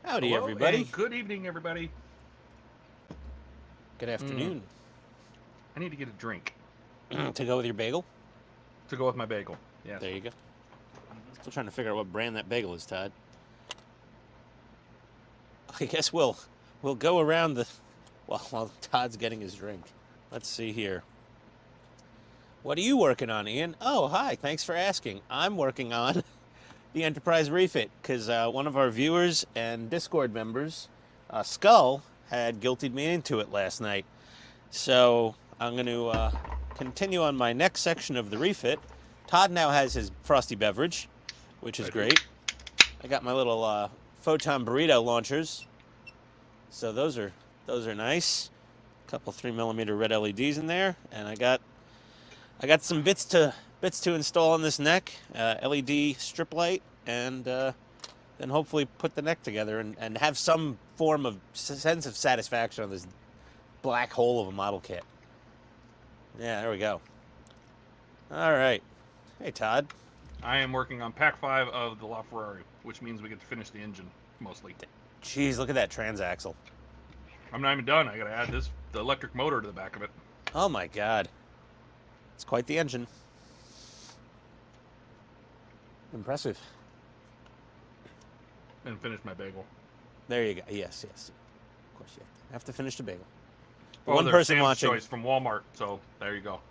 Howdy, Hello everybody. and good evening, everybody. Good afternoon. I need to get a drink To go with your bagel? to go with my bagel. Yes. There you go. Still trying to figure out what brand that bagel is, Todd. I guess we'll go around the... Well, while Todd's getting his drink. Let's see here. What are you working on, Ian? Oh, hi. Thanks for asking. I'm working on the Enterprise refit because one of our viewers and Discord members, Skull, had guiltied me into it last night. So I'm going to continue on my next section of the refit. Todd now has his frosty beverage, which is great. I got my little photon burrito launchers, so those are nice. A couple 3mm red LEDs in there, and I got some bits to install on this neck, LED strip light, and then hopefully put the neck together and have some form of sense of satisfaction on this black hole of a model kit. Yeah, there we go. All right. Hey, Todd. I am working on Pack 5 of the LaFerrari, which means we get to finish the engine, mostly. Jeez, look at that transaxle. I'm not even done. I gotta add the electric motor to the back of it. Oh my God. It's quite the engine. Impressive. And finish my bagel. There you go. Yes. Of course you have to finish the bagel. One person Sam's watching. Choice from Walmart, so there you go.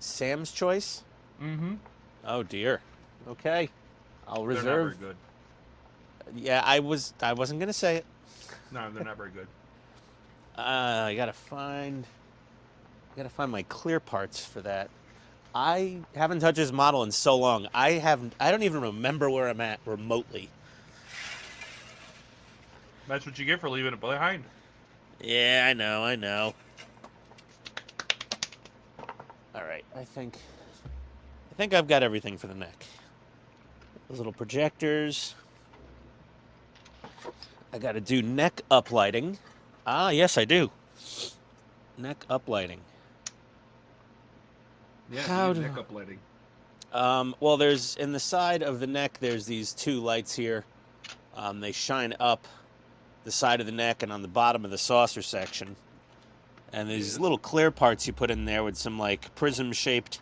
Sam's Choice? Mm-hmm. Oh dear. Okay. I'll reserve. They're not very good. Yeah, I wasn't gonna say it. No, they're not very good. I gotta find my clear parts for that. I haven't touched this model in so long. I don't even remember where I'm at remotely. That's what you get for leaving it behind. Yeah, I know. All right, I think I've got everything for the neck. Those little projectors. I got to do neck uplighting. Ah, yes, I do. Neck uplighting. Yeah, neck uplighting. Well, there's in the side of the neck. There's these two lights here. They shine up the side of the neck and on the bottom of the saucer section. And these little clear parts you put in there with some like prism-shaped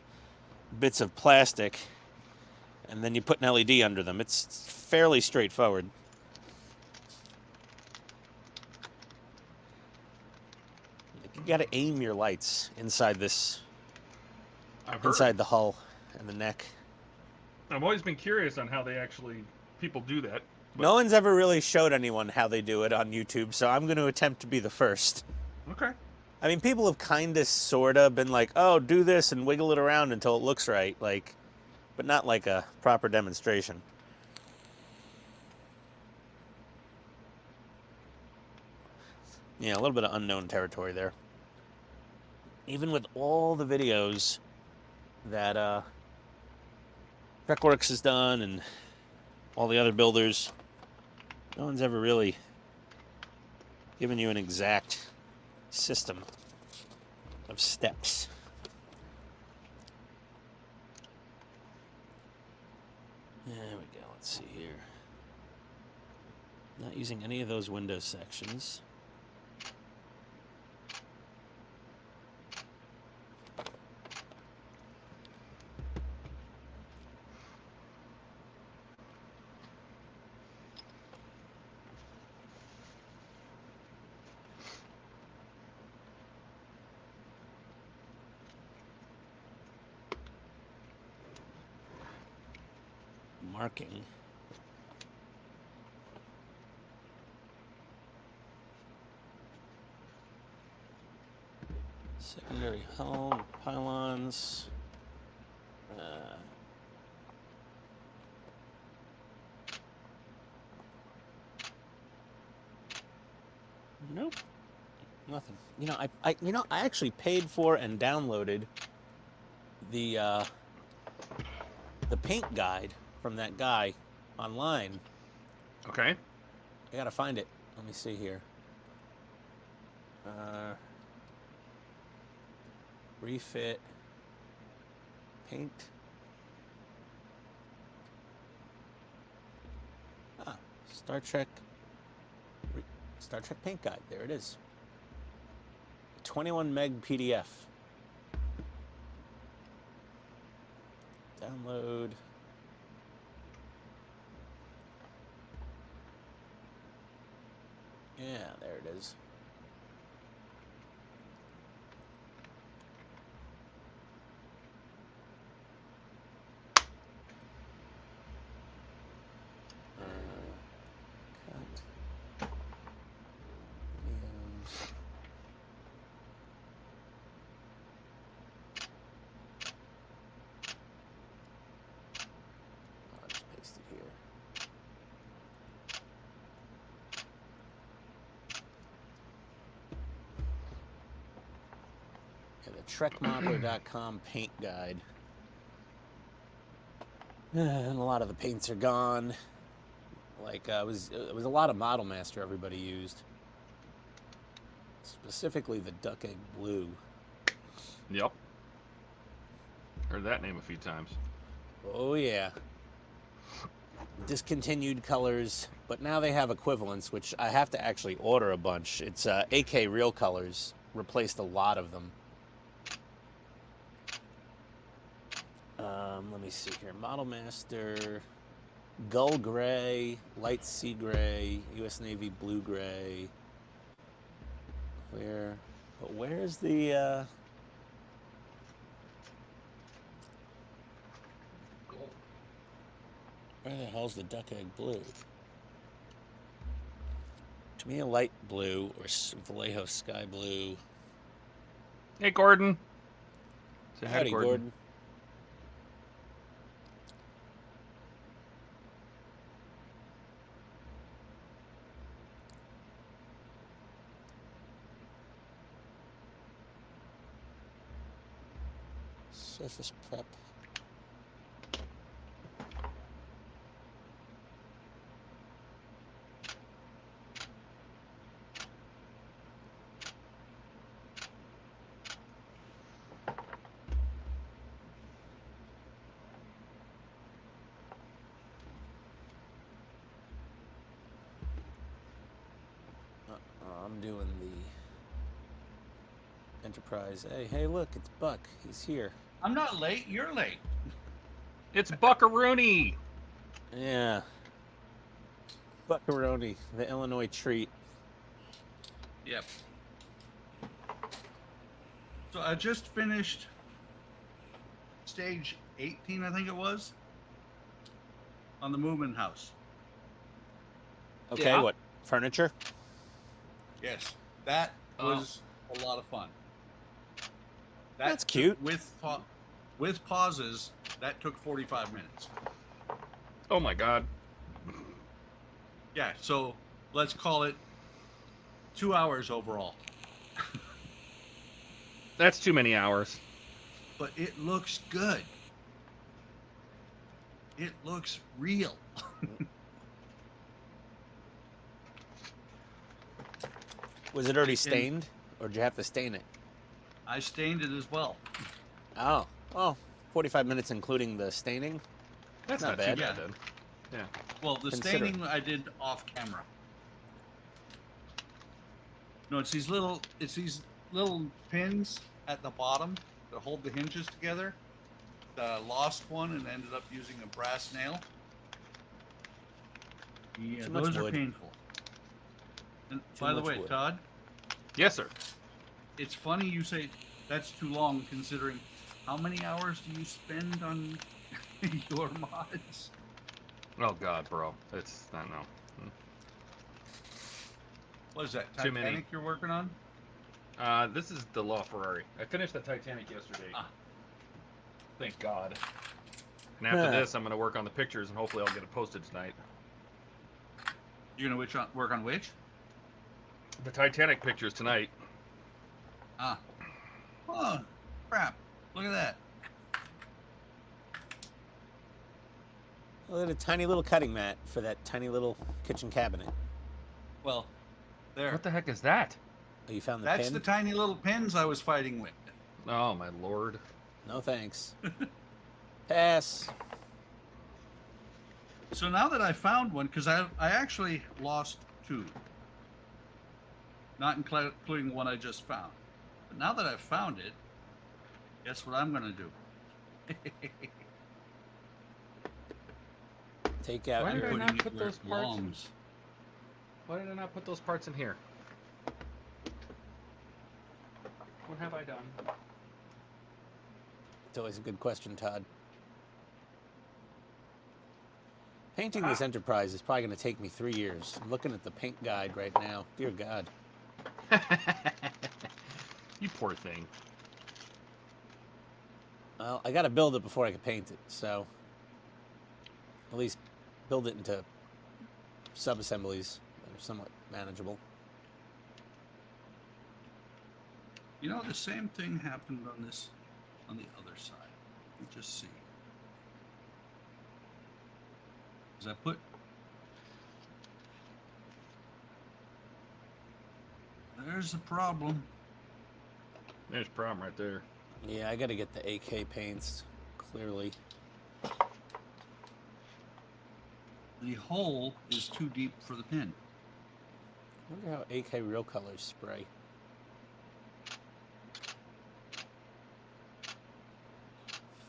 bits of plastic, and then you put an LED under them. It's fairly straightforward. You got to aim your lights inside this, inside the hull and the neck. I've always been curious on how people do that. No one's ever really showed anyone how they do it on YouTube, so I'm going to attempt to be the first. Okay. I mean, people have kind of, sort of been like, oh, do this and wiggle it around until it looks right, like, but not like a proper demonstration. Yeah, a little bit of unknown territory there. Even with all the videos that Wreckworks has done and all the other builders, no one's ever really given you an exact system of steps. There we go. Let's see here. Not using any of those window sections. Marking. Secondary hull, pylons. Nope. Nothing. You know, I actually paid for and downloaded the paint guide from that guy online. Okay. I gotta find it. Let me see here. Refit. Paint. Star Trek Star Trek paint guide. There it is. 21 meg PDF. Download. Yeah, there it is. Cut. Videos. I'll just paste it here. Yeah, the TrekModeler.com paint guide. And a lot of the paints are gone. Like it was a lot of Model Master everybody used. Specifically the Duck Egg Blue. Yep. Heard that name a few times. Oh yeah. Discontinued colors, but now they have equivalents, which I have to actually order a bunch. It's AK Real Colors replaced a lot of them. Let me see here. Model Master, Gull Gray, Light Sea Gray, U.S. Navy Blue Gray. Where's the where the hell's the Duck Egg Blue? To me, a light blue or Vallejo Sky Blue. Hey, Gordon. Say hi Howdy, to Gordon. Gordon. Surface prep. I'm doing the Enterprise. Hey, look, it's Buck. He's here. I'm not late. You're late. It's Buckaroonie. Yeah. Buckaroni, the Illinois treat. Yep. So I just finished stage 18, I think it was, on the Movement House. Okay, Yeah. what? Furniture? Yes, that was a lot of fun. That's cute. With pauses, that took 45 minutes. Oh my God. Yeah, so let's call it 2 hours overall. That's too many hours. But it looks good. It looks real. Was it already stained, or did you have to stain it? I stained it as well. Oh, well, 45 minutes including the staining? That's not not bad. too bad then. Yeah. Well, the staining I did off camera. No, it's these little pins at the bottom that hold the hinges together. I lost one and ended up using a brass nail. Yeah, Too much those are wood. painful. And Too by the much way, wood. Todd, Yes, sir. it's funny you say that's too long considering how many hours do you spend on your mods? Oh God, bro. It's not no. What is that, Too many. Titanic you're working on? This is the LaFerrari. I finished the Titanic yesterday. Ah. Thank God. And after this, I'm gonna work on the pictures, and hopefully I'll get it posted tonight. You're gonna work on which? The Titanic pictures tonight. Ah. Oh, crap. Look at that. Look at a tiny little cutting mat for that tiny little kitchen cabinet. Well, there. What the heck is that? Oh, you found the That's pin? the tiny little pins I was fighting with. Oh my Lord. No thanks. Pass. So now that I found one, because I actually lost two. not including the one I just found. But now that I've found it, guess what I'm going to do? Take out Why did your... I Putting not it put where those it parts? belongs. Why did I not put those parts in here? What have I done? It's always a good question, Todd. Painting this Enterprise is probably going to take me 3 years. I'm looking at the paint guide right now. Dear God. You poor thing. Well, I got to build it before I can paint it, so at least build it into sub-assemblies that are somewhat manageable. You know, the same thing happened on this, on the other side. Let me just see. As I put... There's the problem. There's a problem right there. Yeah, I got to get the AK paints, clearly. The hole is too deep for the pin. I wonder how AK Real Colors spray.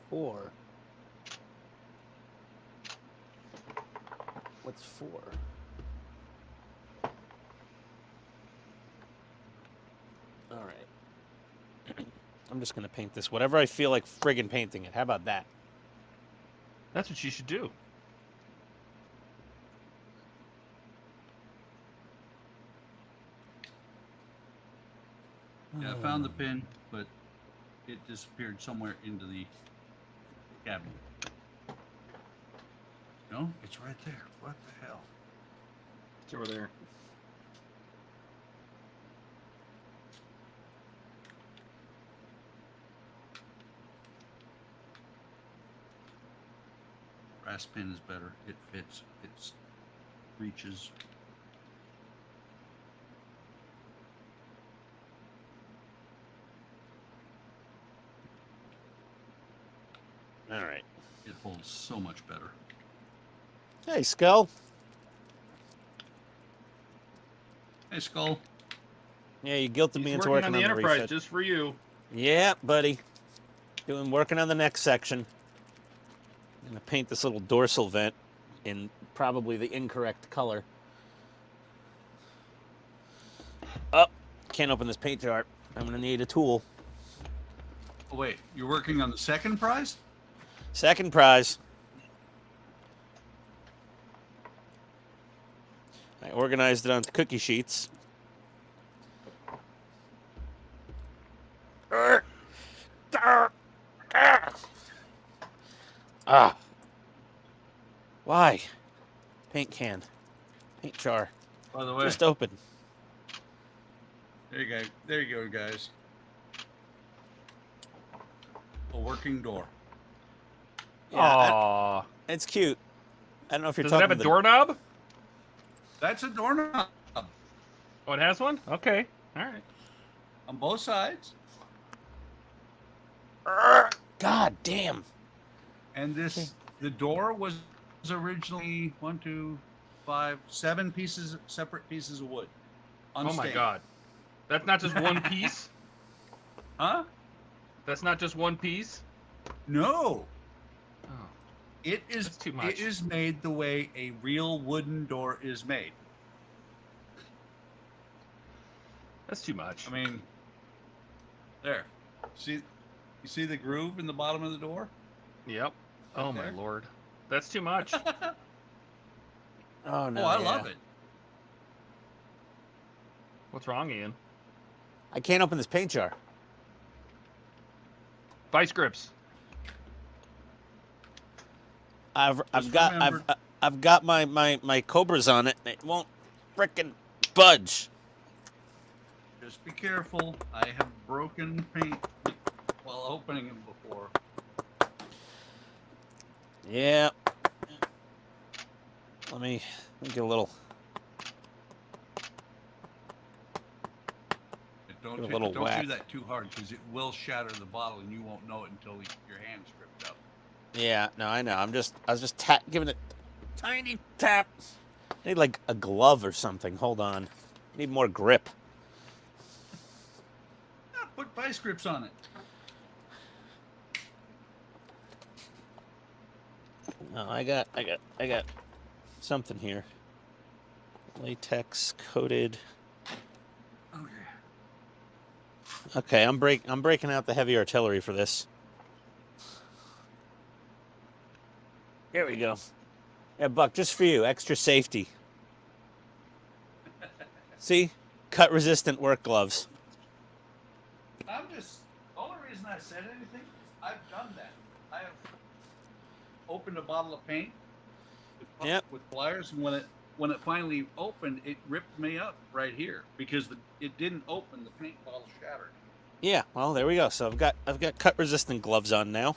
Four. What's 4? All right. I'm just going to paint this whatever I feel like friggin' painting it. How about that? That's what you should do. Yeah, I found the pin, but it disappeared somewhere into the cabinet. No, it's right there. What the hell? It's over there. Brass pin is better. It fits. It reaches. All right. It holds so much better. Hey, Skull. Hey, Skull. Yeah, you guilted me He's into working working on the Enterprise refit. just for you. Yeah, buddy. Working on the next section. I'm gonna paint this little dorsal vent in probably the incorrect color. Oh, can't open this paint jar. I'm gonna need a tool. Oh, wait. You're working on the second prize? Second prize. I organized it onto cookie sheets. Ah. Why? Paint can. Paint jar. By the way, Just open. there you go. There you go, guys. A working door. Yeah, Aww. it's cute. I don't know if you're Does it talking have a the- doorknob? That's a doorknob Oh, it has one? Okay. All right. on both sides. God damn. And this, the door was originally 7 pieces, separate pieces of wood. Oh my Unstained. God. That's not just one piece? Huh? That's not just one piece? No. Oh. It is That's too much. It is made the way a real wooden door is made. That's too much. I mean, there. You see the groove in the bottom of the door? Yep. Oh my there. Lord. That's too much. Oh no. Oh, I yeah. love it. What's wrong, Ian? I can't open this paint jar. Vice grips. I've Just got remember- I've got my cobras on it and it won't frickin' budge. Just be careful. I have broken paint while opening them before. Yeah. Let me get a little Don't Give it a do, little don't whack. do that too hard because it will shatter the bottle and you won't know it until your hand's gripped up. Yeah, no, I know. I was just giving it a tiny tap. I need like a glove or something. Hold on. I need more grip. vice grips on it. Oh, I got something here. Latex coated. Okay. Okay, I'm breaking out the heavy artillery for this. Here we go. Yeah, Buck, just for you, extra safety. See? Cut resistant work gloves. I'm just, the only reason I said anything is I've done that. I have opened a bottle of paint with pliers, and when it finally opened, it ripped me up right here because it didn't open. The paint bottle shattered. Yeah, well, there we go. So I've got cut resistant gloves on now.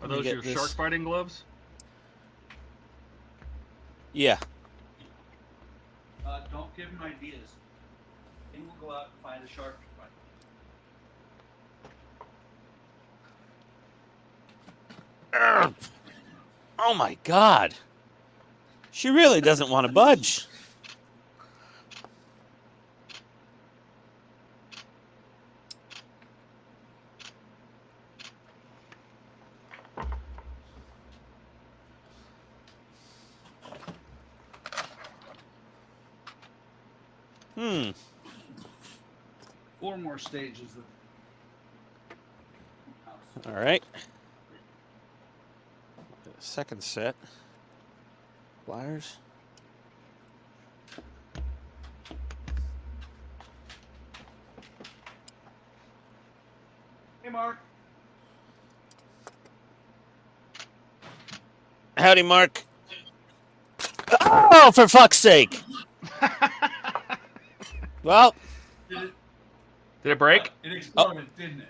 Are those your shark fighting gloves? Yeah. Don't give him ideas. He will go out and find a shark to fight. Oh my God. She really doesn't want to budge. Hmm. 4 more stages of. All right. Second set. Pliers. Hey, Mark. Howdy, Mark. Oh, for fuck's sake. Well. Did it break? It exploded, didn't it?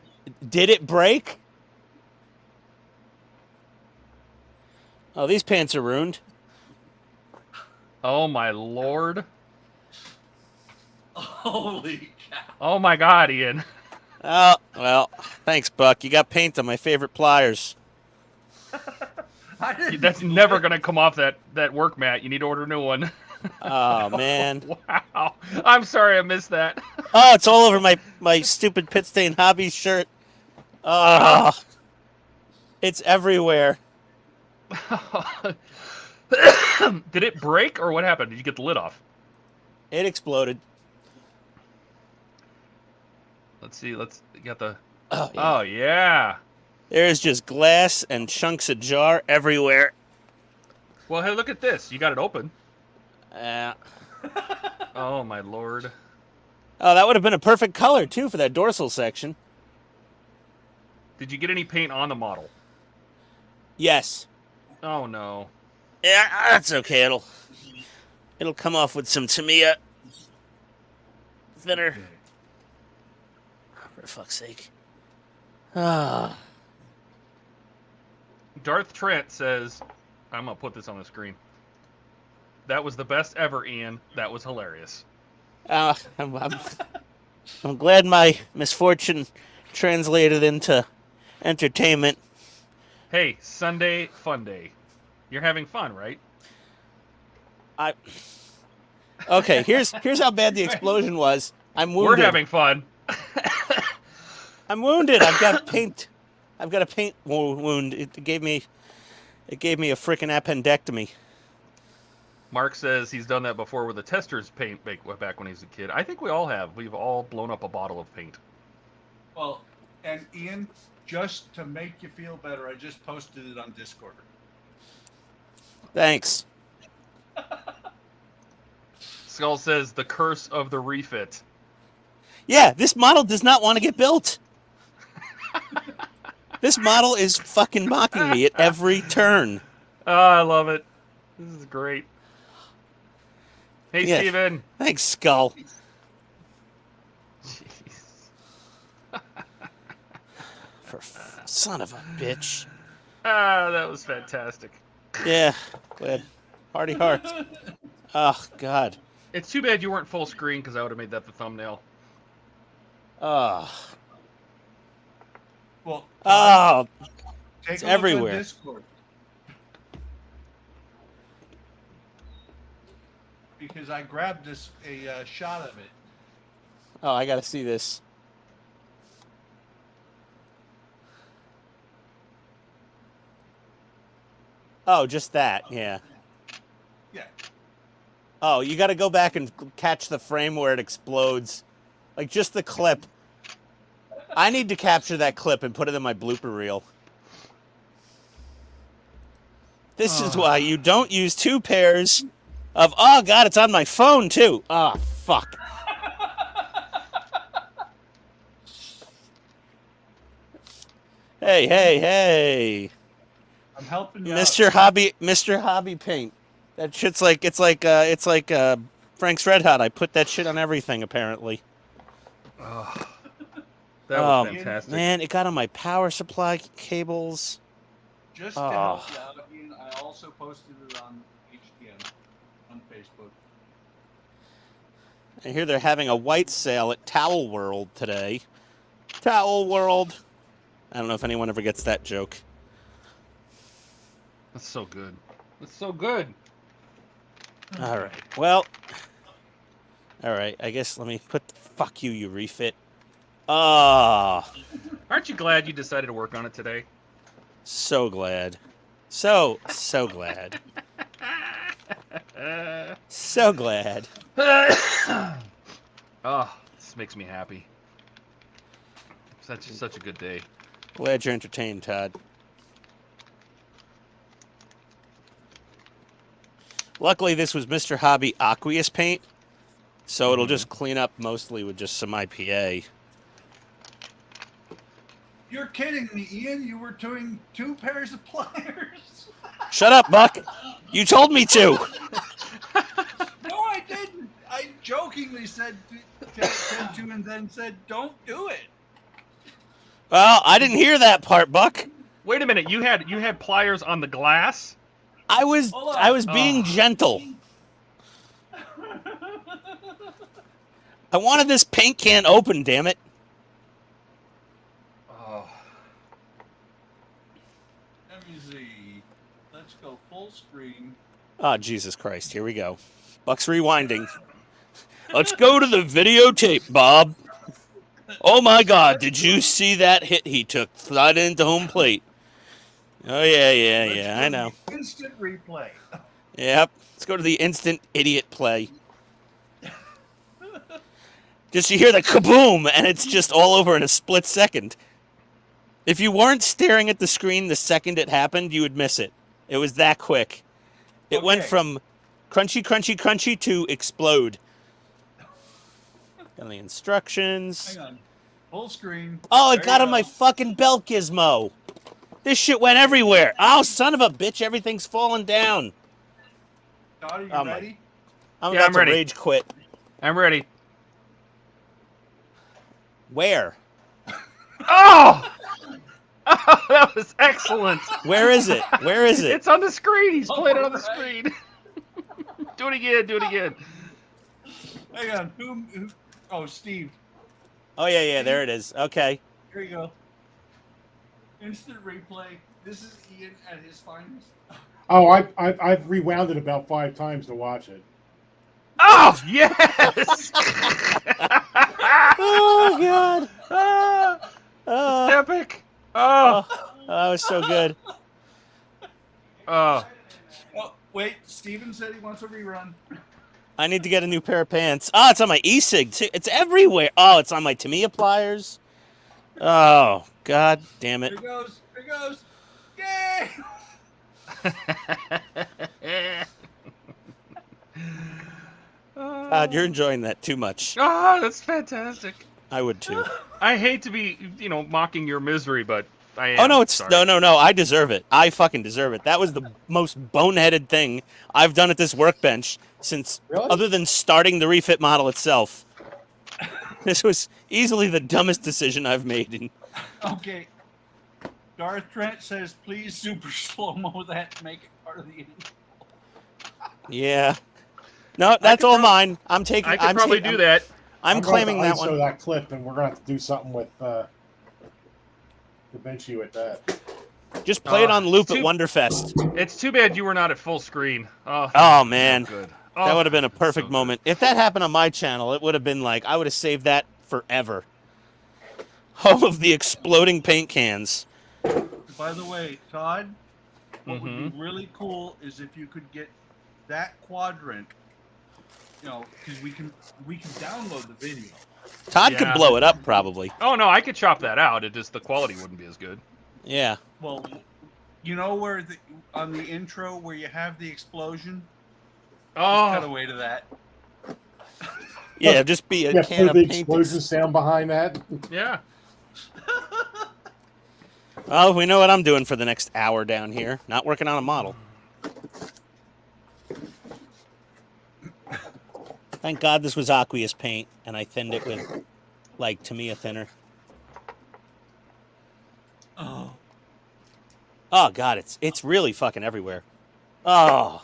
Did it break? Oh, these pants are ruined. Oh my lord. Holy cow. Oh my God, Ian. Oh, well, thanks, Buck. You got paint on my favorite pliers. That's never going to come off that work mat. You need to order a new one. Oh, man. Wow. I'm sorry I missed that. Oh, it's all over my stupid PITSTAIN Hobbies shirt. Oh, it's everywhere. Did it break or what happened? Did you get the lid off? It exploded. Let's see. You got the. Oh, yeah. Oh, yeah. There's just glass and chunks of jar everywhere. Well, hey, look at this. You got it open. Oh, my lord. Oh, that would have been a perfect color, too, for that dorsal section. Did you get any paint on the model? Yes. Oh, no. Yeah, that's okay. It'll come off with some Tamiya thinner. For fuck's sake. Ah. Darth Trent says, I'm going to put this on the screen. That was the best ever, Ian. That was hilarious. I'm glad my misfortune translated into entertainment. Hey, Sunday Funday. You're having fun, right? Okay, here's how bad the explosion was. I'm wounded. We're having fun. I'm wounded. I've got paint. I've got a paint wound. It gave me a freaking appendectomy. Mark says he's done that before with the tester's paint back when he was a kid. I think we all have. We've all blown up a bottle of paint. Well, and Ian, just to make you feel better, I just posted it on Discord. Thanks. Skull says the curse of the refit. Yeah, this model does not want to get built. This model is fucking mocking me at every turn. Oh, I love it. This is great. Hey, yeah. Steven. Thanks, Skull. Jeez. Son of a bitch. Ah, that was fantastic. Yeah, glad. Hearty hearts. Oh, God. It's too bad you weren't full screen because I would have made that the thumbnail. Oh. Well, oh. Take It's a look everywhere. on Discord. Because I grabbed a shot of it. Oh, I gotta see this. Oh, just that, yeah. Yeah. Oh, you gotta go back and catch the frame where it explodes. Like, just the clip. I need to capture that clip and put it in my blooper reel. This is why you don't use 2 pairs of... Oh, God, it's on my phone, too. Oh, fuck. Hey, hey, hey. I'm helping you Mr. out. Hobby Paint. That shit's like... It's like Frank's Red Hot. I put that shit on everything, apparently. Oh, that was fantastic. Man, it got on my power supply cables. Just to help you out, Ian, I also posted it on HTM on Facebook. I hear they're having a white sale at Towel World today. Towel World. I don't know if anyone ever gets that joke. That's so good. That's so good. All right. Well. All right. I guess let me put... Fuck you, you refit. Ah. Aren't you glad you decided to work on it today? So glad. So glad. So glad. Oh, this makes me happy. Such a good day. Glad you're entertained, Todd. Luckily, this was Mr. Hobby aqueous paint, so it'll just clean up mostly with just some IPA. You're kidding me, Ian. You were doing 2 pairs of pliers. Shut up, Buck. You told me to. No, I didn't. I jokingly said to and then said, don't do it. Well, I didn't hear that part, Buck. Wait a minute. You had pliers on the glass? I was being gentle. I wanted this paint can open, damn it. Oh. Let me see. Let's go full screen. Oh, Jesus Christ. Here we go. Buck's rewinding. Let's go to the videotape, Bob. Oh, my God. Did you see that hit he took? Slide into home plate. Oh, yeah, I know. Instant replay. Yep. Let's go to the instant idiot play. Just you hear the kaboom, and it's just all over in a split second. If you weren't staring at the screen the second it happened, you would miss it. It was that quick. It went from crunchy, crunchy, crunchy to explode. Got the instructions. Hang on. Full screen. Oh, it got on my fucking belt gizmo. This shit went everywhere. Oh, son of a bitch, everything's falling down. Todd, are you ready? I'm about to ready. rage quit. I'm ready. Where? Oh! Oh, that was excellent. Where is it? Where is it? It's on the screen. He's playing it on the screen. Do it again. Do it again. Hang on. Who? Oh, Steve. Oh, yeah, there it is. Okay. Here you go. Instant replay. This is Ian at his finest. Oh, I've rewound it about 5 times to watch it. Oh, yes! Oh, God. Epic. Oh. That was so good. Oh. Oh, wait. Steven said he wants a rerun. I need to get a new pair of pants. Oh, it's on my e-cig, too. It's everywhere. Oh, it's on my Tamiya pliers. Oh, God damn it. Here goes. Here goes. Yay! You're enjoying that too much. Oh, that's fantastic. I would, too. I hate to be, mocking your misery, but I am. Oh, no, it's... sorry. No. I deserve it. I fucking deserve it. That was the most boneheaded thing I've done at this workbench since... Really? Other than starting the refit model itself. This was easily the dumbest decision I've made. Okay. Darth Trent says, please super slow-mo that and make it part of the intro. Yeah. No, that's all mine. I'm taking... I could probably do that. I'm claiming that one. that clip, and we're going to have to do something with DaVinci with that. Just play it on loop at too- Wonderfest. It's too bad you were not at full screen. Oh, Oh, man. so good. That would have been a it's perfect so good. moment. If that happened on my channel, it would have been like, I would have saved that forever. Home of the exploding paint cans. By the way, Todd, what would Mm-hmm. be really cool is if you could get that quadrant, you know, because we can download the video. Todd could Yeah. blow it up, probably. Oh no, I could chop that out. It just the quality wouldn't be as good. Yeah. Well, you know where on the intro where you have the explosion? Just cut Oh, away to that. Yeah, just be a Yeah, can put of the paint. explosion sound behind that. yeah. Oh, we know what I'm doing for the next hour down here. Not working on a model. Thank God this was aqueous paint, and I thinned it with, like, Tamiya thinner. Oh. Oh, God, it's really fucking everywhere. Oh.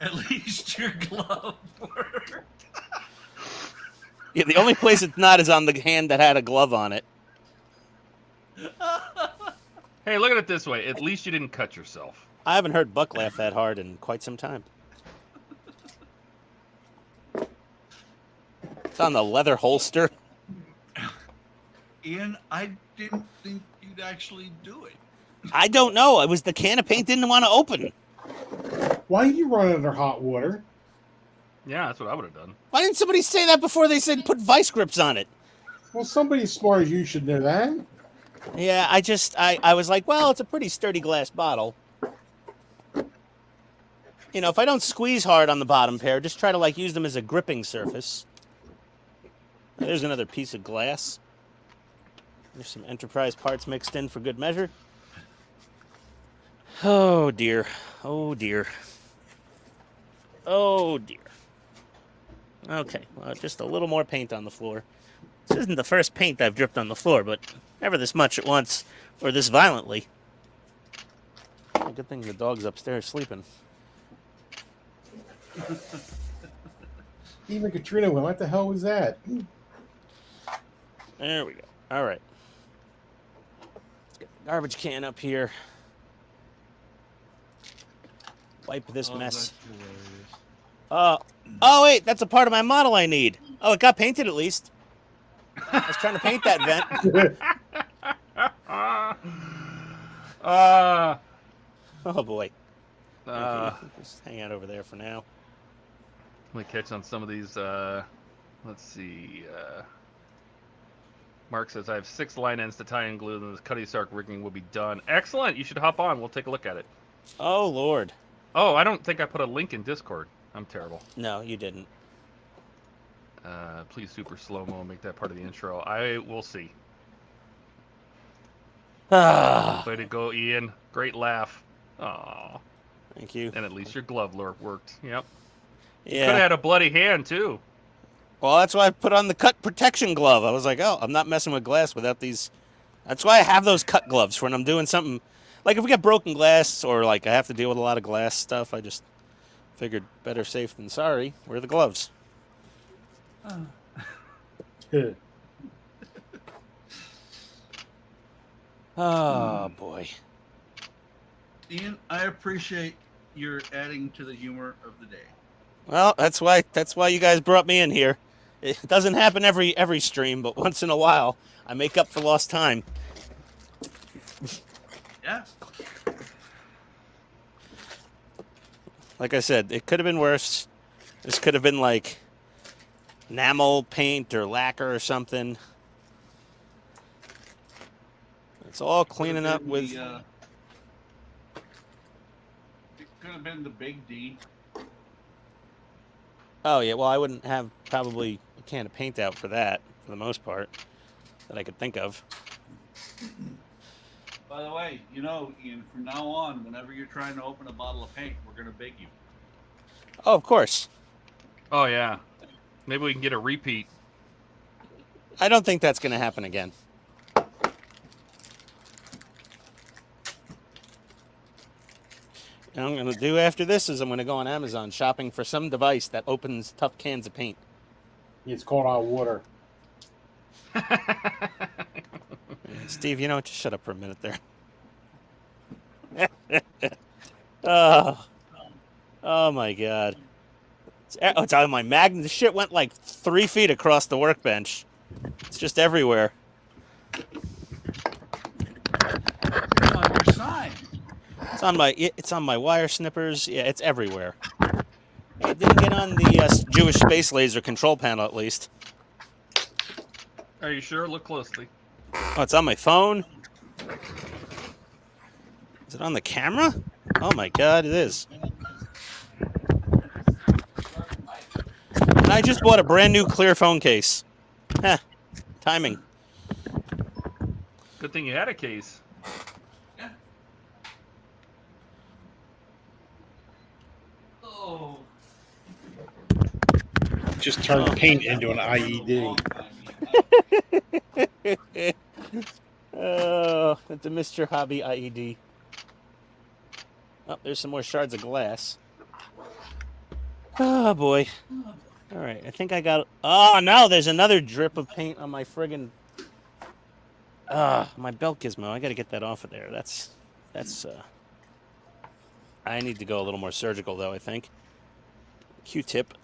At least your glove worked. Yeah, the only place it's not is on the hand that had a glove on it. Hey, look at it this way. At least you didn't cut yourself. I haven't heard Buck laugh that hard in quite some time. It's on the leather holster. Ian, I didn't think you'd actually do it. I don't know. It was the can of paint didn't want to open. Why are you running under hot water? Yeah, that's what I would have done. Why didn't somebody say that before they said put vice grips on it? Well, somebody as smart as you should know that. Yeah, I was like, well, it's a pretty sturdy glass bottle. You know, if I don't squeeze hard on the bottom pair, just try to, like, use them as a gripping surface. There's another piece of glass. There's some Enterprise parts mixed in for good measure. Oh, dear. Oh, dear. Oh, dear. Okay, well, just a little more paint on the floor. This isn't the first paint I've dripped on the floor, but never this much at once, or this violently. Oh, good thing the dog's upstairs sleeping. Even Katrina went, what the hell was that? There we go. All right. Let's get the garbage can up here. Wipe this mess. Oh, wait, that's a part of my model I need. Oh, it got painted at least. I was trying to paint that vent. Oh, boy. Okay, just hang out over there for now. Let me catch on some of these. Let's see. Mark says, I have 6 line ends to tie and glue, and the Cuddy Sark rigging will be done. Excellent. You should hop on. We'll take a look at it. Oh, Lord. Oh, I don't think I put a link in Discord. I'm terrible. No, you didn't. Please super slow-mo and make that part of the intro. I will see. Ah, Way to go, Ian. Great laugh. Aw. thank you. And at least your glove lure worked. Yep. Could have Yeah. had a bloody hand, too. Well, that's why I put on the cut protection glove. I was like, oh, I'm not messing with glass without these. That's why I have those cut gloves when I'm doing something. Like if we get broken glass or like I have to deal with a lot of glass stuff, I just figured better safe than sorry. Wear the gloves. Oh, boy. Ian, I appreciate your adding to the humor of the day. Well, that's why you guys brought me in here. It doesn't happen every stream, but once in a while, I make up for lost time. Yeah. Like I said, it could have been worse. This could have been like enamel paint or lacquer or something. It's all cleaning up with. It could have been the big D. Oh yeah, well I wouldn't have probably a can of paint out for that for the most part that I could think of. By the way, you know, Ian, from now on, whenever you're trying to open a bottle of paint, we're going to big you. Oh, of course. Oh, yeah. Maybe we can get a repeat. I don't think that's going to happen again. What I'm going to do after this is I'm going to go on Amazon shopping for some device that opens tough cans of paint. It's called hot water. Steve, you know what? Just shut up for a minute there. Oh my god. It's on my magnet. The shit went like 3 feet across the workbench. It's just everywhere. It's on your sign. It's on my wire snippers. Yeah, it's everywhere. Hey, it didn't get on the Jewish space laser control panel at least. Are you sure? Look closely. Oh, it's on my phone. Is it on the camera? Oh my god, it is. And I just bought a brand new clear phone case. Heh. Timing. Good thing you had a case. Yeah. Oh. Just turned paint into an IED. Oh, it's a Mr. Hobby IED. Oh, there's some more shards of glass. Oh, boy. All right, I think I got... Oh, no, there's another drip of paint on my friggin... my belt gizmo. I got to get that off of there. That's... I need to go a little more surgical, though, I think. Q-tip.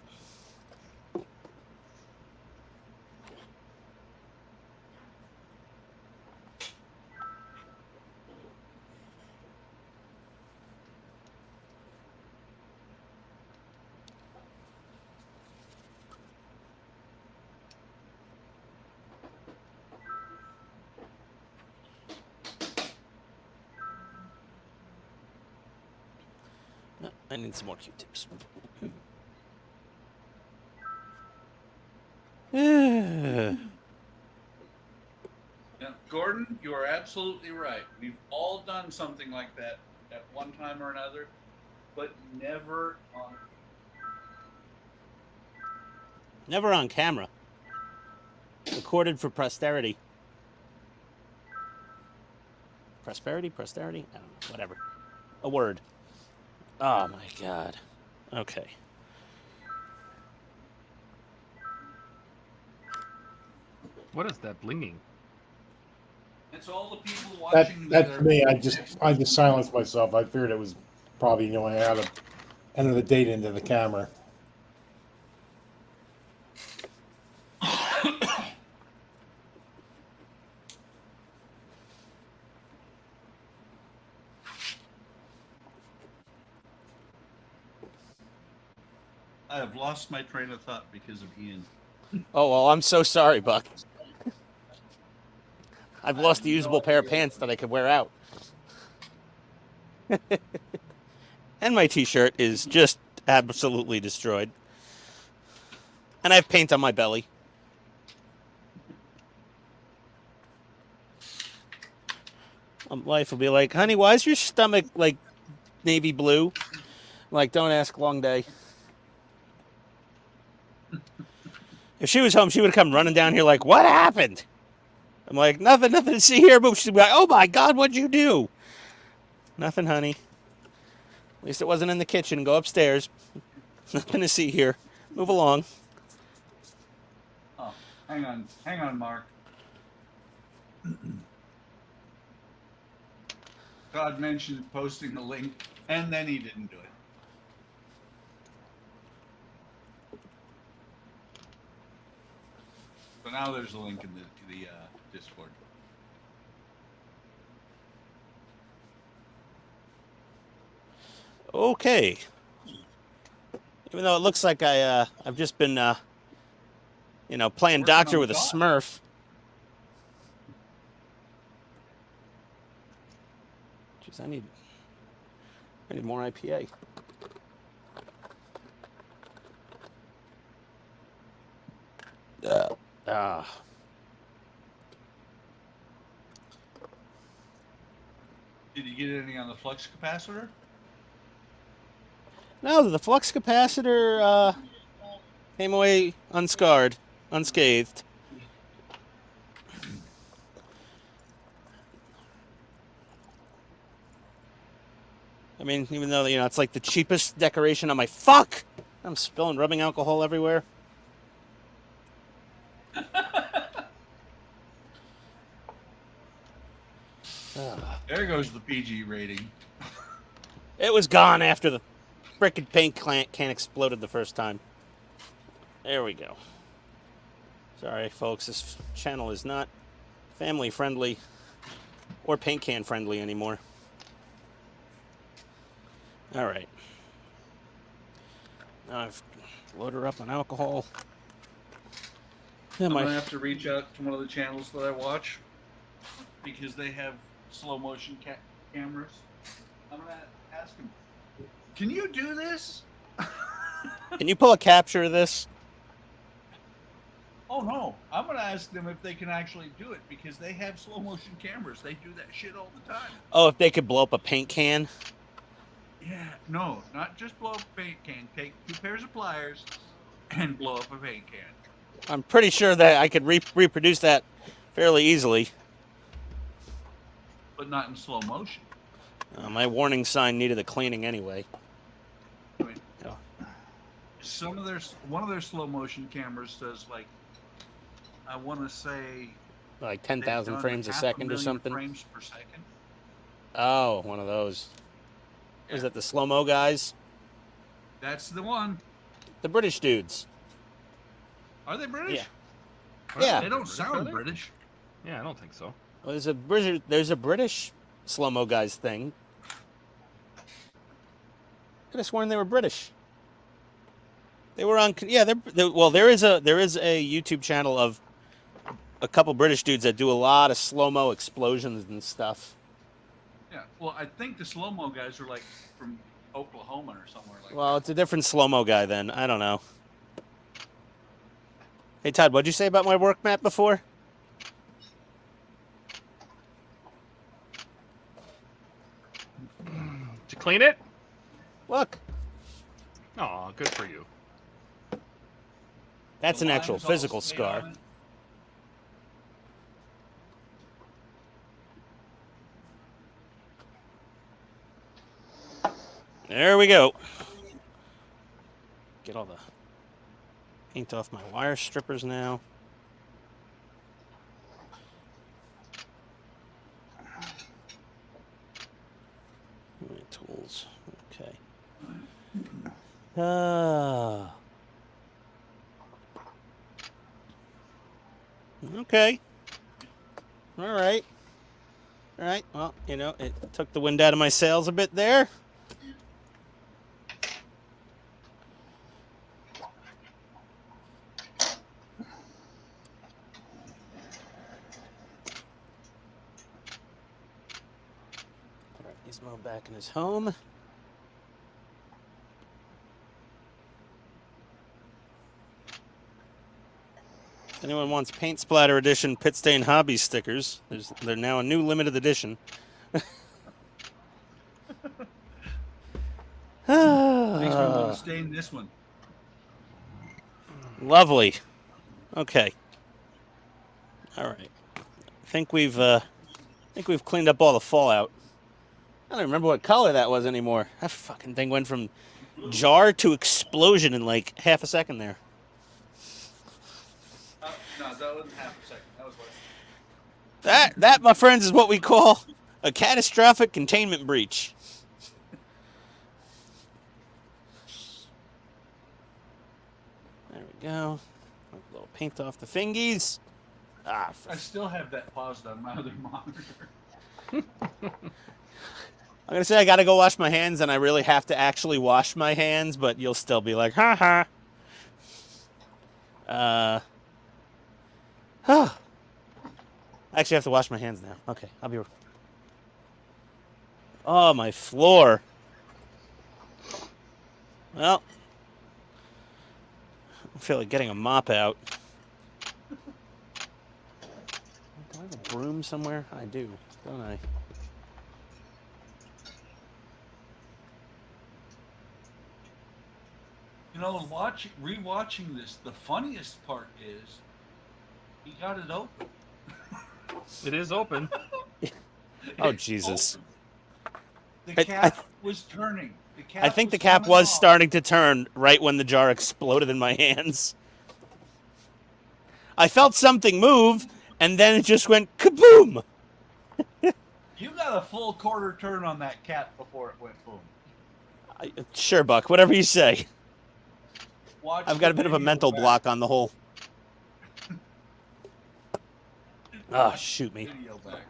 I need some more Q-tips. Yeah, Gordon, you are absolutely right. We've all done something like that at one time or another, but never on. Never on camera. Recorded for posterity. Prosperity? Posterity? I don't know. Whatever. A word. Oh my god. Okay. What is that blinging? It's all the people watching. That's me. I just silenced myself. I feared it was probably going out of end of the data into the camera. I have lost my train of thought because of Ian. Oh, well, I'm so sorry, Buck. I've lost the usable pair of pants that I could wear out. And my t-shirt is just absolutely destroyed. And I have paint on my belly. Wife will be like, honey, why is your stomach like navy blue? I'm like, don't ask, long day. If she was home, she would have come running down here like, what happened? I'm like, nothing to see here. But she'd be like, oh my God, what'd you do? Nothing, honey. At least it wasn't in the kitchen. Go upstairs. Nothing to see here. Move along. Oh, hang on, Mark. Todd mentioned posting the link, and then he didn't do it. So now there's a link in the Discord. Okay. Even though it looks like I've just been, playing doctor with a Smurf. Jeez, I need more IPA. Did you get anything on the flux capacitor? No, the flux capacitor came away unscarred, unscathed. I mean, even though, it's like the cheapest decoration on my... Fuck! I'm spilling rubbing alcohol everywhere. There goes the PG rating. It was gone after the frickin' paint can exploded the first time. There we go. Sorry, folks. This channel is not family friendly or paint can friendly anymore. All right. Now I've loaded her up on alcohol. I'm going to have to reach out to one of the channels that I watch because they have slow motion cameras. I'm going to ask them, can you do this? Can you pull a capture of this? Oh, no. I'm going to ask them if they can actually do it because they have slow motion cameras. They do that shit all the time. Oh, if they could blow up a paint can? Yeah, no, not just blow up a paint can. Take 2 pairs of pliers and blow up a paint can. I'm pretty sure that I could reproduce that fairly easily. But not in slow motion. My warning sign needed a cleaning anyway. I mean, Oh. one of their slow motion cameras says, like, I want to say Like 10,000 frames a second or something? Frames per second. Oh, one of those. Yeah. Is that the slow-mo guys? That's the one. The British dudes. Are they British? Yeah. Well, Yeah. They don't sound British. Yeah, I don't think so. Well, there's a British slow-mo guys thing. I could have sworn they were British. They were on. Yeah, well, there is a YouTube channel of a couple British dudes that do a lot of slow-mo explosions and stuff. Yeah. Well, I think the slow-mo guys are like from Oklahoma or somewhere like that. Well, it's a different slow-mo guy then. I don't know. Hey, Todd, what'd you say about my work map before? Did you clean it? Look. Oh, good for you. That's The an actual lines all physical stay scar. on it. There we go. Get all the paint off my wire strippers now. My tools. Okay. Okay. All right. All right. Well, you know, it took the wind out of my sails a bit there. Gizmo back in his home. If anyone wants Paint Splatter Edition PITSTAIN Hobbies stickers, they're now a new limited edition. Thanks for staying this one. Lovely. Okay. All right. I think we've cleaned up all the fallout. I don't remember what color that was anymore. That fucking thing went from jar to explosion in like half a second there. No, that wasn't half a second. That was less. That, my friends, is what we call a catastrophic containment breach. There we go. A little paint off the fingies. Ah, I still have that paused on my other monitor. I'm gonna say I gotta go wash my hands, and I really have to actually wash my hands, but you'll still be like, ha ha. I actually have to wash my hands now. Okay, I'll be. Oh, my floor. Well, I feel like getting a mop out. Do I have a broom somewhere? I do, don't I? You know, rewatching this, the funniest part is he got it open. It is open. Oh, Jesus. The cap was turning. The cap I think the was cap coming was off. starting to turn right when the jar exploded in my hands. I felt something move, and then it just went kaboom! You got a full quarter turn on that cap before it went boom. Sure, Buck. Whatever you say. Watch I've got a the bit of a video mental back. block on the whole. Oh, Watch shoot the me. video back.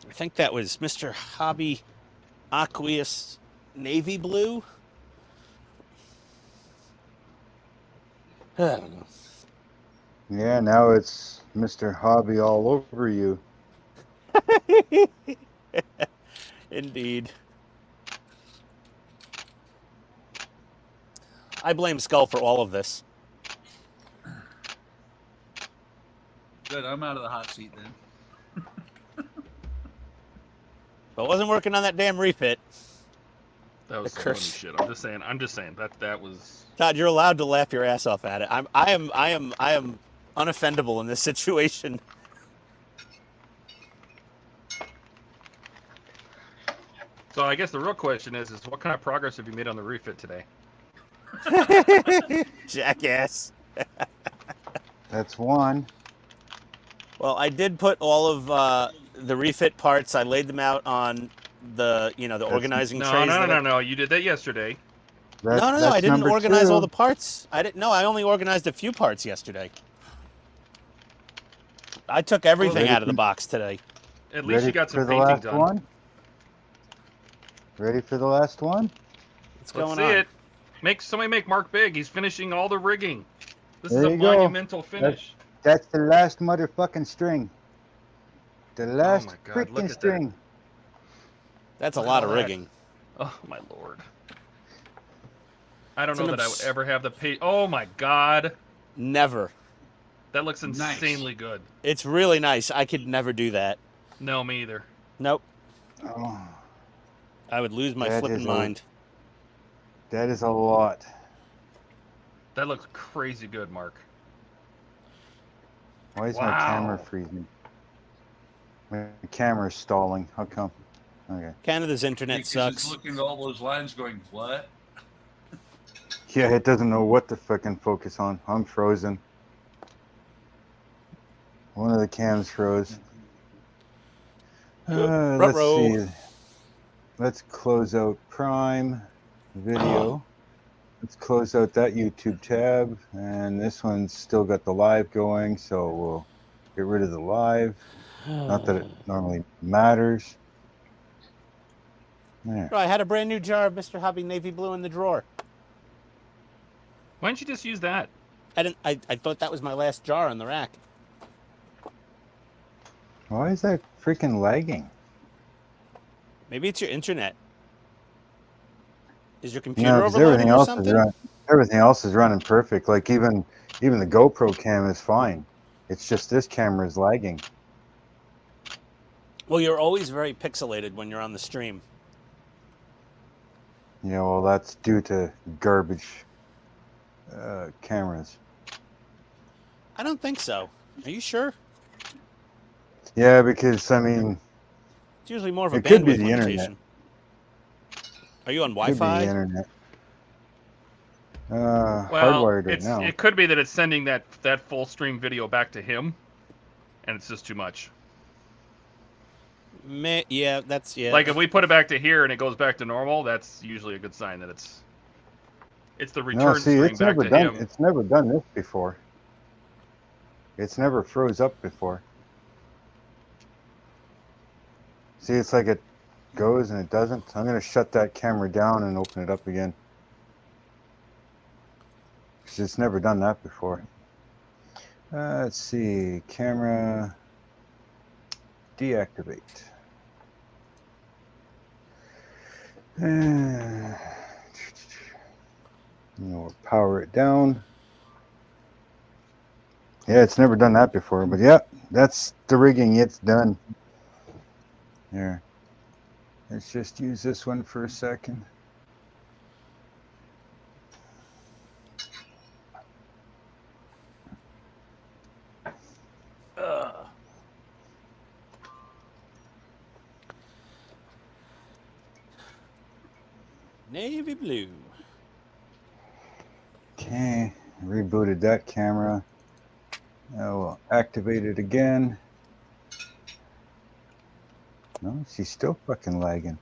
I think that was Mr. Hobby Aqueous Navy Blue. I don't know. Yeah, now it's Mr. Hobby all over you. Indeed. I blame Skull for all of this. Good, I'm out of the hot seat then. If I wasn't working on that damn refit. That was The some funny curse. shit. I'm just saying that was. Todd, you're allowed to laugh your ass off at it. I am unoffendable in this situation. So I guess the real question is what kind of progress have you made on the refit today? Jackass. That's one. Well, I did put all of the refit parts. I laid them out on the the organizing trays. No. You did that yesterday. No, I didn't organize all the parts. I didn't. No, I only organized a few parts yesterday. I took everything out of the box today. At least you got some for the painting last done. one? Ready for the last one? What's Let's going see on? it. Somebody make Mark big. He's finishing all the rigging. This is There a you go. monumental finish. That's the last motherfucking string. The last my God, look freaking at that. string. That's a Look at lot all of that. rigging. Oh my lord. I don't It's know an that I would ever have the pay. Oh my God. Never. That looks Nice. insanely good. It's really nice. I could never do that. No, me either. Nope. Oh, I would lose my That flipping is a- mind. that is a lot. That looks crazy good, Mark. Why is my Wow. camera freezing? My camera's stalling. How come? Okay. Canada's internet Because sucks. he's looking at all those lines going, what? Yeah, it doesn't know what to fucking focus on. I'm frozen. One of the cams froze. Let's Ruh-roh. see. Let's close out Prime Video. Let's close out that YouTube tab. And this one's still got the live going, so we'll get rid of the live. Not that it normally matters. There. Bro, I had a brand new jar of Mr. Hobby Navy Blue in the drawer. Why don't you just use that? I thought that was my last jar on the rack. Why is that freaking lagging? Maybe it's your internet. Is your computer No, because overloading or something? everything else is running perfect. Like even the GoPro cam is fine. It's just this camera is lagging. Well, you're always very pixelated when you're on the stream. Yeah, well, that's due to garbage cameras. I don't think so. Are you sure? Yeah, because I mean, It's usually more of a It could be bandwidth the limitation. internet. Are you on could be the Wi-Fi? internet. Well, Hardwired right now. it could be that it's sending that full stream video back to him, and it's just too much. Yeah, that's Like if we put it back to here and it goes back to normal, that's usually a good sign that it's the return No, see, stream it's back never to done. him. It's never done this before. It's never froze up before. See, it's like it goes and it doesn't. I'm gonna shut that camera down and open it up again. 'Cause it's never done that before. Let's see, camera deactivate. We'll power it down. Yeah, it's never done that before, but yeah, that's the rigging. It's done. There. Let's just use this one for a second. Navy blue. Okay, rebooted that camera. Now we'll activate it again. No, she's still fucking lagging.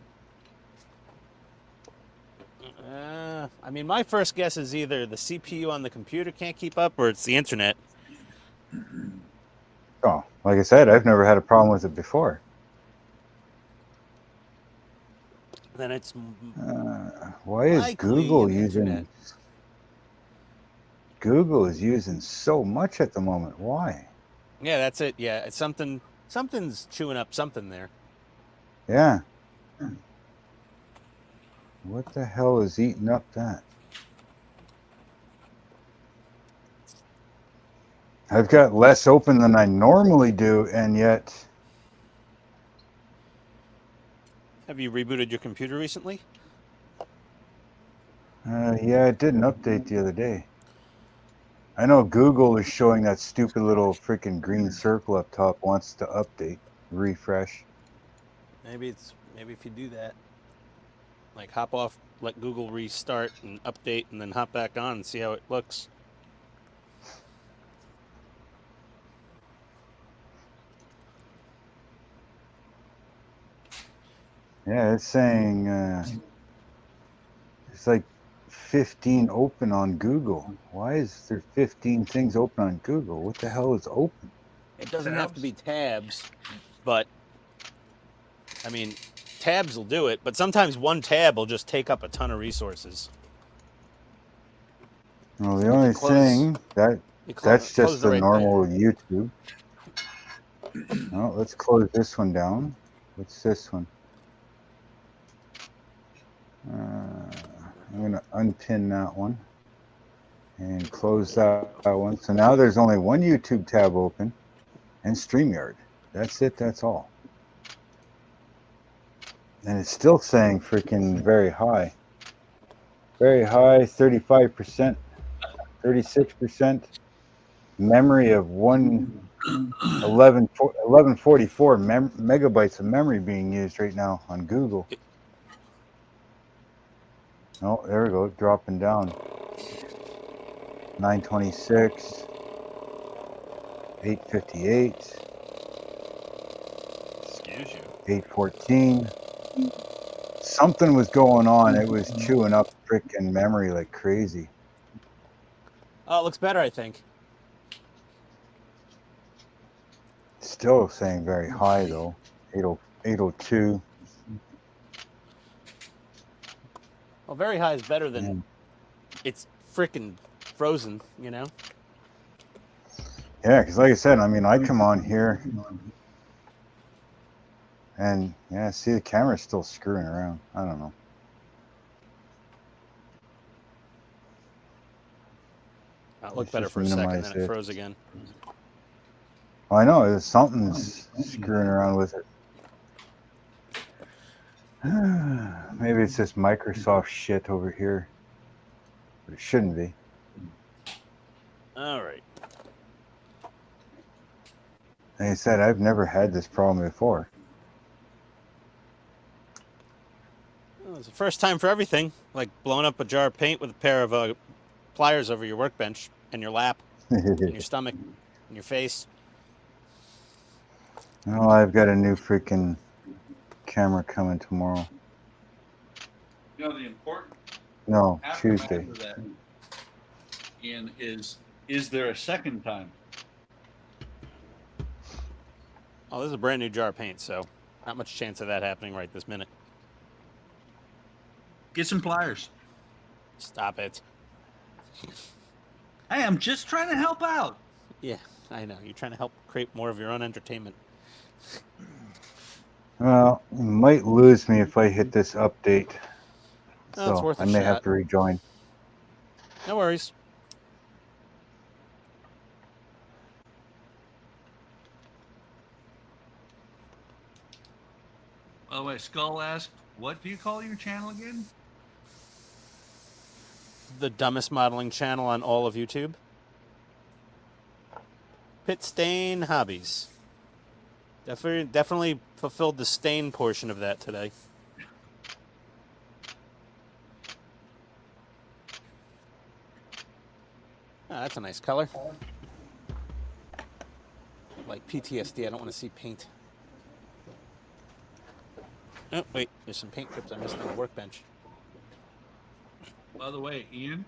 I mean, my first guess is either the CPU on the computer can't keep up or it's the internet. Oh, like I said, I've never had a problem with it before. Then it's Why is likely Google the using? internet. Google is using so much at the moment. Why? Yeah, that's it. Yeah, it's something's chewing up something there. Yeah. What the hell is eating up that? I've got less open than I normally do, and yet... Have you rebooted your computer recently? Yeah, it did an update the other day. I know Google is showing that stupid little freaking green circle up top wants to update, refresh. Maybe if you do that, like hop off, let Google restart and update, and then hop back on and see how it looks. Yeah, it's saying it's like 15 open on Google. Why is there 15 things open on Google? What the hell is open? It doesn't have to be tabs, but I mean, tabs will do it, but sometimes one tab will just take up a ton of resources. Well, the only thing that's just the normal YouTube. Oh, let's close this one down. What's this one? I'm going to unpin that one and close that one. So now there's only one YouTube tab open and StreamYard. That's it. That's all. And it's still saying freaking very high. Very high, 35%, 36%. Memory of 1144 megabytes of memory being used right now on Google. Oh, there we go, dropping down. 926, 858. Excuse you. 814. Something was going on. It was chewing up freaking memory like crazy. Oh, it looks better, I think. Still saying very high though. 802. Well, very high is better than it's freaking frozen, you know? Yeah, because like I said, I mean, I come on here and yeah, see the camera's still screwing around. I don't know. It looked better for a second, then it froze again. Well, I know, something's screwing around with it. Maybe it's just Microsoft shit over here. But it shouldn't be. All right. Like I said, I've never had this problem before. Well, it's the first time for everything, like blowing up a jar of paint with a pair of pliers over your workbench and your lap and your stomach and your face. Oh, I've got a new freaking camera coming tomorrow. You know, the important No, aftermath Tuesday. of that, Ian, is there a second time? Oh, this is a brand new jar of paint, so not much chance of that happening right this minute. Get some pliers. Stop it. Hey, I'm just trying to help out. Yeah, I know. You're trying to help create more of your own entertainment. Well, you might lose me if I hit this update. Oh, it's So worth a I may shot. have to rejoin. No worries. By the way, Skull asked, what do you call your channel again? The dumbest modeling channel on all of YouTube. PITSTAIN Hobbies. Definitely fulfilled the stain portion of that today. Oh, that's a nice color. Like PTSD, I don't want to see paint. Oh, wait, there's some paint chips I missed on the workbench. By the way, Ian,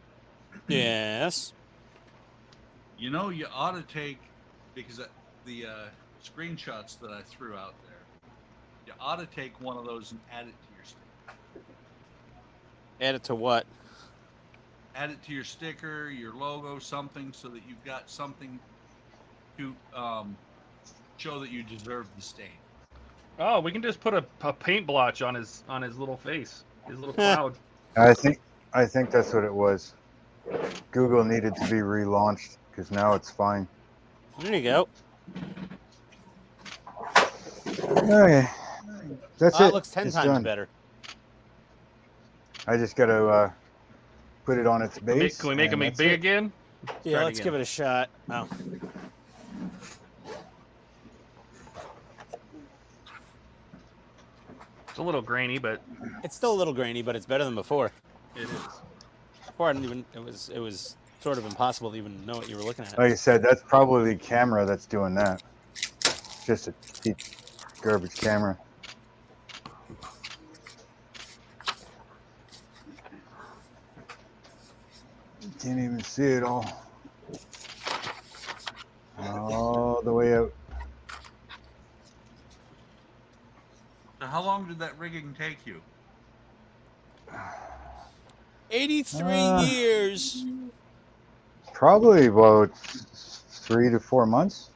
Yes. you know you ought to take, because the screenshots that I threw out there, you ought to take one of those and add it to your sticker. Add it to what? Add it to your sticker, your logo, something, so that you've got something to show that you deserve the stain. Oh, we can just put a paint blotch on his little face, his little cloud. I think that's what it was. Google needed to be relaunched because now it's fine. There you go. Okay, that's Oh, it. it looks 10 It's times done. better. I just got to put it on its base. Can we make him and big that's it. again? Yeah, let's give it a shot. Oh. It's a little grainy, but It's still a little grainy, but it's better than before. it is. Before I didn't even, it was sort of impossible to even know what you were looking at. Like I said, that's probably the camera that's doing that. Just a cheap garbage camera. Can't even see it all. All the way out. So how long did that rigging take you? 83 years. Probably about 3 to 4 months.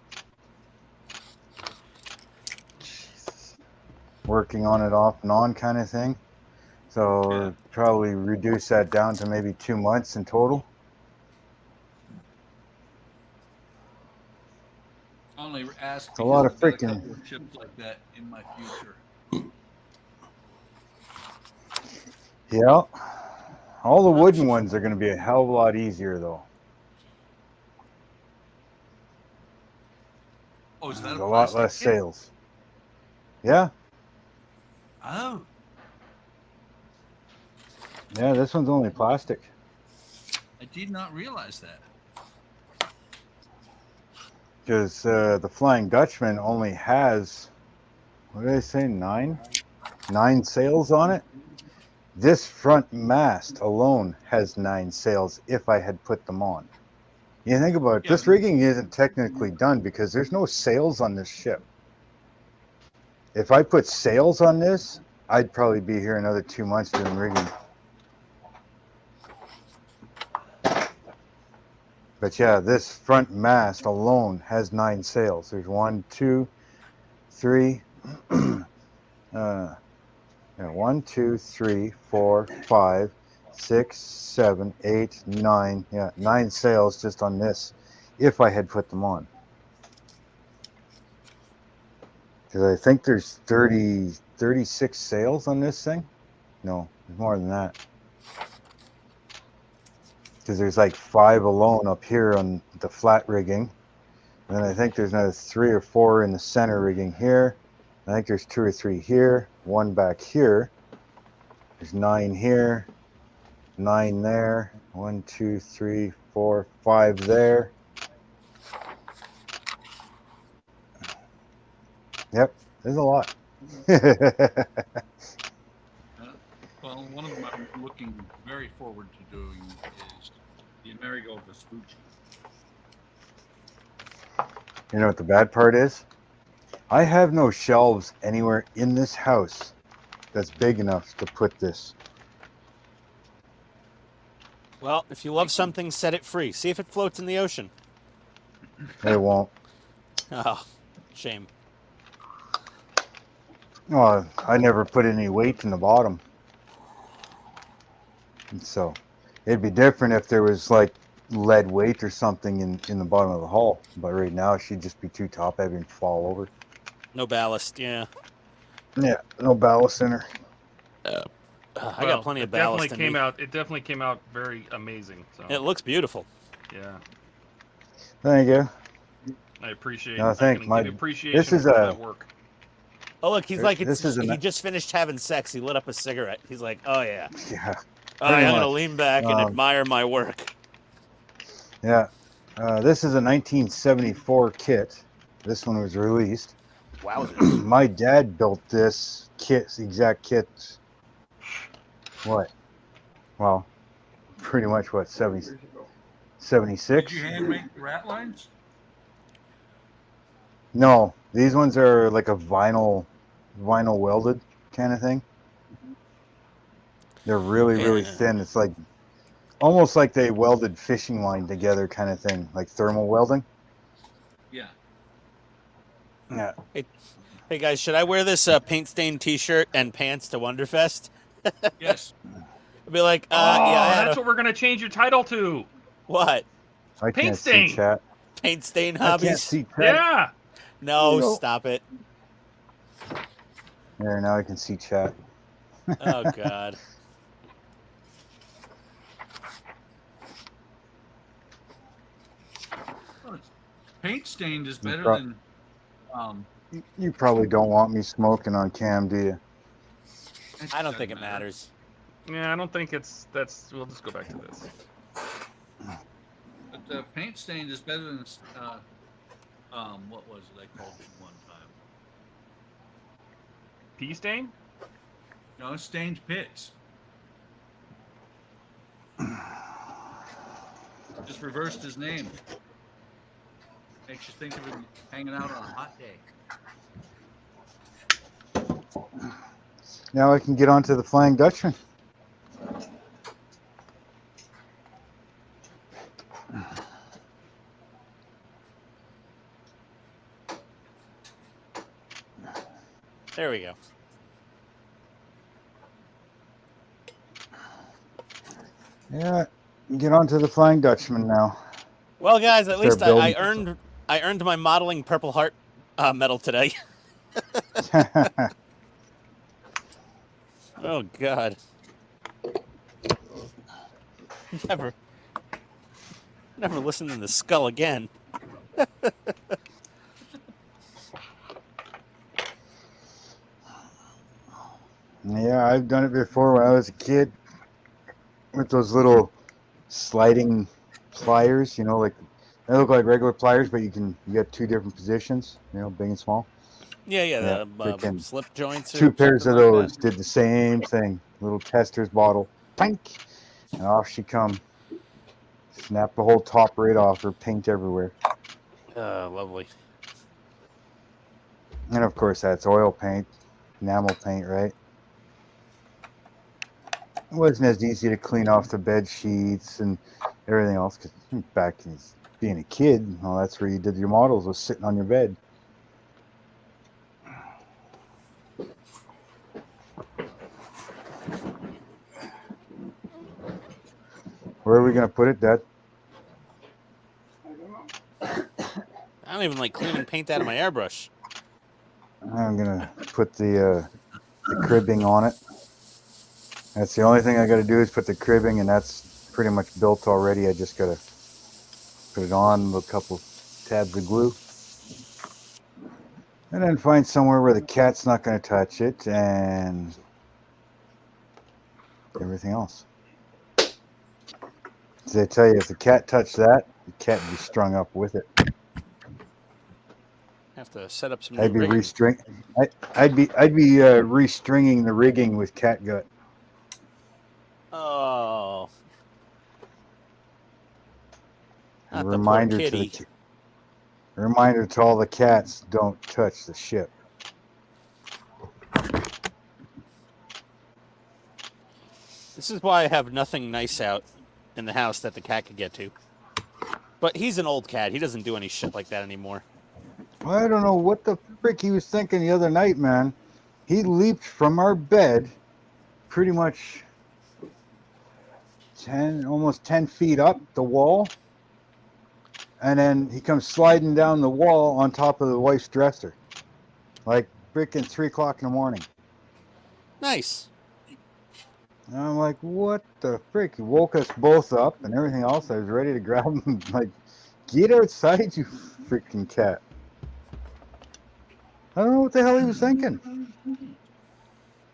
Working on it off and on kind of thing. So Yeah. probably reduce that down to maybe 2 months in total. I only asked It's a lot of because I've got a freaking- couple of chips like that in my future. Yeah. All the wooden ones are going to be a hell of a lot easier though. Oh, is that There's a a lot plastic less kit? sales. Yeah. Oh, Yeah, this one's only plastic. I did not realize that. Because the Flying Dutchman only has, what did I say, 9 sails on it. This front mast alone has 9 sails if I had put them on. You think about it, Yeah. this rigging isn't technically done because there's no sails on this ship. If I put sails on this, I'd probably be here another 2 months doing rigging. But yeah, this front mast alone has 9 sails. There's 1, 2, 3, 1, 2, 3, 4, 5, 6, 7, 8, 9. Yeah, 9 sails just on this if I had put them on. Because I think there's 36 sails on this thing. No, there's more than that. Because there's like 5 alone up here on the flat rigging. And then I think there's another 3 or 4 in the center rigging here. I think there's 2 or 3 here, 1 back here. There's 9 here, 9 there, 1, 2, 3, 4, 5 there. Yep, there's a lot. Well, one of them I'm looking very forward to doing is the Amerigo Vespucci. You know what the bad part is? I have no shelves anywhere in this house that's big enough to put this. Well, if you love something, set it free. See if it floats in the ocean. It won't. Oh, shame. Well, I never put any weight in the bottom. And so it'd be different if there was like lead weight or something in the bottom of the hull. But right now she'd just be too top heavy and fall over. No ballast, yeah. Yeah, no ballast in her. I got plenty of ballast in me. It definitely came out very amazing. So It looks beautiful. yeah, Thank you. I appreciate. No, I thank can my- give appreciation this is for a- that work. Oh, look, he's like, This is he an- just finished having sex. He lit up a cigarette. He's like, oh, yeah. Yeah. All right, Pretty I'm going to much. lean back and admire my work. Yeah. This is a 1974 kit. This one was released. Wowzers. My dad built this kit, exact kit. What? Well, pretty much what, 76? Did you hand make the rat lines? No, these ones are like a vinyl welded kind of thing. They're really Yeah. thin. It's like almost like they welded fishing line together kind of thing, like thermal welding. Yeah. Yeah. Hey guys, should I wear this paint stained T-shirt and pants to Wonderfest? Yes. I'd be like, Oh, yeah, I had that's what we're gonna change your title to. what? I Paint can't stain. see chat. Paint stain I hobbies? can't see chat. Yeah. No, No. stop it. There, now I can see chat. Oh God. Paint stained is better pro- than. You probably don't want me smoking on cam, do you? I don't think it matters. Yeah, I don't think it's that's. We'll just go back to this. But paint stained is better than. What was it I called it one time? Pea stain? No, stained pits. Just reversed his name. Makes you think of him hanging out on a hot day. Now I can get onto the Flying Dutchman. There we go. Yeah, get onto the Flying Dutchman now. Well, guys, at least Start I building. earned my modeling Purple Heart medal today. Oh God. Never listen to the skull again. Yeah, I've done it before when I was a kid with those little sliding pliers, you know, like they look like regular pliers, but you got two different positions, you know, big and small. Yeah, Yeah, the freaking slip joints. Or two pairs of something like those did the same thing. Little tester's bottle, pink, and off she come. Snap the whole top right off her, paint everywhere. that. Lovely. And of course that's oil paint, enamel paint, right? It wasn't as easy to clean off the bed sheets and everything else, because back in being a kid, well, that's where you did your models, was sitting on your bed. Where are we going to put it, Dad? I don't even like cleaning paint out of my airbrush. I'm going to put the cribbing on it. That's the only thing I got to do is put the cribbing, and that's pretty much built already. I just got to put it on with a couple tabs of glue. And then find somewhere where the cat's not going to touch it, and everything else. As I tell you, if the cat touched that, the cat would be strung up with it. Have to set up some. I'd be new rigging. I'd be restringing the rigging with cat gut. Oh. A Not the poor reminder to kitty. a reminder to all the cats: don't touch the ship. This is why I have nothing nice out in the house that the cat could get to. But he's an old cat. He doesn't do any shit like that anymore. I don't know what the frick he was thinking the other night, man. He leaped from our bed pretty much almost 10 feet up the wall. And then he comes sliding down the wall on top of the wife's dresser. Like freaking 3 o'clock in the morning. Nice. And I'm like, what the frick? He woke us both up and everything else. I was ready to grab him. Like, get outside, you freaking cat. I don't know what the hell he was thinking.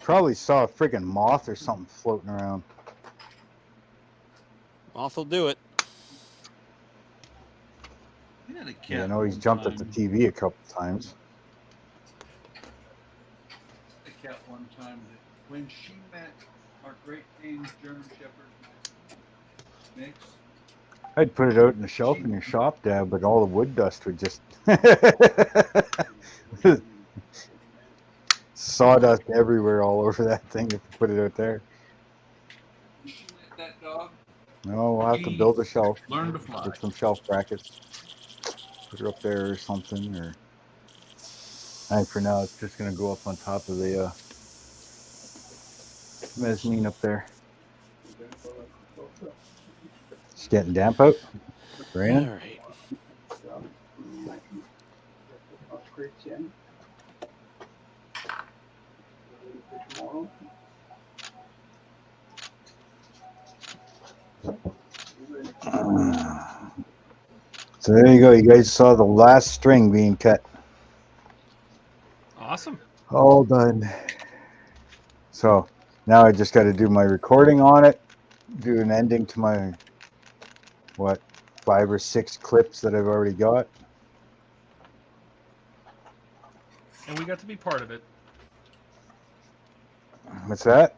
Probably saw a freaking moth or something floating around. Moth will do it. We had a cat Yeah, I know he's one jumped at the time. TV a couple times. cat one time that when she met our Great Dane German Shepherd mix, I'd put it out in the shelf in your shop, Dad, but all the wood dust would just sawdust everywhere all over that thing if you put it out there. when she met that dog, No, we'll have to build a shelf. learn to fly. Get some shelf brackets. Put her up there or something. Or I think for now it's just gonna go up on top of the mezzanine up there. It's getting damp out. Raining. All right. So there you go. You guys saw the last string being cut. Awesome. All done. So now I just got to do my recording on it, do an ending to my, 5 or 6 clips that I've already got. And we got to be part of it. What's that?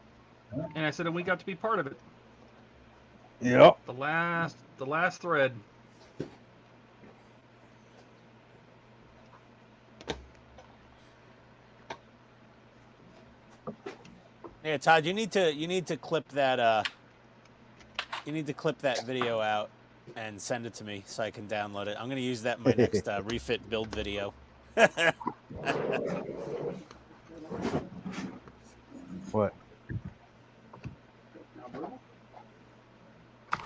And I said, and we got to be part of it. Yep. The last thread. Yeah, Todd, you need to clip that video out and send it to me so I can download it. I'm gonna use that in my next refit build video. What?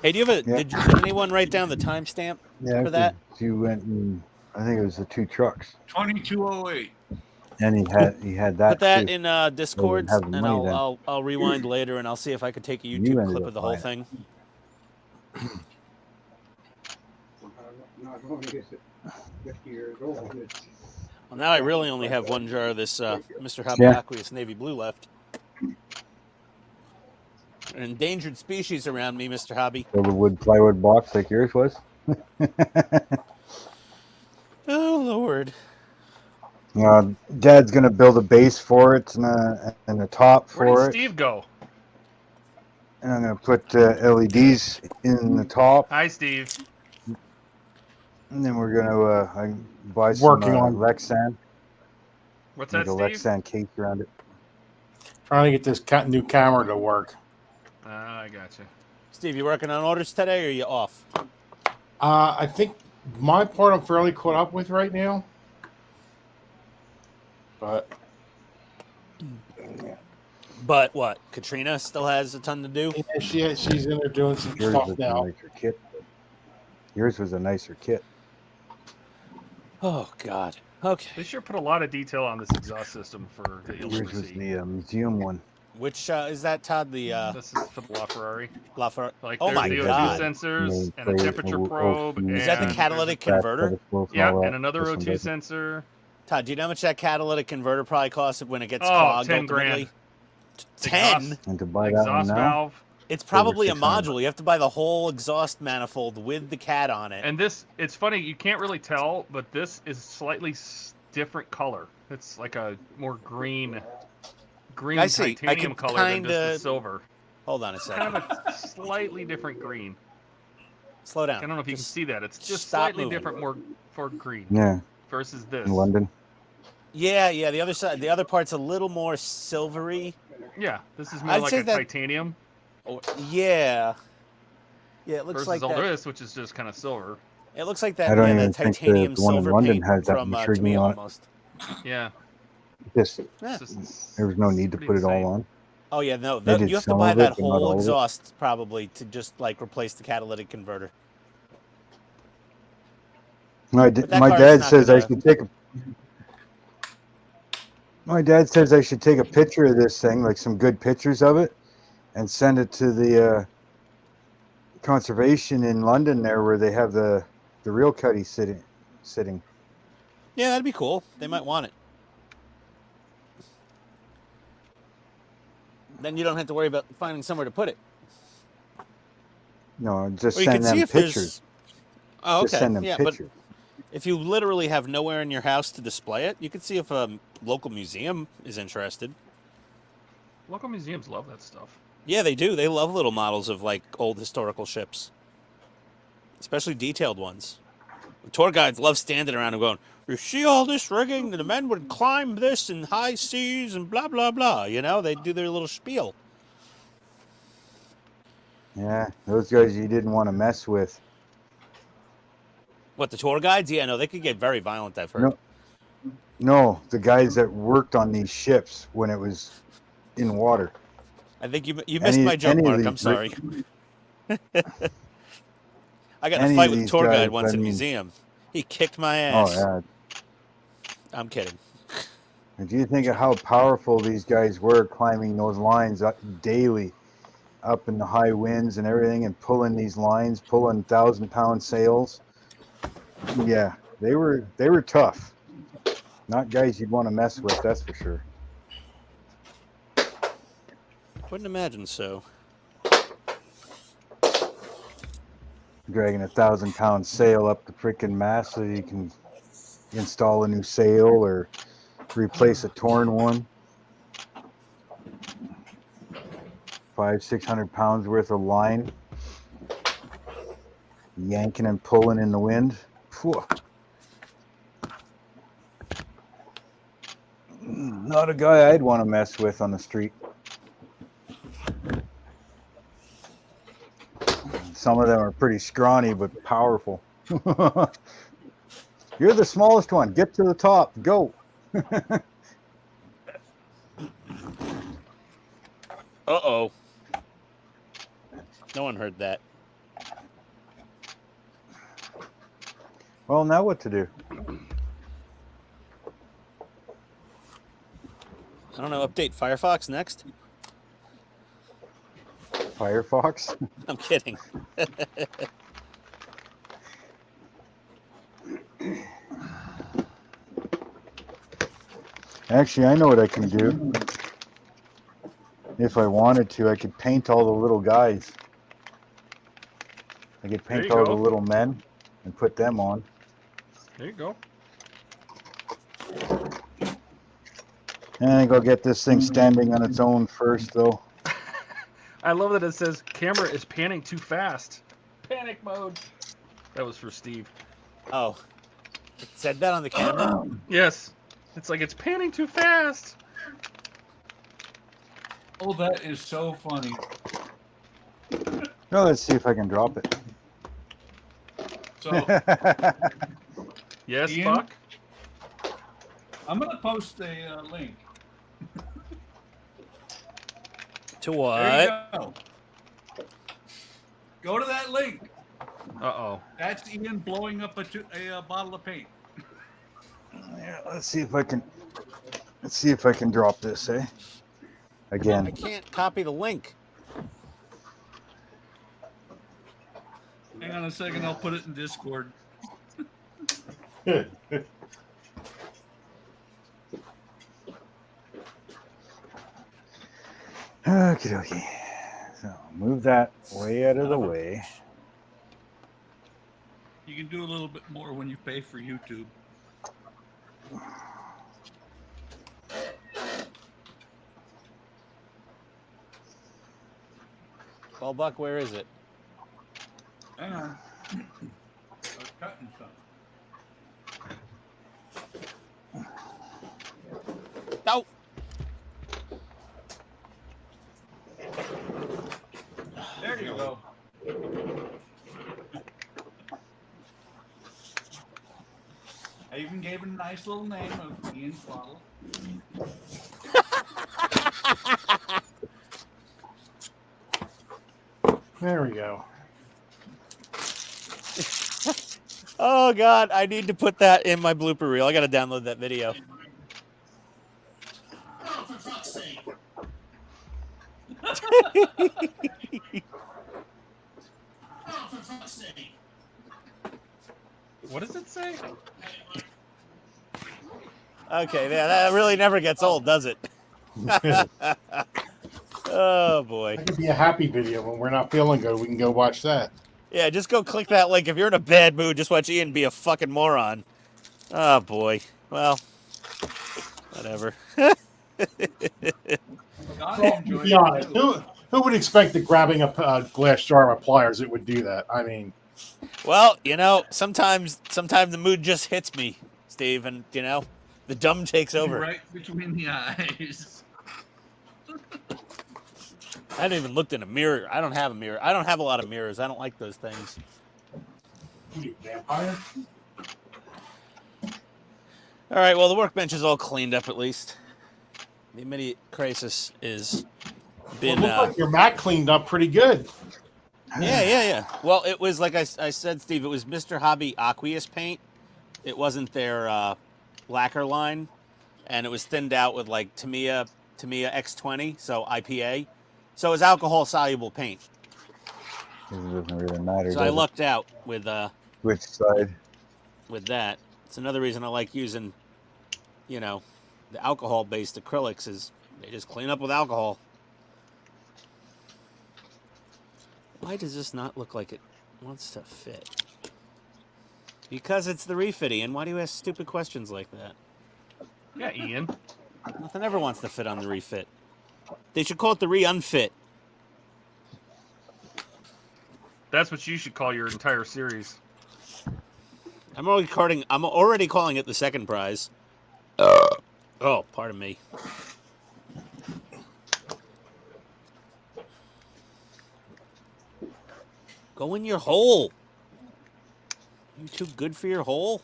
Hey, do you have a? Yeah. Did anyone write down the timestamp Yeah, for that? you went and I think it was the 2 trucks, 2208. and he had that. Put that too. in Discord, have the and money then. I'll rewind later, and I'll see if I could take a You YouTube ended clip up of the whole buying thing. Well, now I really only have 1 jar of this Mr. Hobby Yeah. Aqueous Navy Blue left. An endangered species around me, Mr. Hobby. Build a wood plywood box like yours was. Oh, Lord. Dad's gonna build a base for it and a top Where for did it. Steve go? And I'm gonna put LEDs in the top, Hi, Steve. and then we're gonna buy some Working on- Lexan, What's make that, a Steve? Lexan case around it. Trying to get this new camera to work. I gotcha. Steve, you working on orders today, or are you off? I think my part I'm fairly caught up with right now. But But what? Katrina still has a ton to do? yeah, she's in there doing some Yours stuff was now. a nicer kit. Yours was a nicer kit. Oh, God. Okay. They sure put a lot of detail on this exhaust system for the Yours was see. the museum one. Which is that, Todd? The This is for the LaFerrari. Like, Like, oh my there's God. the O2 sensors and a Main temperature plate, probe. O2. Is that the and catalytic there's converter? Yeah, and another O2 sensor. Todd, do you know how much that catalytic converter probably costs when it gets Oh, clogged 10 ultimately? grand. 10? Exhaust, And to buy that one exhaust now, valve. It's probably a 600. module. You have to buy the whole exhaust manifold with the cat on it. And this, it's funny, you can't really tell, but this is slightly different color. It's like a more green I see. I titanium could color than kinda- just the silver. Hold on a second. Kind of a slightly different green. Slow down. I don't know if you can Just see that. It's just stop slightly moving. different, more for green yeah, versus this. in London. Yeah, the other side, the other part's a little more silvery. Yeah, this is more I'd like say a that- titanium Yeah, it looks versus like all that. this, which is just kind of silver. It looks like I that. don't Yeah, even that think titanium the one in silver London paint has that from intriguing Tamiya on it. almost. Yeah. Just Yeah. It's just, there was no need to pretty put it insane. all on. Oh yeah, no, They did you have to some buy of it, that but not whole all of it. exhaust probably to just like replace the catalytic converter. My that dad car's not says I gonna- should take a. My dad says I should take a picture of this thing, like some good pictures of it, and send it to the conservation in London there, where they have the real cutty sitting. Yeah, that'd be cool. They might want it. Then you don't have to worry about finding somewhere to put it. No, just Or you send can see them if there's. pictures. Oh, okay. Just send them yeah, pictures. but if you literally have nowhere in your house to display it, you can see if a local museum is interested. Local museums love that stuff. Yeah, they do. They love little models of like old historical ships, especially detailed ones. The tour guides love standing around and going, "You see all this rigging? The men would climb this in high seas and blah blah blah." You know, they do their little spiel. Yeah, those guys you didn't want to mess with. What, the tour guides? Yeah, no, they could get very violent. I've heard. No, the guys that worked on these ships when it was in water. I think you missed my joke, Mark. I'm sorry. I got in a fight with a tour guide once in a museum. He kicked my ass. Oh, yeah. I'm kidding. Do you think of how powerful these guys were climbing those lines up daily, up in the high winds and everything, and pulling these lines, pulling 1,000-pound sails? Yeah, they were tough. Not guys you'd want to mess with, that's for sure. Wouldn't imagine so. Dragging a 1,000-pound sail up the freaking mast so you can install a new sail or replace a torn one. 500-600 pounds worth of line, yanking and pulling in the wind. Phew. Not a guy I'd want to mess with on the street. Some of them are pretty scrawny but powerful. You're the smallest one. Get to the top. Go. Uh-oh. No one heard that. Well, now what to do? I don't know. Update Firefox next? Firefox? I'm kidding. Actually, I know what I can do. If I wanted to, I could paint all the little guys. I could paint all the little men and put them on. There you go. And I go get this thing standing on its own first, though. I love that it says camera is panning too fast. Panic mode. That was for Steve. Oh. It said that on the camera? Yes. It's like it's panning too fast. Oh, that is so funny. Well, let's see if I can drop it. So, Yes, Ian? Buck? I'm going to post a link. To what? There you go. Go to that link. Uh-oh. That's Ian blowing up a bottle of paint. Yeah, let's see if I can. Let's see if I can drop this, eh? Again. I can't copy the link. Hang on a second, I'll put it in Discord. Okie dokie. So move that way out of the way. You can do a little bit more when you pay for YouTube. Well, Buck, where is it? Hang on. I was cutting something. No. There you go. I even gave it a nice little name of Ian's bottle. There we go. Oh, God. I need to put that in my blooper reel. I got to download that video. Oh, for fuck's sake. Oh, for fuck's sake. What does it say? Okay, man, that really never gets old, does it? Oh, boy. That could be a happy video when we're not feeling good. We can go watch that. Yeah, just go click that link. If you're in a bad mood, just watch Ian be a fucking moron. Oh, boy. Well, whatever. Donnie enjoyed Be it honest. too. Who would expect that grabbing a glass jar of pliers it would do that? I mean, Well, you know, sometimes the mood just hits me, Steve, and you know, the dumb takes over. Right between the eyes. I haven't even looked in a mirror. I don't have a mirror. I don't have a lot of mirrors. I don't like those things. what are you, vampire? All right, well, the workbench is all cleaned up at least. The immediate crisis is been. Well, it looks like your Mac cleaned up pretty good. Yeah. Well, it was like I said, Steve. It was Mr. Hobby Aqueous paint. It wasn't their lacquer line, and it was thinned out with like Tamiya X20, so IPA. So it was alcohol soluble paint. It doesn't really matter. So I does it? lucked out with Which side? with that. It's another reason I like using, you know, the alcohol-based acrylics is they just clean up with alcohol. Why does this not look like it wants to fit? Because it's the refit, Ian. Why do you ask stupid questions like that? Yeah, Ian. Nothing ever wants to fit on the refit. They should call it the re-unfit. That's what you should call your entire series. I'm already calling it the second prize. Oh, pardon me. Go in your hole. You too good for your hole?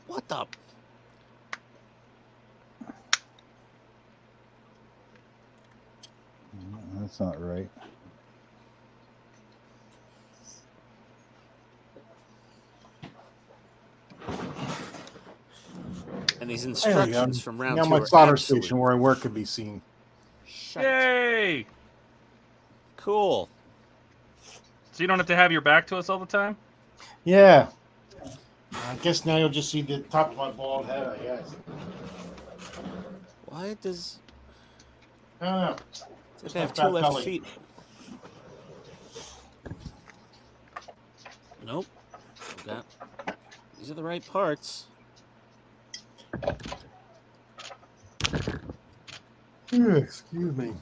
What the? That's not right. And these There we go. instructions from round Now 2 my are solder absolute station where I work could be seen. shite. Yay! Cool. So you don't have to have your back to us all the time? Yeah. I guess now you'll just see the top of my bald head, I guess. Why does... I don't know. It's like I have my 2 fat left belly. feet. Nope. Got... These are the right parts. Excuse me.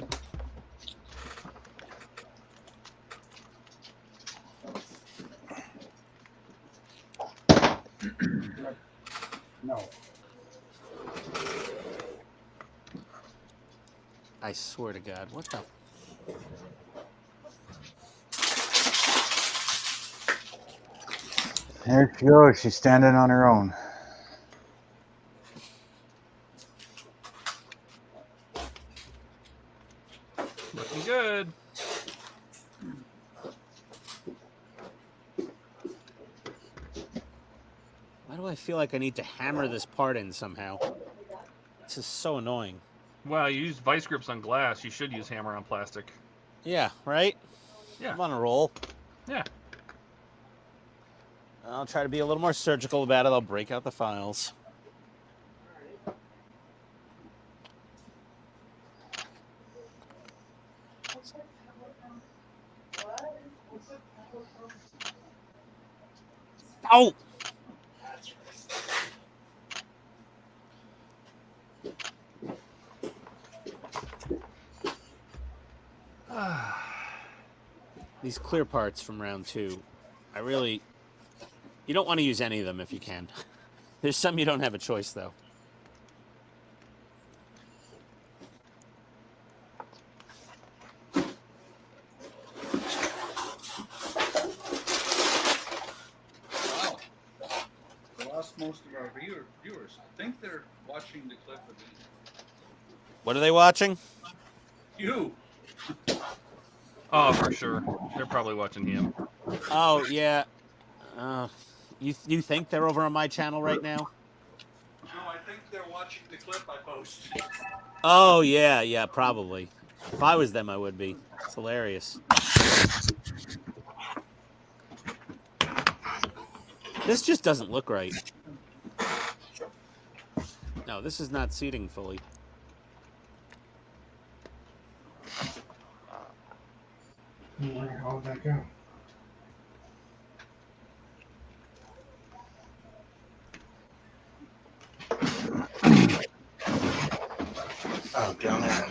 No. I swear to God. What the... There she goes. She's standing on her own. Looking good. Why do I feel like I need to hammer this part in somehow? This is so annoying. Well, you used vice grips on glass. You should use hammer on plastic. Yeah, right? Yeah. I'm on a roll. Yeah. I'll try to be a little more surgical about it. I'll break out the files. Oh! These clear parts from round 2, you don't want to use any of them if you can. There's some you don't have a choice, though. Wow. We lost most of our viewers. I think they're watching the clip of the... What are they watching? You. Oh, for sure. They're probably watching him. Oh, yeah. You think they're over on my channel right now? No, I think they're watching the clip I posted. Oh, yeah, probably. If I was them, I would be. It's hilarious. This just doesn't look right. No, this is not seating fully. How did that go? jump down there.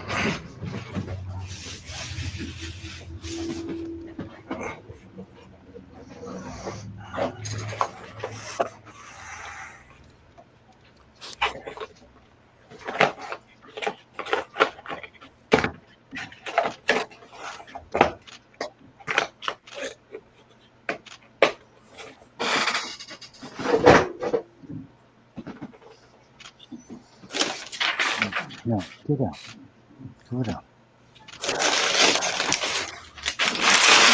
No, get down. Go down.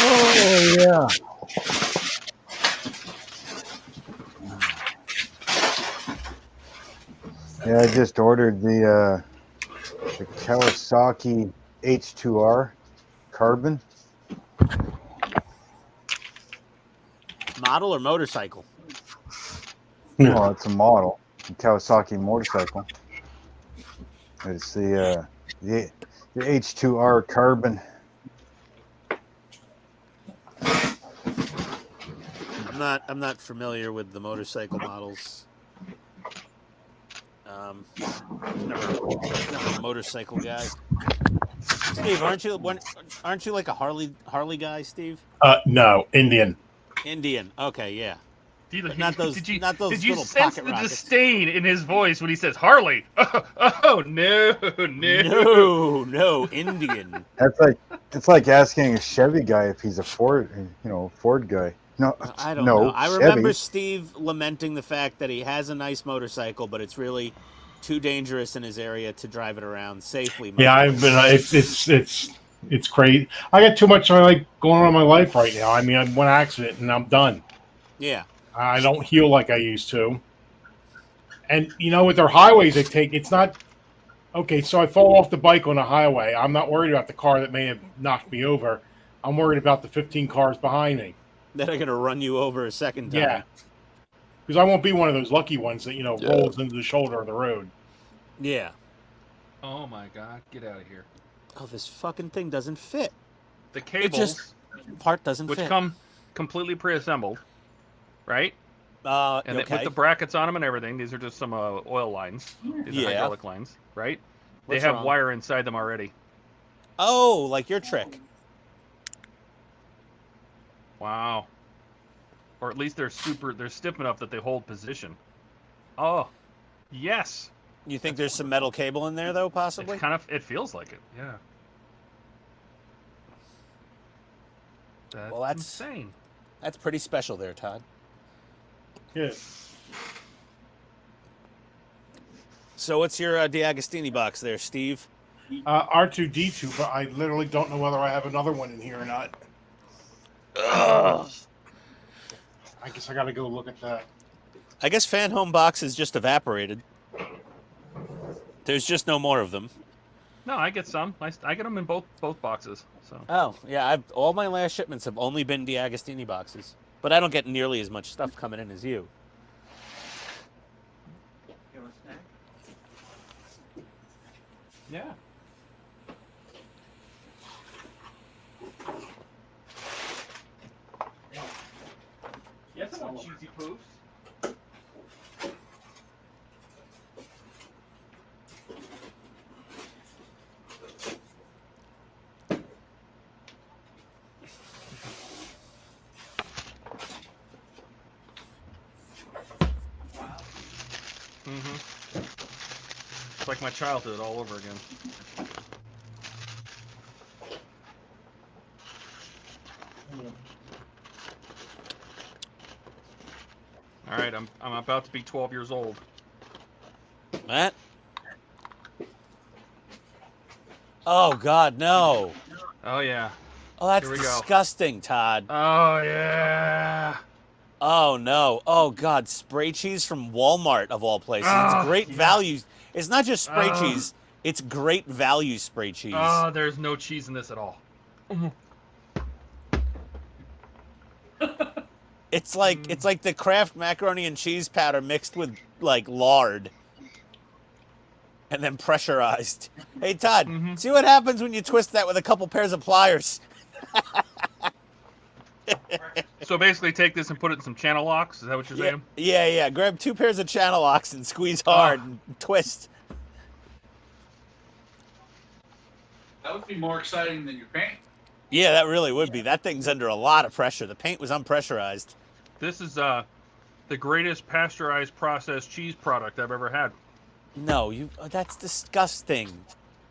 Oh, yeah. Yeah, I just ordered the Kawasaki H2R Carbon. Model or motorcycle? Well, it's a model, a Kawasaki motorcycle. It's the H2R Carbon. I'm not familiar with the motorcycle models. Never a motorcycle guy. Steve, aren't you like a Harley guy, Steve? No, Indian. Indian. Okay, yeah. Did Not those you little sense pocket the rockets. disdain in his voice when he says Harley? Oh no, No, Indian. It's like asking a Chevy guy if he's a Ford guy. No, I don't no, know. I Chevy. remember Steve lamenting the fact that he has a nice motorcycle, but it's really too dangerous in his area to drive it around safely. Yeah, I've been. It's crazy. I got too much going on in my life right now. I mean, I had one accident and I'm done. Yeah. I don't heal like I used to. And with their highways they take, it's not okay. So I fall off the bike on a highway. I'm not worried about the car that may have knocked me over. I'm worried about the 15 cars behind me that are going to run you over a second time. Yeah, because I won't be one of those lucky ones that rolls into the shoulder of the road. Yeah. Oh my God! Get out of here! Oh, this fucking thing doesn't fit. The cables, part doesn't fit. which come completely pre-assembled, right? And okay. with the brackets on them and everything. These are just some oil lines. These are hydraulic lines, right? What's they have wrong? wire inside them already. Oh, like your trick. Wow. Or at least they're stiff enough that they hold position. Oh, yes. You think there's some metal cable in there though, possibly? It feels like it, yeah. That's insane. That's pretty special there, Todd. Yeah. So what's your DeAgostini box there, Steve? R2D2, but I literally don't know whether I have another one in here or not. Ugh. I guess I got to go look at that. I guess fan home box is just evaporated. There's just no more of them. No, I get some. I get them in both boxes. So. Oh yeah, all my last shipments have only been DeAgostini boxes, but I don't get nearly as much stuff coming in as you. You want a snack? Yeah. Yes, I want cheesy poofs. It's like my childhood all over again. All right, I'm about to be 12 years old. Matt? Oh God, no! Oh yeah. Oh, that's Here we go. disgusting, Todd. Oh yeah. Oh no! Oh God, spray cheese from Walmart of all places. Oh, It's great yeah. value. It's not just spray cheese. It's great value spray cheese. Oh, there's no cheese in this at all. It's like the Kraft macaroni and cheese powder mixed with like lard and then pressurized. Hey Todd, see what happens when you twist that with a couple pairs of pliers. So basically, take this and put it in some channel locks. Is that what you're saying? Yeah. Grab 2 pairs of channel locks and squeeze hard and twist. That would be more exciting than your paint. Yeah, that really would be. That thing's under a lot of pressure. The paint was unpressurized. This is the greatest pasteurized processed cheese product I've ever had. No, that's disgusting.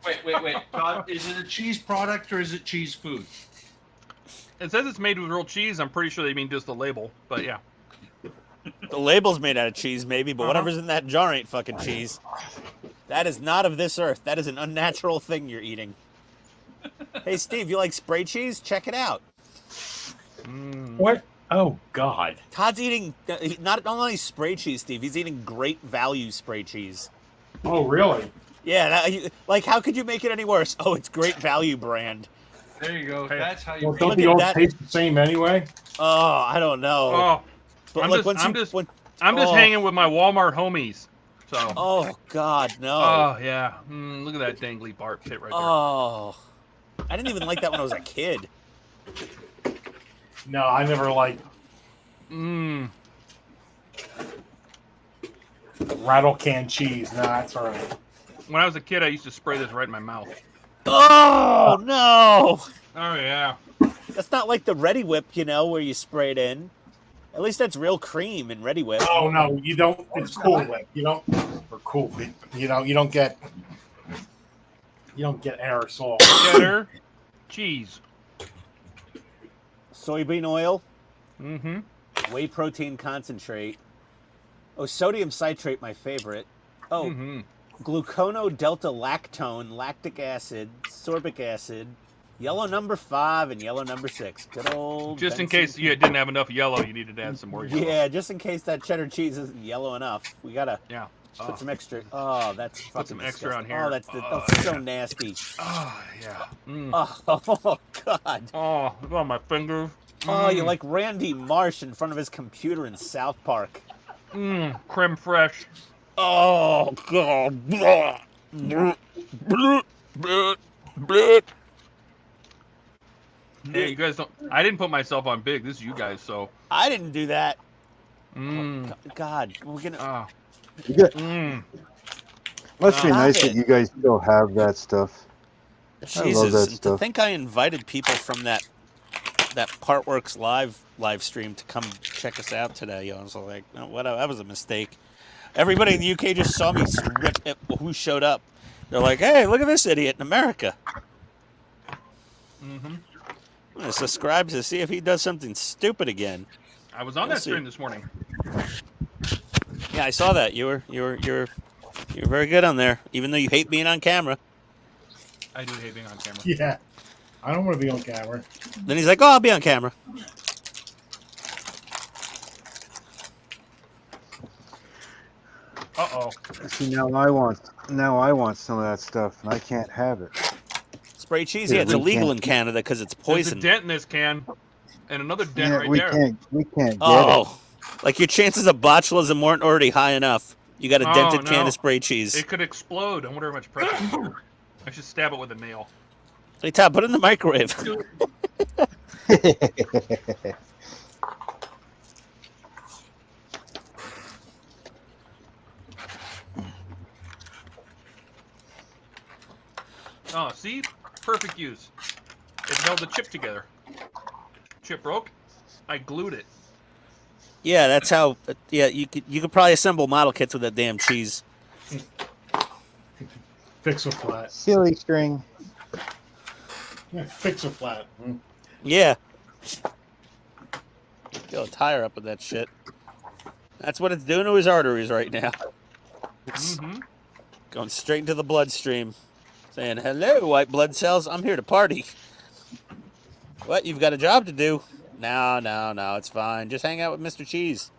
Wait. Todd, is it a cheese product or is it cheese food? It says it's made with real cheese. I'm pretty sure they mean just the label, but yeah. The label's made out of cheese, maybe, but whatever's in that jar ain't fucking cheese. That is not of this earth. That is an unnatural thing you're eating. Hey, Steve, you like spray cheese? Check it out. What? Oh, God. Todd's eating not only spray cheese, Steve. He's eating Great Value spray cheese. Oh, really? Yeah, like, how could you make it any worse? Oh, it's Great Value brand. There you go. Hey. That's how you Well, make don't it. they all taste the same anyway? Oh, I don't know. Oh, But I'm like, just, once I'm you- just, when- I'm just oh. hanging with my Walmart homies. So. Oh, God, no. Oh yeah. Look at that dangly Bart pit right there. Oh. I didn't even like that when I was a kid. No, I never liked rattle can cheese. No, that's all right. When I was a kid, I used to spray this right in my mouth. Oh, no. Oh yeah. That's not like the Ready Whip, where you spray it in. At least that's real cream in Ready Whip. Oh, no, you don't. It's Cool Whip. You don't. Or Cool Whip. You don't get aerosol. Cheddar, cheese. Soybean oil, Mm-hmm. whey protein concentrate. Oh, sodium citrate, my favorite. Oh, Mm-hmm. glucono delta lactone, lactic acid, sorbic acid, yellow number 5, and yellow number 6. Good old. Just in Benson case you didn't have enough yellow, you needed to add some more yellow. Yeah, just in case that cheddar cheese isn't yellow enough, we gotta Yeah. put some extra. Oh, that's fucking some extra on disgusting. here. Oh, that's so nasty. Oh yeah. Oh, God. Oh, look at my fingers. Oh, you're like Randy Marsh in front of his computer in South Park. Creme fraiche. Oh, God. Blah. Blah. Blah. Blah. Blah. Hey, you guys don't. I didn't put myself on big. This is you guys, so. I didn't do that. God, we're gonna. You got, must be Stop nice it. that you guys still have that stuff. I love that Jesus, and to stuff. think I invited people from that Partworks live stream to come check us out today. I was like, no, what? That was a mistake. Everybody in the UK just saw me rip at who showed up. They're like, hey, look at this idiot in America. I'm gonna subscribe to see if he does something stupid again. I was on We'll that see. stream this morning. Yeah, I saw that. You were very good on there, even though you hate being on camera. I do hate being on camera. Yeah. I don't want to be on camera. Then he's like, oh, I'll be on camera. Uh-oh. See, now I want some of that stuff, and I can't have it. Spray cheese? Yeah, Yeah, it's we illegal can't. in Canada because it's There's a poison. dent in this can, and another dent Yeah, right we there. can't get Oh, like your chances of botulism weren't already high enough. You got a Oh, dented can no. of spray cheese. It could explode. I wonder how much pressure. I should stab it with a nail. Hey, Todd, put it in the microwave. it. Oh, see? Perfect use. It held the chip together. Chip broke. I glued it. Yeah, that's how. Yeah, you could probably assemble model kits with that damn cheese. Fix a flat. Silly string. Yeah, fix a flat. Yeah. Go tire up with that shit. That's what it's doing to his arteries right now. It's going straight into the bloodstream. Saying, hello, white blood cells. I'm here to party. What? You've got a job to do. No, it's fine. Just hang out with Mr. Cheese.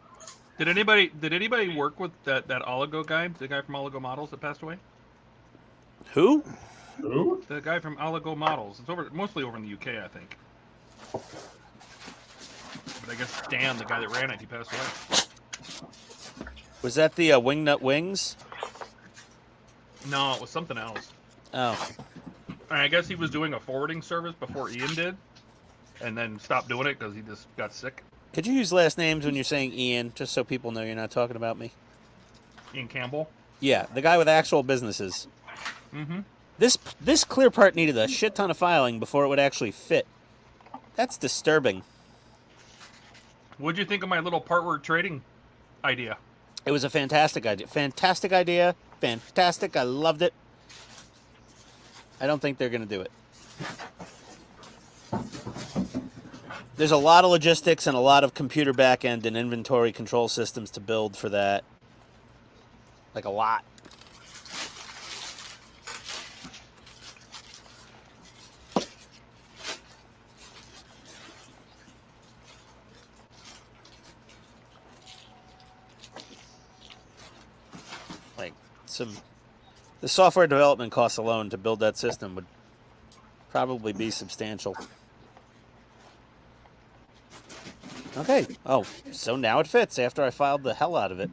Did anybody work with that Oligo guy? The guy from Oligo Models that passed away? Who? Who? The guy from Oligo Models. It's mostly over in the UK, I think. But I guess Dan, the guy that ran it, he passed away. Was that the Wingnut Wings? No, it was something else. Oh. I guess he was doing a forwarding service before Ian did, and then stopped doing it because he just got sick. Could you use last names when you're saying Ian, just so people know you're not talking about me? Ian Campbell. Yeah, the guy with actual businesses. This clear part needed a shit ton of filing before it would actually fit. That's disturbing. What'd you think of my little part word trading idea? It was a fantastic idea. Fantastic idea. Fantastic. I loved it. I don't think they're going to do it. There's a lot of logistics and a lot of computer backend and inventory control systems to build for that. Like a lot. Like the software development costs alone to build that system would probably be substantial. Okay. Oh, so now it fits after I filed the hell out of it.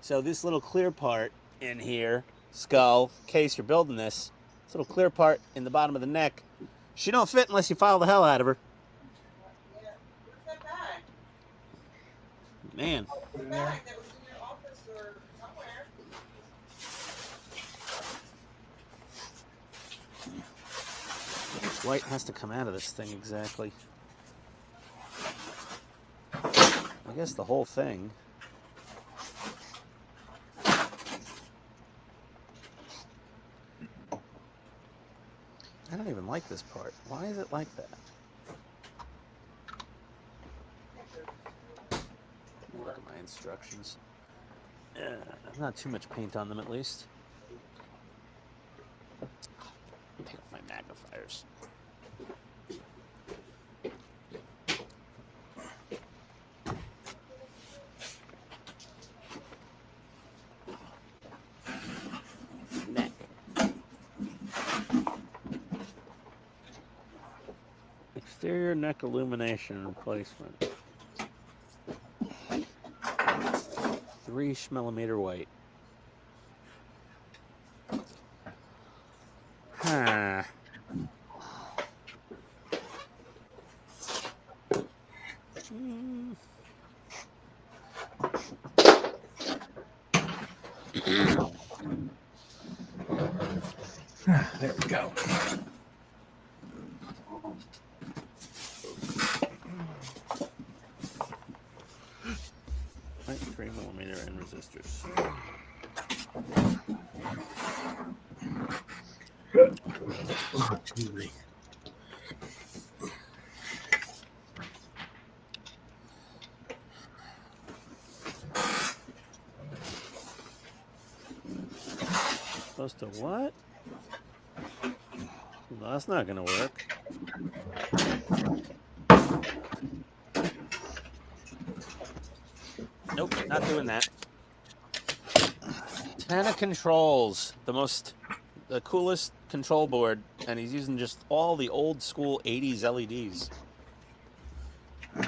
So this little clear part in here, skull, in case you're building this little clear part in the bottom of the neck, she don't fit unless you file the hell out of her. Yeah. Where's that bag? Man. The bag that was in your office or somewhere. Which white has to come out of this thing exactly? I guess the whole thing. I don't even like this part. Why is it like that? Let me look at my instructions. Not too much paint on them, at least. Take off my magnifiers. Neck. Exterior neck illumination replacement. 3 millimeter white. Huh. There we go. Right, 3 millimeter end resistors. Excuse me. Supposed to what? No, that's not gonna work. Nope, not doing that. 10 of controls, the coolest control board, and he's using just all the old school 80s LEDs. All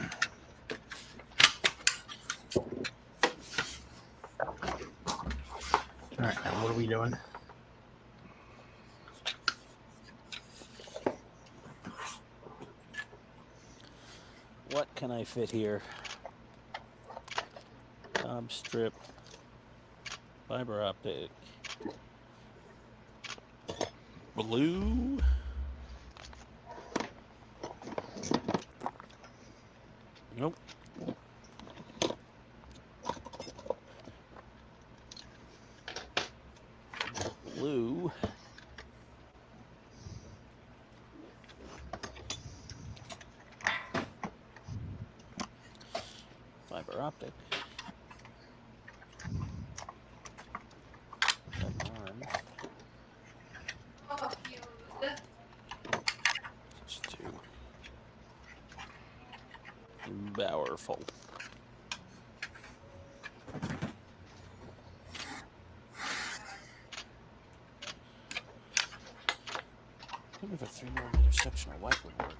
right, now what are we doing? What can I fit here? Strip, fiber optic, blue, nope, blue, fiber optic. Powerful. Maybe if a 3 millimeter sectional white would work.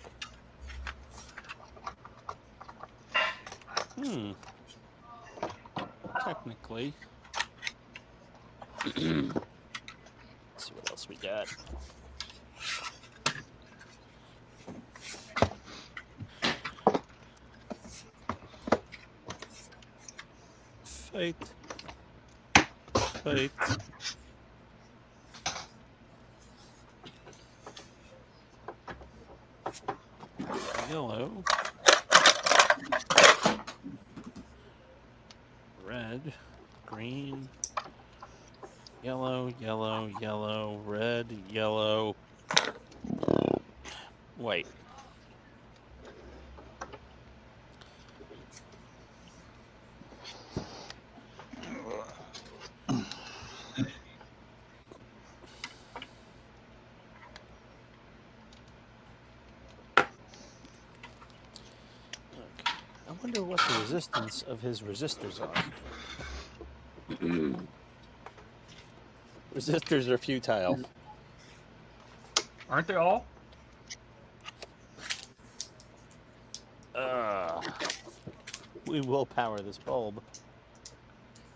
Technically. Let's see what else we got. Fight. Yellow. Red. Green. Yellow, yellow, yellow, red, yellow, white. Okay. I wonder what the resistance of his resistors are. Resistors are futile. Aren't they all? We will power this bulb.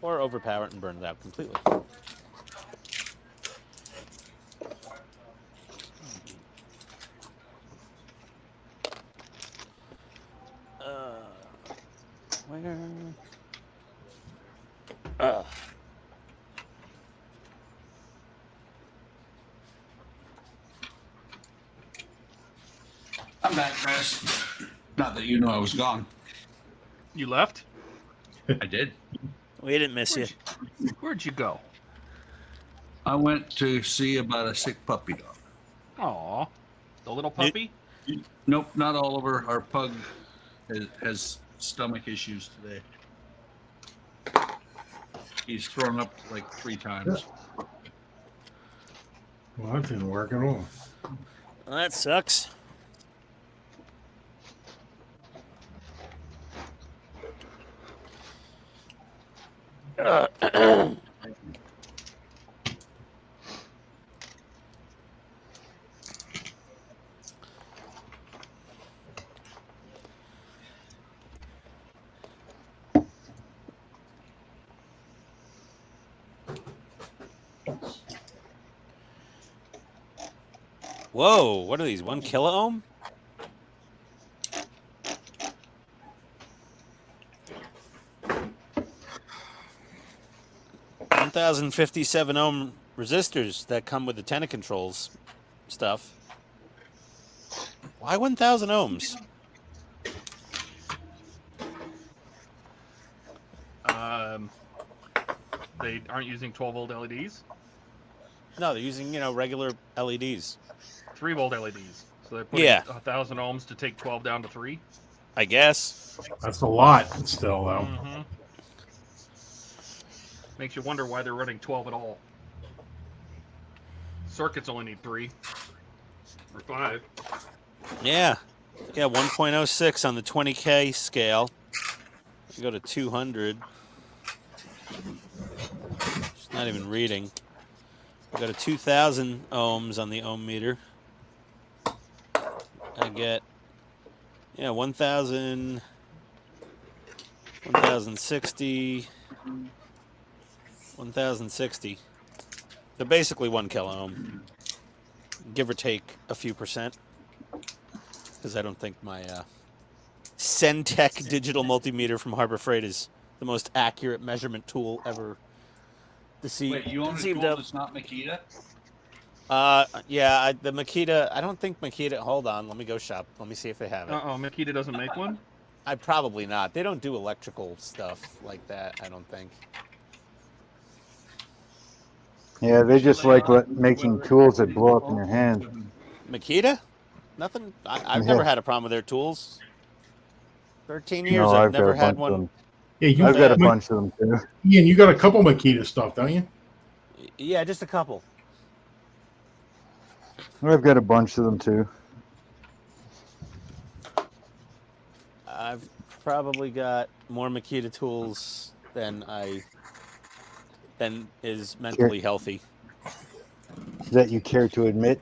Or overpower it and burn it out completely. Where? I'm back, Chris. Not that you know I was gone. You left? I did. We didn't miss you. Where'd you go? I went to see about a sick puppy dog. Aw. The little puppy? Nope, not Oliver. Our pug has stomach issues today. He's thrown up like 3 times. Well, that didn't work at all. Well, that sucks. Whoa, what are these? 1 kilo ohm? $1,057 ohm resistors that come with the antenna controls stuff. Why 1,000 ohms? They aren't using 12-volt LEDs? No, they're using, regular LEDs. 3-volt LEDs. So they're putting 1,000 ohms to take 12 down to 3? I guess. That's a lot still, though. Mm-hmm. Makes you wonder why they're running 12 at all. Circuits only need 3. Or 5. Yeah. Yeah, 1.06 on the 20K scale. You go to 200. It's not even reading. I go to 2,000 ohms on the ohm meter. I get, 1,000, 1,060, 1,060. So basically 1 kilo ohm, give or take a few percent. Because I don't think my Centec digital multimeter from Harbor Freight is the most accurate measurement tool ever. Wait, you own a tool that's not Makita? Yeah, the Makita. I don't think Makita. Hold on, let me go shop. Let me see if they have it. Makita doesn't make one? Probably not. They don't do electrical stuff like that, I don't think. Yeah, they just like making tools that blow up in your hand. Makita? Nothing. I've never had a problem with their tools. 13 years, No, I've never got a had bunch of one. them. Yeah, I've got a bunch of them too. Ian, you got a couple Makita stuff, don't you? Yeah, just a couple. I've got a bunch of them too. I've probably got more Makita tools than is mentally healthy. That you care to admit?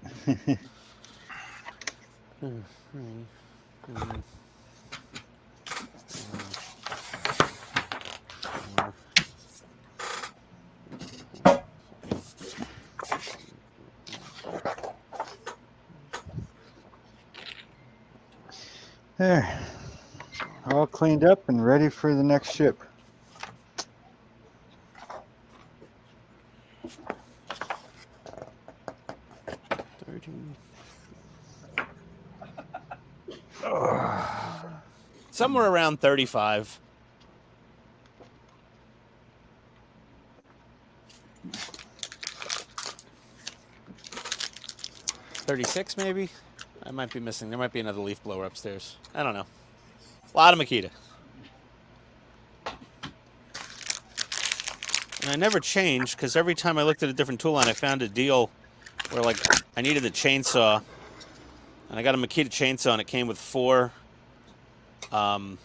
There. All cleaned up and ready for the next ship. Somewhere around 35. $36 maybe? I might be missing. There might be another leaf blower upstairs. I don't know. A lot of Makita. And I never changed because every time I looked at a different tool line, I found a deal where like I needed a chainsaw, and I got a Makita chainsaw, and it came with four 4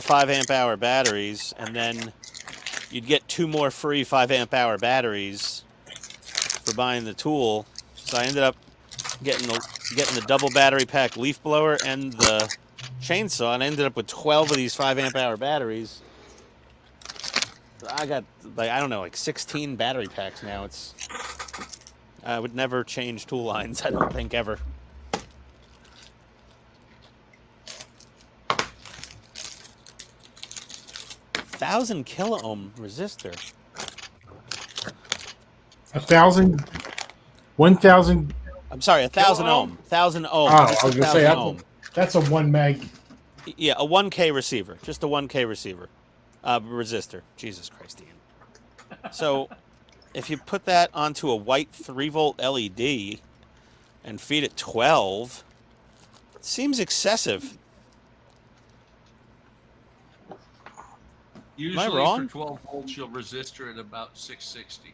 5 amp hour batteries, and then you'd get 2 more free 5 amp hour batteries for buying the tool. So I ended up getting the double battery pack leaf blower and the chainsaw, and I ended up with 12 of these 5 amp hour batteries. I got, like, I don't know, like 16 battery packs now. It's, I would never change tool lines, I don't think, ever. $1,000 kilo ohm resistor. 1,000, 1,000. I'm sorry, 1,000 ohm. 1,000 ohm. Oh, Just I was gonna 1,000 say ohm. that's a 1 meg. Yeah, a 1K receiver. Just a 1K receiver. Resistor. Jesus Christ, Ian. So, if you put that onto a white 3-volt LED and feed it 12, it seems excessive. Usually wrong? for 12 volts, you'll resistor at about 660.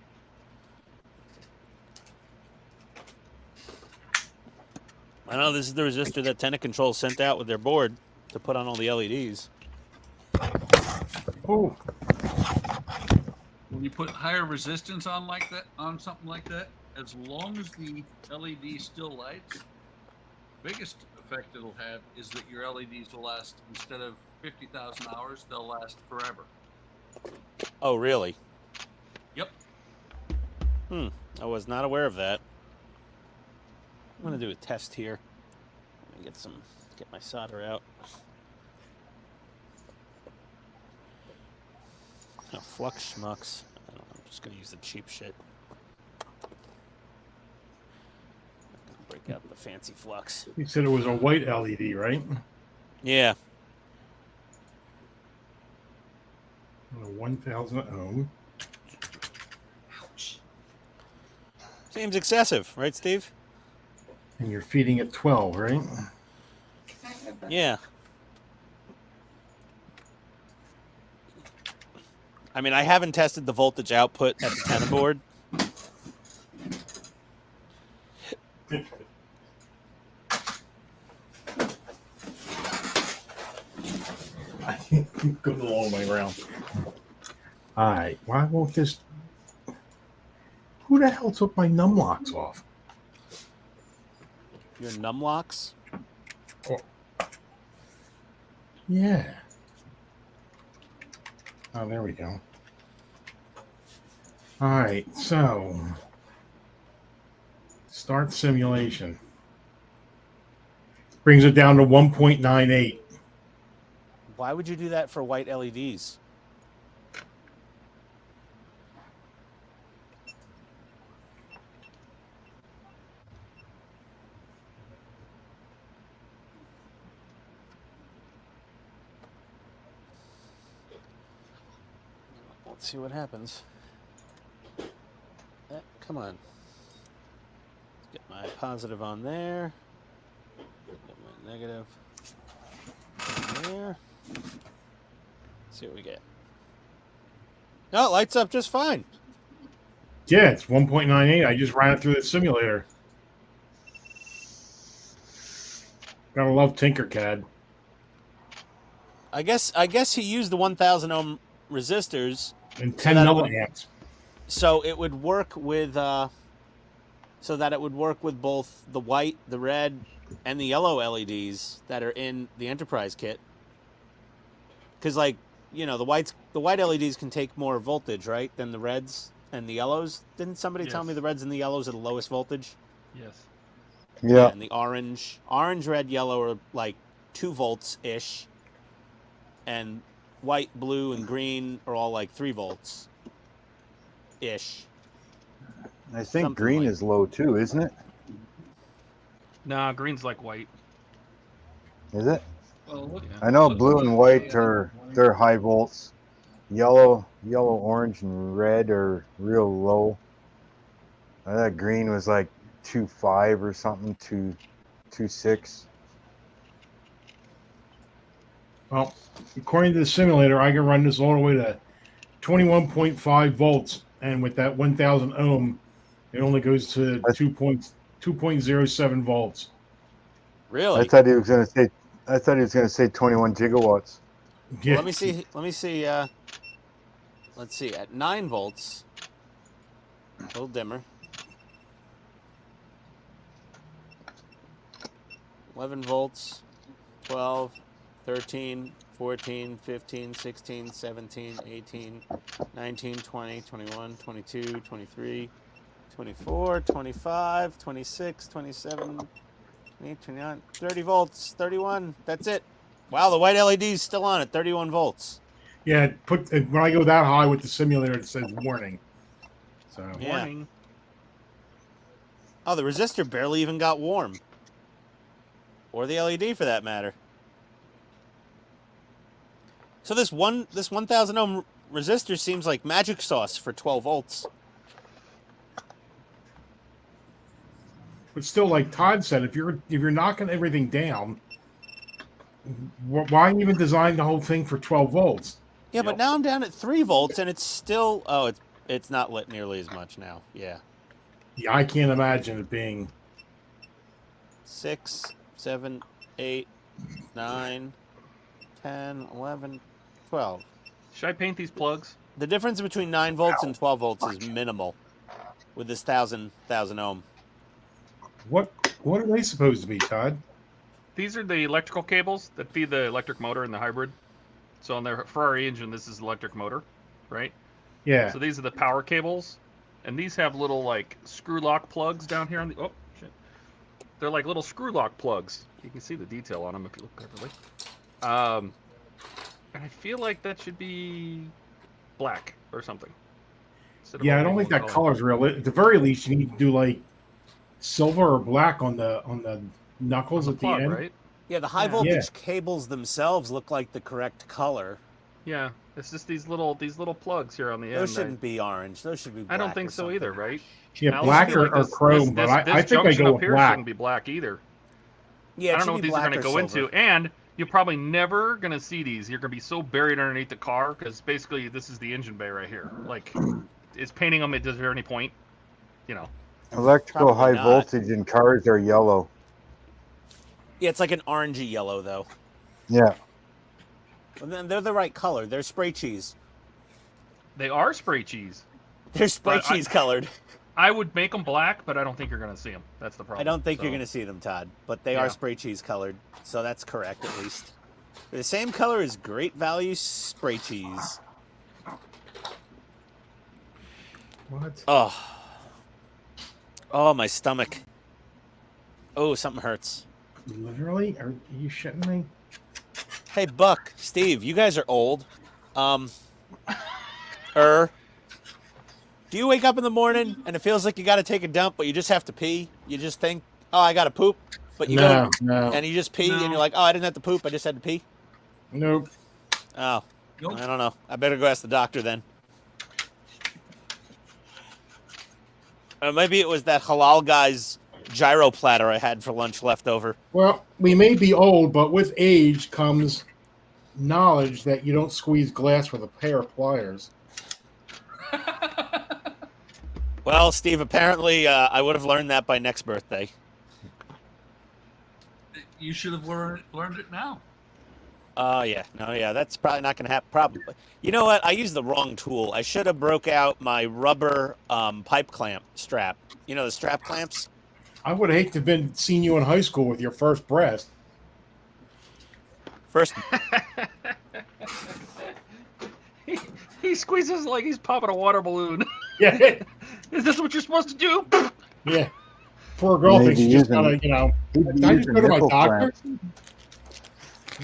I know this is the resistor that Tenant Control sent out with their board to put on all the LEDs. Oh, When you put higher resistance on like that, on something like that, as long as the LED still lights, biggest effect it'll have is that your LEDs will last, instead of 50,000 hours, they'll last forever. Oh, really? Yep. I was not aware of that. I'm going to do a test here. Let me get my solder out. Oh, flux schmucks. I don't know, I'm just going to use the cheap shit. I'm going to break out the fancy flux. you said it was a white LED, right? Yeah. A 1,000 ohm. Seems excessive, right, Steve? And you're feeding it 12, right? Yeah. I mean, I haven't tested the voltage output at the tenor board. I keep going the long way around. All right, why won't this? Who the hell took my num locks off? Your num locks? Yeah. Oh, there we go. All right, so start simulation. Brings it down to 1.98. Why would you do that for white LEDs? Let's see what happens. Come on. Get my positive on there. Get my negative on there. See what we get. No, it lights up just fine. Yeah, it's 1.98. I just ran it through the simulator. Gotta love Tinkercad. I guess he used the 1,000 ohm resistors And 10 that it would- milliamps. so it would work with so that it would work with both the white, the red, and the yellow LEDs that are in the Enterprise kit. Because, like, you know, the white LEDs can take more voltage, right, than the reds and the yellows. Didn't somebody tell Yes. me the reds and the yellows are the lowest voltage? Yes. Yeah. And the orange, red, yellow are like 2 volts ish, and white, blue, and green are all like 3 volts ish. I think Something green like- is low too, isn't it? Nah, green's like white. Is it? Well, look, Yeah. I know look blue what and white they- are they're high volts. Yellow, orange, and red are real low. That green was like 2.5 or something, 2.6. Well, according to the simulator, I can run this all the way to 21.5 volts, and with that 1,000 ohm, it only goes to 2.07 volts. Really? I thought he was gonna say. I thought he was gonna say 21 gigawatts. Well, let me see. Let me see. Let's see. At 9 volts, a little dimmer. 11 volts, 12, 13, 14, 15, 16, 17, 18, 19, 20, 21, 22, 23, 24, 25, 26, 27, 28, 29, 30 volts, 31. That's it. Wow, the white LED's still on at 31 volts. Yeah, when I go that high with the simulator, it says warning. So Yeah. Warning. Oh, the resistor barely even got warm. Or the LED for that matter. So this 1,000 ohm resistor seems like magic sauce for 12 volts. but still, like Todd said, if you're knocking everything down, why even design the whole thing for 12 volts? Yeah, but now I'm down at 3 volts and it's still it's not lit nearly as much now. Yeah. Yeah, I can't imagine it being 6, 7, 8, 9, 10, 11, 12. Should I paint these plugs? The difference between 9 volts and 12 volts is minimal with this 1,000 ohm. what are they supposed to be, Todd? These are the electrical cables that feed the electric motor in the hybrid. So on the Ferrari engine, this is electric motor, right? Yeah. So these are the power cables, and these have little like screw lock plugs down here on the. Oh shit! They're like little screw lock plugs. You can see the detail on them if you look carefully. And I feel like that should be black or something. Yeah, I don't think that color's real. At the very least, you need to do like silver or black on the knuckles at the plug, end. right? Yeah, the high voltage cables themselves look like the correct color. Yeah, it's just these little plugs here on the end. Those shouldn't be orange. Those should be black. I don't think or so something. either, right? Yeah, Now, black let's feel or like this- chrome, this- but this I think I junction go up with here black. shouldn't be black either. Yeah, I don't know what these are going to go into, and you're probably never going to see these. You're going to be so buried underneath the car because basically this is the engine bay right here. Like, is painting them at any point? You know. Electrical Probably high not. voltage in cars are yellow. Yeah, it's like an orangey yellow though. Yeah. And then they're the right color. They're spray cheese. They are spray cheese. They're spray But cheese colored. I would make them black, but I don't think you're going to see them. That's the problem. I don't think So, you're going to see them, Todd, but they Yeah. are spray cheese colored, so that's correct at least. They're the same color as Great Value spray cheese. What? Oh, my stomach. Oh, something hurts. Literally? Are you shitting me? Hey, Buck, Steve, you guys are old. Do you wake up in the morning and it feels like you got to take a dump, but you just have to pee? You just think, oh, I got to poop, but you go No. and you just pee No. and you're like, oh, I didn't have to poop, I just had to pee. Nope. Oh, Nope. I don't know. I better go ask the doctor then. Maybe it was that halal guy's gyro platter I had for lunch left over. Well, we may be old, but with age comes knowledge that you don't squeeze glass with a pair of pliers. Well, Steve, apparently I would have learned that by next birthday. You should have learned it now. Yeah. No, yeah, that's probably not going to happen. Probably. You know what? I used the wrong tool. I should have broke out my rubber pipe clamp strap. You know, the strap clamps? I would hate to have seen you in high school with your first breast. First, he squeezes like he's popping a water balloon. Yeah. Is this what you're supposed to do? Yeah. Poor girl thinks Maybe she just using- gotta, you know. He'd Can be I just using go to my nipple doctor? clamps.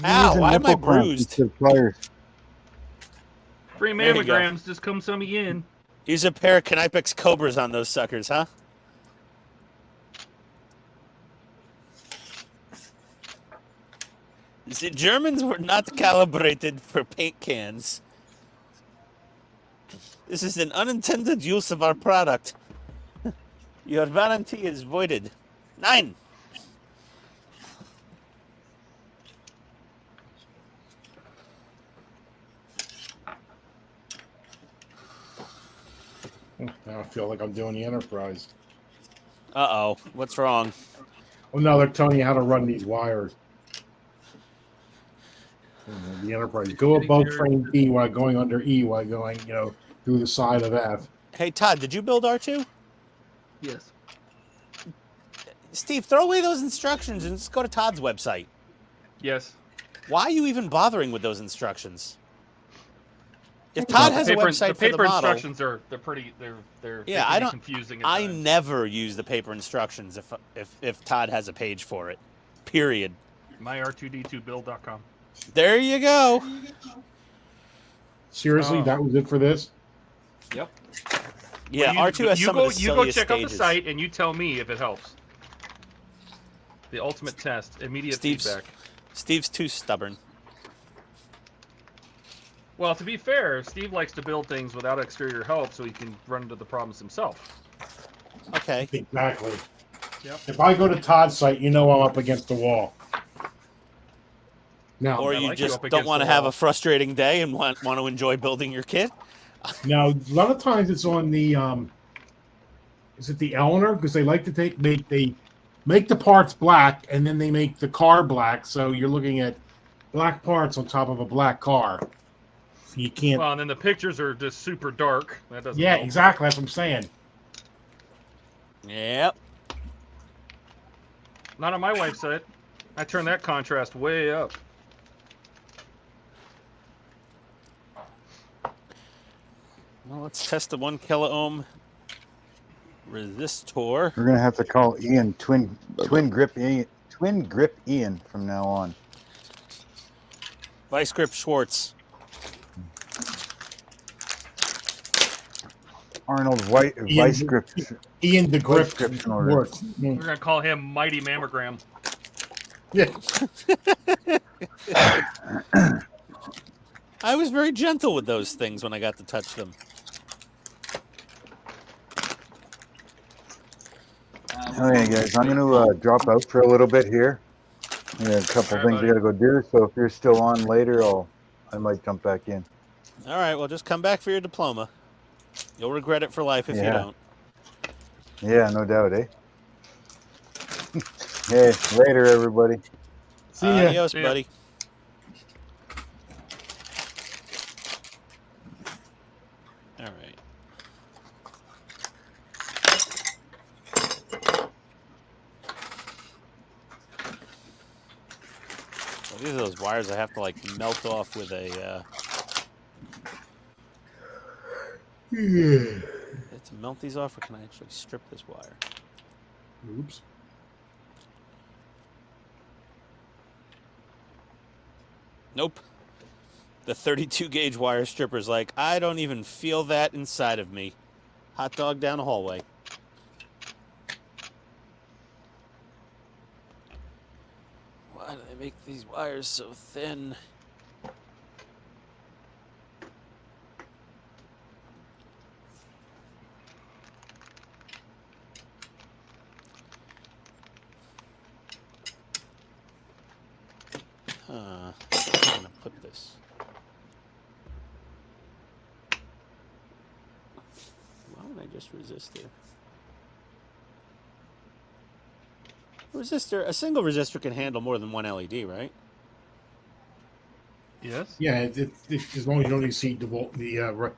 Ow, why am I Nipple clamps bruised? instead of pliers. Free There you go. mammograms just come some in. use a pair of Knipex Cobras on those suckers, huh? The Germans were not calibrated for paint cans. This is an unintended use of our product. Your warranty is voided. 9. Now I feel like I'm doing the Enterprise. Uh-oh. What's wrong? Oh, no, they're telling you how to run these wires. The Enterprise. Go above frame D while going under E while going, through the side of F. Hey, Todd, did you build R2? Yes. Steve, throw away those instructions and just go to Todd's website. Yes. Why are you even bothering with those instructions? If Todd has a website for the model, instructions they're pretty confusing. I never use the paper instructions if Todd has a page for it. Period. MyR2D2build.com. There you go. Seriously, that was it for this? Yep. Yeah, well, R2 has some of the silliest You go check stages. out the site and you tell me if it helps. The ultimate test, immediate feedback. Steve's too stubborn. Well, to be fair, Steve likes to build things without exterior help so he can run into the problems himself. Okay. Exactly. Yep. If I go to Todd's site, I'm up against the wall. Now, Or you just don't want to have a frustrating day and want to enjoy building your kit? Now, a lot of times it's on the, is it the Eleanor? Because they like to make the parts black and then they make the car black. So you're looking at black parts on top of a black car. You can't. Well, and then the pictures are just super dark. That doesn't Yeah, help. exactly. That's what I'm saying. Yep. Not on my website. I turn that contrast way up. Well, let's test the 1 kiloohm resistor. We're gonna have to call Ian twin grip Ian from now on. Vice grip Schwartz. Arnold White vice grip. Ian the grip Schwartz. We're gonna call him Mighty Mammogram. Yeah. I was very gentle with those things when I got to touch them. Okay, guys, I'm going to drop out for a little bit here. I got a couple things I got to go do, so if you're still on later, I might jump back in. All right, well, just come back for your diploma. You'll regret it for life if you don't. Yeah, no doubt, eh? Hey, later, everybody. See ya. Adios, buddy. All right. Well, these are those wires I have to, melt off with a... To melt these off, or can I actually strip this wire? Oops. Nope. The 32 gauge wire stripper's like, I don't even feel that inside of me. Hot dog down the hallway. Why do they make these wires so thin? I'm going to put this. Why don't I just resistor? A single resistor can handle more than one LED, right? Yes. Yeah, as long as you don't exceed the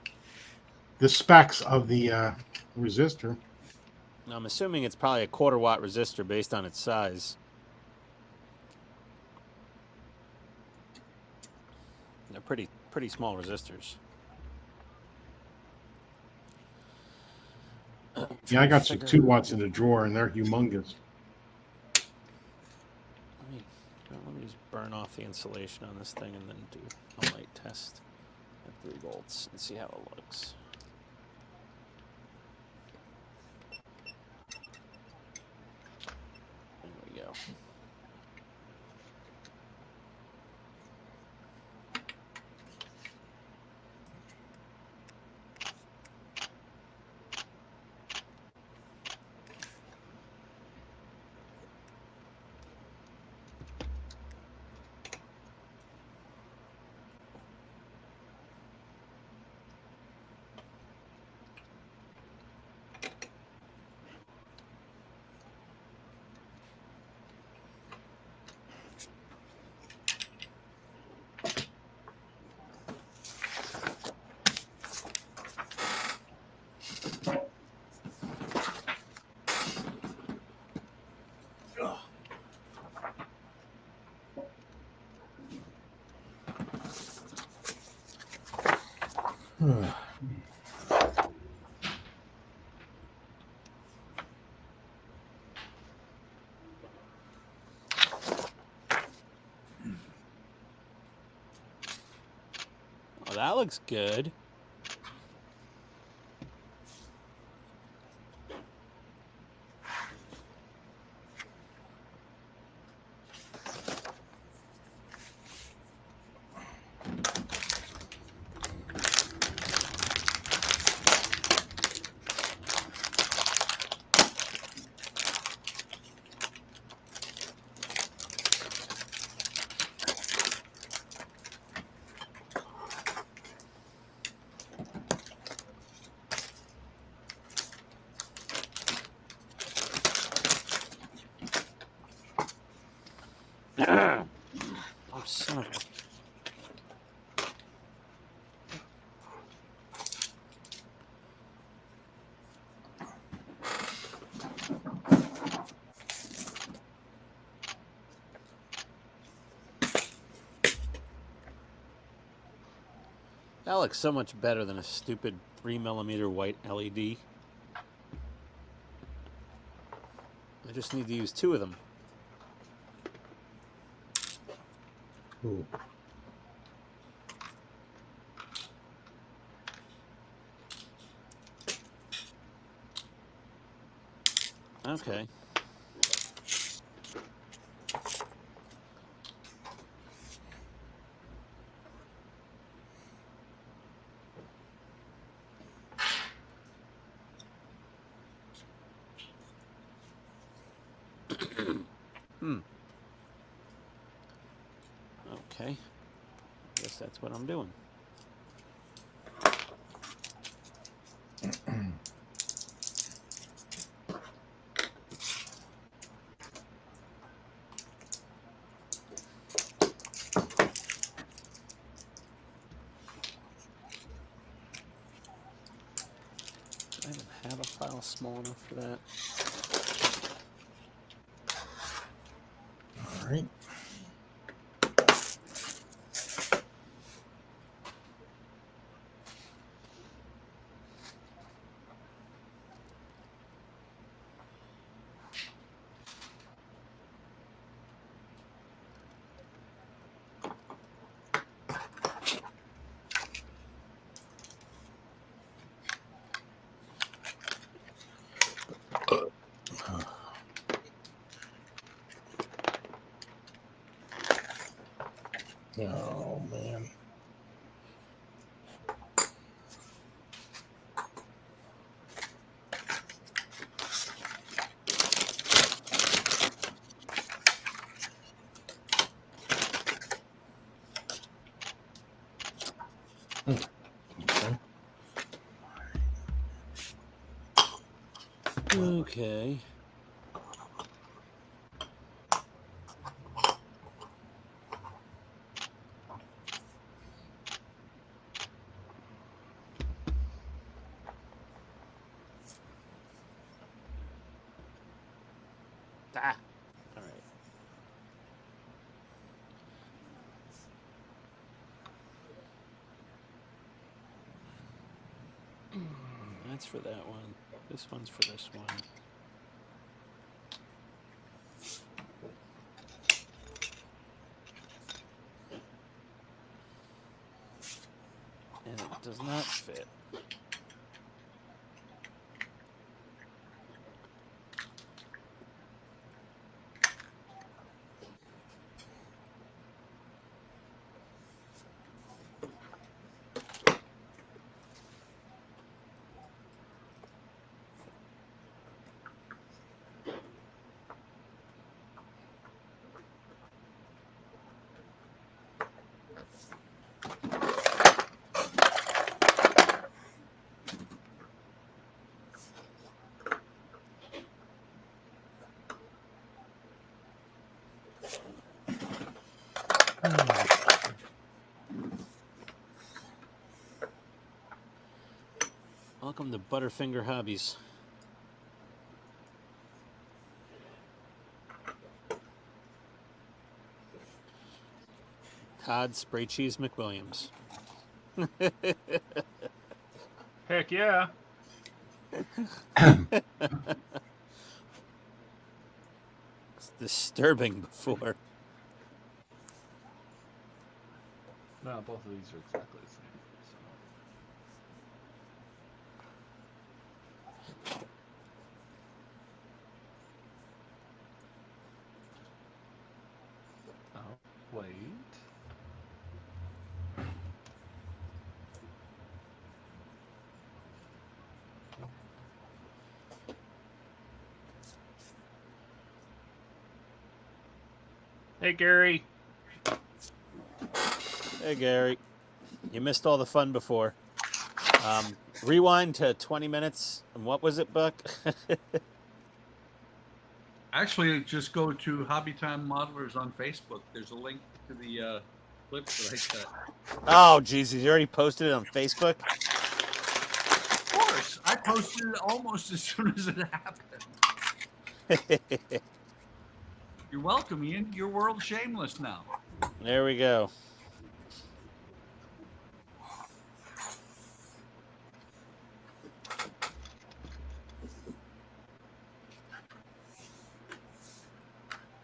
specs of the resistor. Now, I'm assuming it's probably a 1/4 watt resistor based on its size. They're pretty small resistors. Yeah, I got some 2 watts in the drawer, and they're humongous. Let me just burn off the insulation on this thing and then do a light test at 3 volts and see how it looks. There we go. Oh, that looks good. Oh, son of a... That looks so much better than a stupid 3mm white LED. I just need to use 2 of them. Ooh. Okay. Okay. Guess that's what I'm doing. I don't have a file small enough for that. All right. Oh, man. Okay. Ah. All right. That's for that one. This one's for this one. And it does not fit. Welcome to Butterfinger Hobbies. Todd Spray Cheese McWilliams. Heck yeah. It's disturbing before. No, both of these are exactly the same. So. Oh, wait. Hey, Gary. Hey, Gary. You missed all the fun before. Rewind to 20 minutes. And what was it, Buck? Actually, just go to Hobby Time Modelers on Facebook. There's a link to the clip that I cut. Oh, Jesus. You already posted it on Facebook? Of course. I posted it almost as soon as it happened. You're welcome, Ian. You're world shameless now. There we go.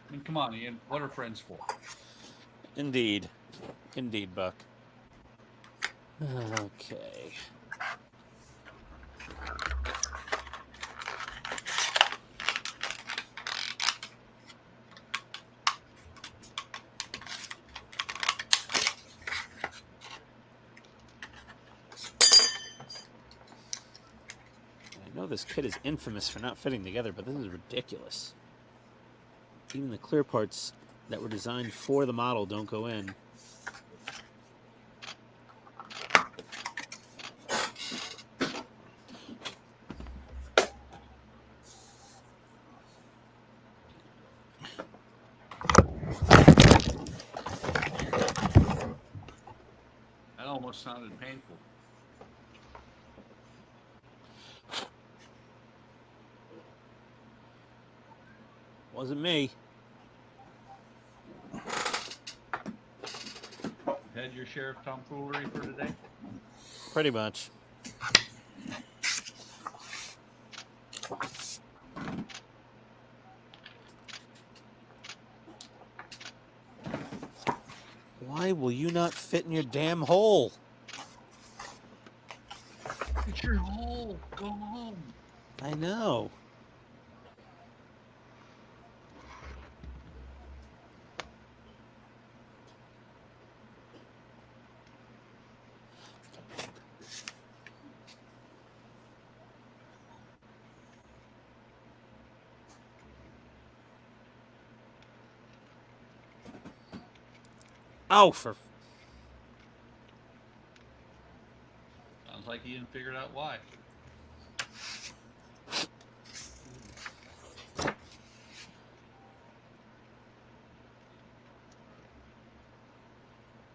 I mean, come on, Ian. What are friends for? Indeed. Indeed, Buck. Okay. I know this kit is infamous for not fitting together, but this is ridiculous. Even the clear parts that were designed for the model don't go in. That almost sounded painful. Wasn't me. Had your share of tomfoolery for today? Pretty much. Why will you not fit in your damn hole? It's your hole. Go home. I know. Oh, for... Sounds like Ian figured out why.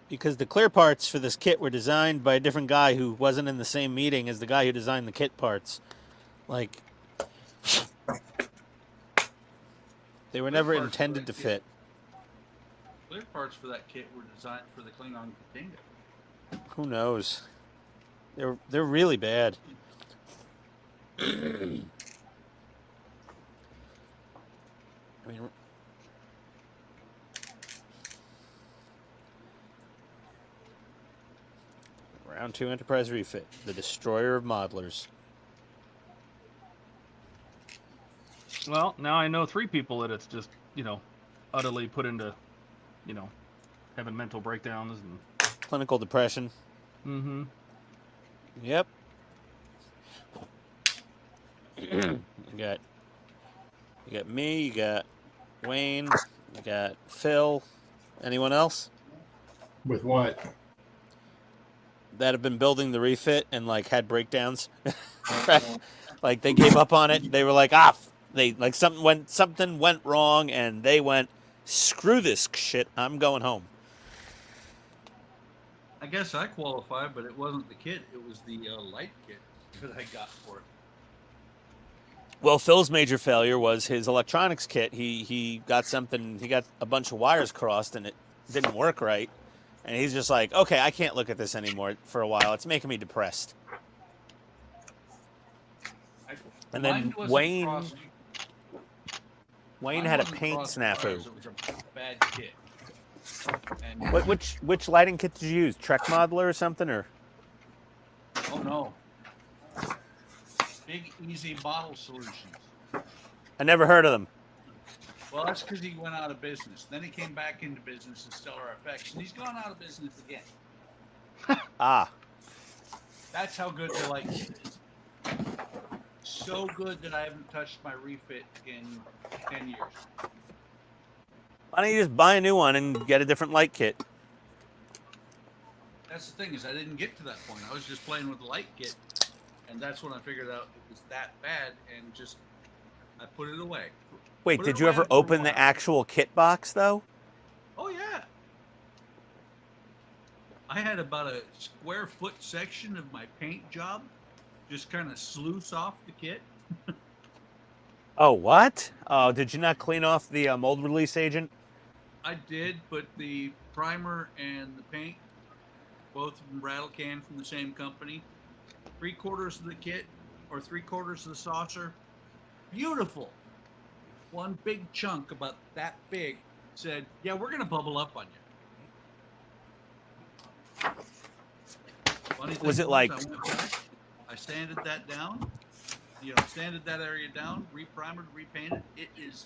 Because the clear parts for this kit were designed by a different guy who wasn't in the same meeting as the guy who designed the kit parts. Like, they were never intended to fit. Clear parts for that kit were designed for the Klingon container. Who knows? They're really bad. I mean, Round 2 Enterprise refit, the destroyer of modelers. Well, now I know 3 people that it's just, you know, utterly put into, you know, having mental breakdowns and clinical depression. Mm-hmm. Yep. You got me, you got Wayne, you got Phil. Anyone else? With what? That have been building the refit and like had breakdowns. Like they gave up on it. They were like, they like something went wrong and they went, screw this shit, I'm going home. I guess I qualified, but it wasn't the kit. It was the light kit that I got for it. Well, Phil's major failure was his electronics kit. He got something. He got a bunch of wires crossed, and it didn't work right. And he's just like, okay, I can't look at this anymore for a while. It's making me depressed. And then Wayne had a paint snafu. It was a bad kit. And Which lighting kit did you use? Trek Modeler or something, or? oh no, Big Easy Bottle Solutions. I never heard of them. Well, that's because he went out of business. Then he came back into business as Stellar FX, and he's gone out of business again. Ah. That's how good the light kit is. So good that I haven't touched my refit in 10 years. Why don't you just buy a new one and get a different light kit? That's the thing, is I didn't get to that point. I was just playing with the light kit, and that's when I figured out it was that bad, and just I put it away. Wait, Put did it you away ever for a open the while. actual kit box, though? Oh yeah. I had about a square foot section of my paint job, just kind of sluice off the kit. Oh, what? Oh, did you not clean off the mold release agent? I did, but the primer and the paint, both from Rattle Can from the same company, 3/4 of the kit or 3/4 of the saucer, beautiful. One big chunk about that big said, "Yeah, we're gonna bubble up on you." Funny thing Was it like- I went back, I sanded that down, sanded that area down, reprimered, repainted. It is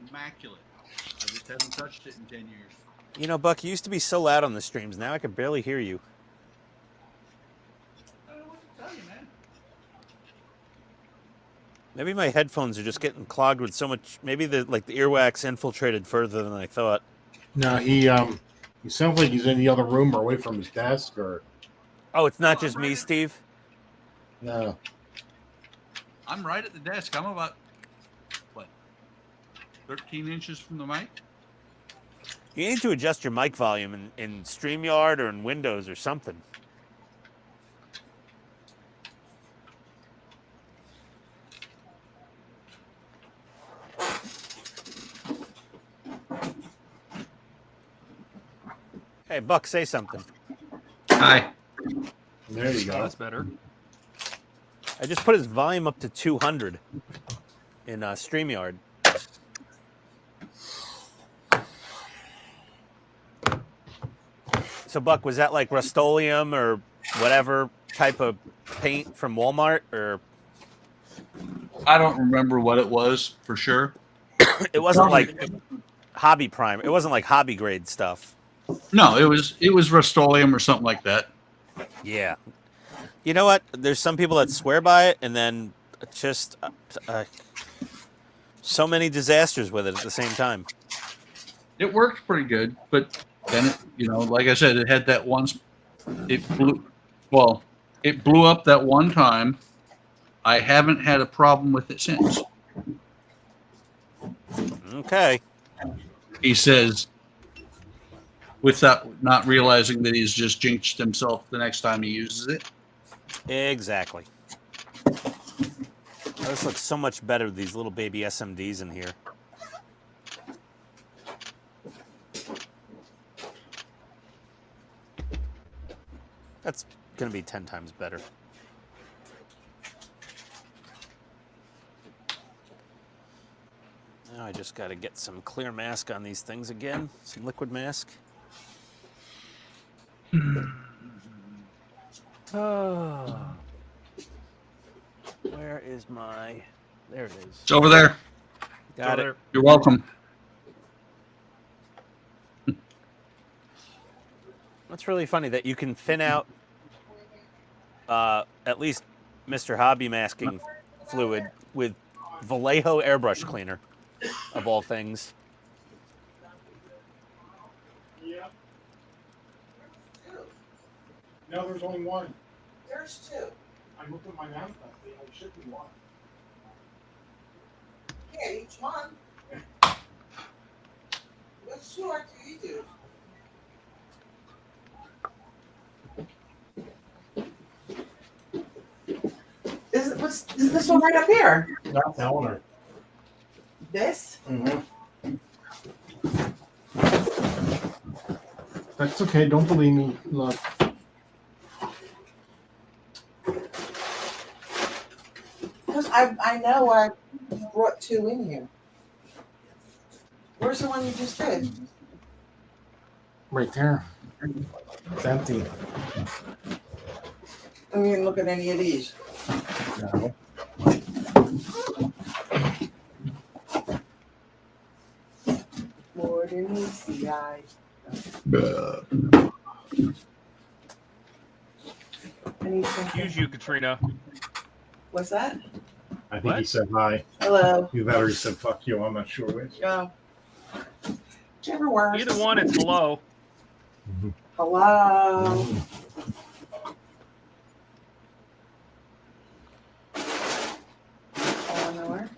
immaculate. I just haven't touched it in 10 years. You know, Buck, you used to be so loud on the streams. Now I can barely hear you. I don't know what to tell you, man. Maybe my headphones are just getting clogged with so much. Maybe the earwax infiltrated further than I thought. No, he sounds like he's in the other room or away from his desk or Oh, it's not Oh, just I'm me, right. Steve? no. I'm right at the desk. I'm about, 13 inches from the mic? You need to adjust your mic volume in StreamYard or in Windows or something. Hey, Buck, say something. Hi. There you Oh, go. that's better. I just put his volume up to 200 in StreamYard. So, Buck, was that like Rust-Oleum or whatever type of paint from Walmart? Or I don't remember what it was for sure. it wasn't like hobby primer. It wasn't like hobby grade stuff. No, it was Rust-Oleum or something like that. Yeah. You know what? There's some people that swear by it, and then just so many disasters with it at the same time. It worked pretty good, but then like I said, it had that once. It blew up that one time. I haven't had a problem with it since. Okay. He says, without not realizing that he's just jinxed himself the next time he uses it. Exactly. Oh, this looks so much better with these little baby SMDs in here. That's going to be 10 times better. Now I just got to get some clear mask on these things again. Some liquid mask. Oh. Where is my... There it is. It's over there. Got it. There. You're welcome. That's really funny that you can thin out at least Mr. Hobby masking fluid with Vallejo airbrush cleaner, of all things. Yeah. No, there's only one. There's two. I looked at my mouth. I should be one. Yeah, each one. Which two do you do? Is this one right up here? Not telling her. This? Mm-hmm. That's okay. Don't believe me. Look. Because I know I brought 2 in here. Where's the one you just did? Right there. It's empty. I didn't look at any of these. No. More than meets the eye. Anything? Excuse you, Katrina. What's that? I think What? he said hi. Hello. You better said fuck you. I'm not sure which. Go. Whichever works. Either one, it's hello. Hello. Eleanor.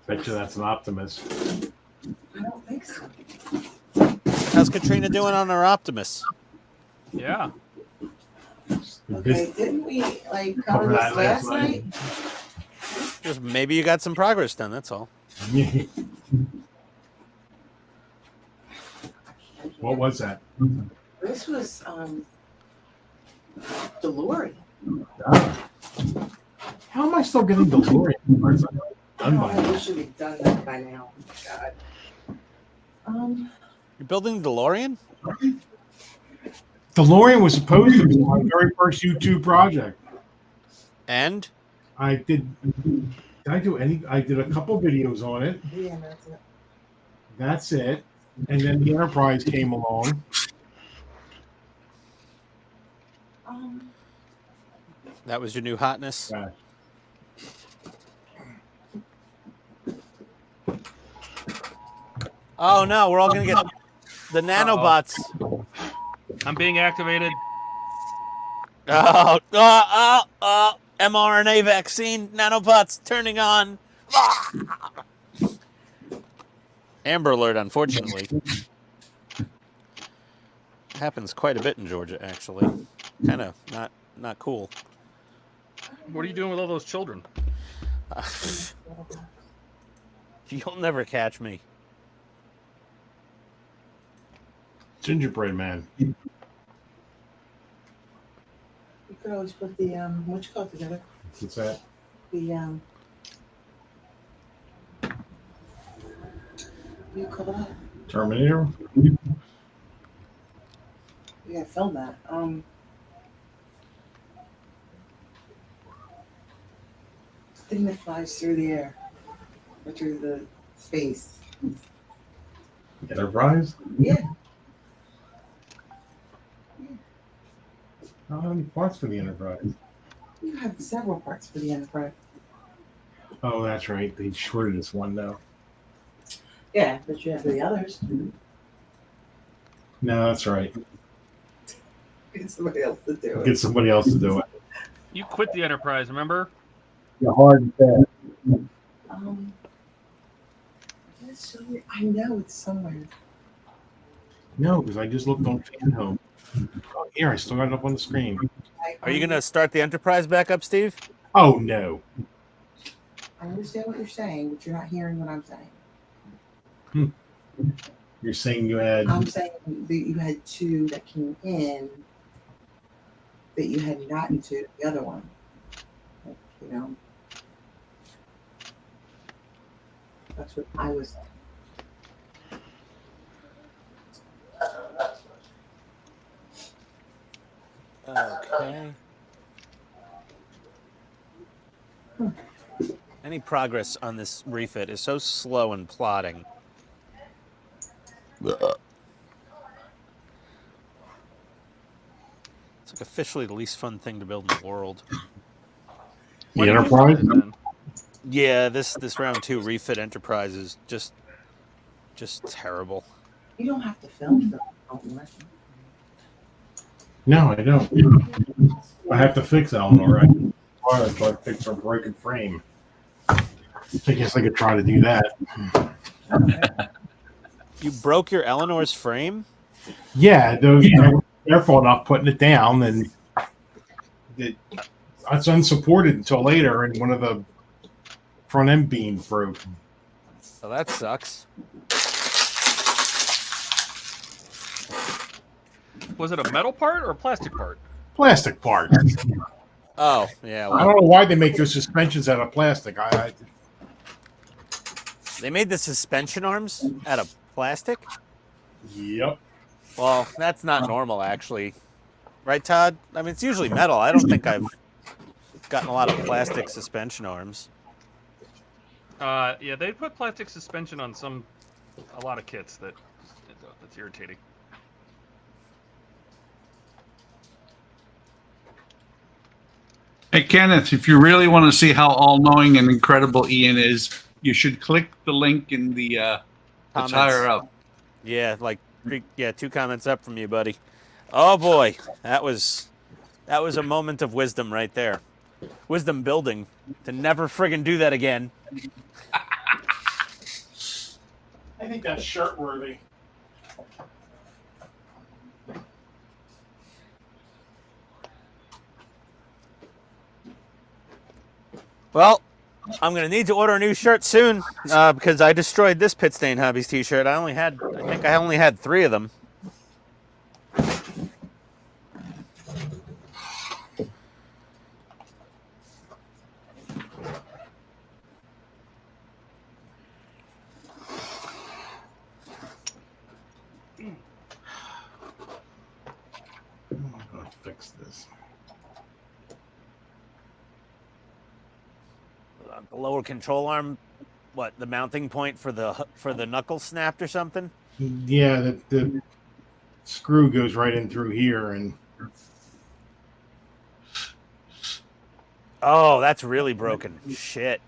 Bet you that's an optimist. I don't think so. How's Katrina doing on her Optimus? Yeah. Okay, didn't we like cover this last night? Just maybe you got some progress done. That's all. What was that? This was DeLorean. How am I still getting DeLorean parts? Done by I now. wish we'd done that by now. God. You're building the DeLorean? DeLorean was supposed to be my very first YouTube project. And? I did I do any? I did a couple videos on it. Yeah, that's it. That's it. And then the Enterprise came along. That was your new hotness? Yeah. Oh no, we're all gonna get the nanobots. I'm being activated. mRNA vaccine, nanobots turning on. Amber alert, unfortunately. Happens quite a bit in Georgia, actually. Kind of not cool. What are you doing with all those children? You'll never catch me. Gingerbread man. You could always put the what you call it together? What's that? The what do you call that? Terminator? Yeah, film that. Thing that flies through the air or through the space. Enterprise? Yeah. How many parts for the Enterprise? You have several parts for the Enterprise. Oh, that's right. They shorted this one though. Yeah, but you have the others. No, that's right. Get somebody else to do it. Get somebody else to do it. You quit the Enterprise, remember? You're hard and fast. It's so weird. I know it's somewhere. No, because I just looked on Fan Home. Oh, here, I still got it up on the screen. Are you gonna start the Enterprise back up, Steve? Oh no. I understand what you're saying, but you're not hearing what I'm saying. You're saying you had I'm saying that you had 2 that came in that you hadn't gotten to the other one. Like, you know. That's what I was saying. Okay. Any progress on this refit is so slow and plodding. It's like officially the least fun thing to build in the world. the Enterprise. Yeah, this round 2 refit Enterprise is just terrible. You don't have to film them. Don't you? No, I don't. I have to fix Eleanor, right? So I fix her broken frame. I guess I could try to do that. You broke your Eleanor's frame? Yeah, those I was careful enough putting it down, and it It's unsupported until later, and one of the front end beams broke. So that sucks. Was it a metal part or a plastic part? Plastic part. Oh, yeah. I Well, don't know why they make those suspensions out of plastic. they made the suspension arms out of plastic? Yep. Well, that's not normal, actually. Right, Todd? I mean, it's usually metal. I don't think I've gotten a lot of plastic suspension arms. Yeah, they put plastic suspension on a lot of kits that's irritating. Hey, Kenneth, if you really want to see how all-knowing and incredible Ian is, you should click the link in the that's higher up. Yeah, like 2 comments up from you, buddy. Oh boy, that was a moment of wisdom right there. Wisdom building to never friggin' do that again. I think that's shirt worthy. Well, I'm gonna need to order a new shirt soon because I destroyed this PITSTAIN Hobbies T-shirt. I think I only had 3 of them. I'm gonna fix this. The lower control arm, what, the mounting point for the knuckle snapped or something? Yeah, the screw goes right in through here, and Oh, that's really broken. Shit.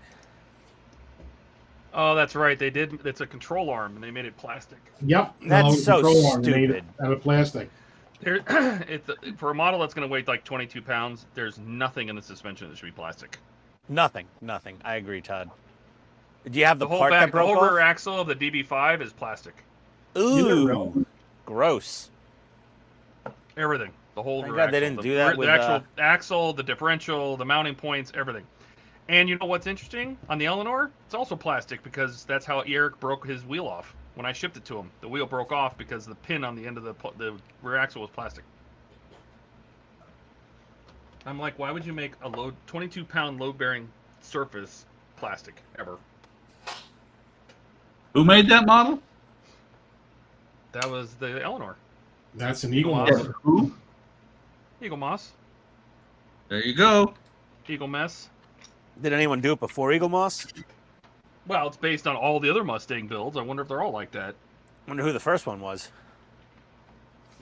Oh, that's right. They did. It's a control arm, and they made it plastic. yep, That's so control arm made stupid. it out of plastic. There, for a model that's going to weigh like 22 pounds, there's nothing in the suspension that should be plastic. Nothing. I agree, Todd. Do you have the whole part that the broke whole rear off? axle of the DB5 is plastic. Ooh, gross. Everything. The whole Thank rear God they axle. didn't do that with, the actual axle, the differential, the mounting points, everything. And you know what's interesting? On the Eleanor, it's also plastic because that's how Eric broke his wheel off. When I shipped it to him, the wheel broke off because the pin on the end of the rear axle was plastic. I'm like, why would you make a 22-pound load-bearing surface plastic ever? Who made that model? That was the Eleanor. That's an Eagle Moss. Moss. Who? Eagle Moss. There you go. Eagle Mess. Did anyone do it before Eagle Moss? Well, it's based on all the other Mustang builds. I wonder if they're all like that. I wonder who the first one was.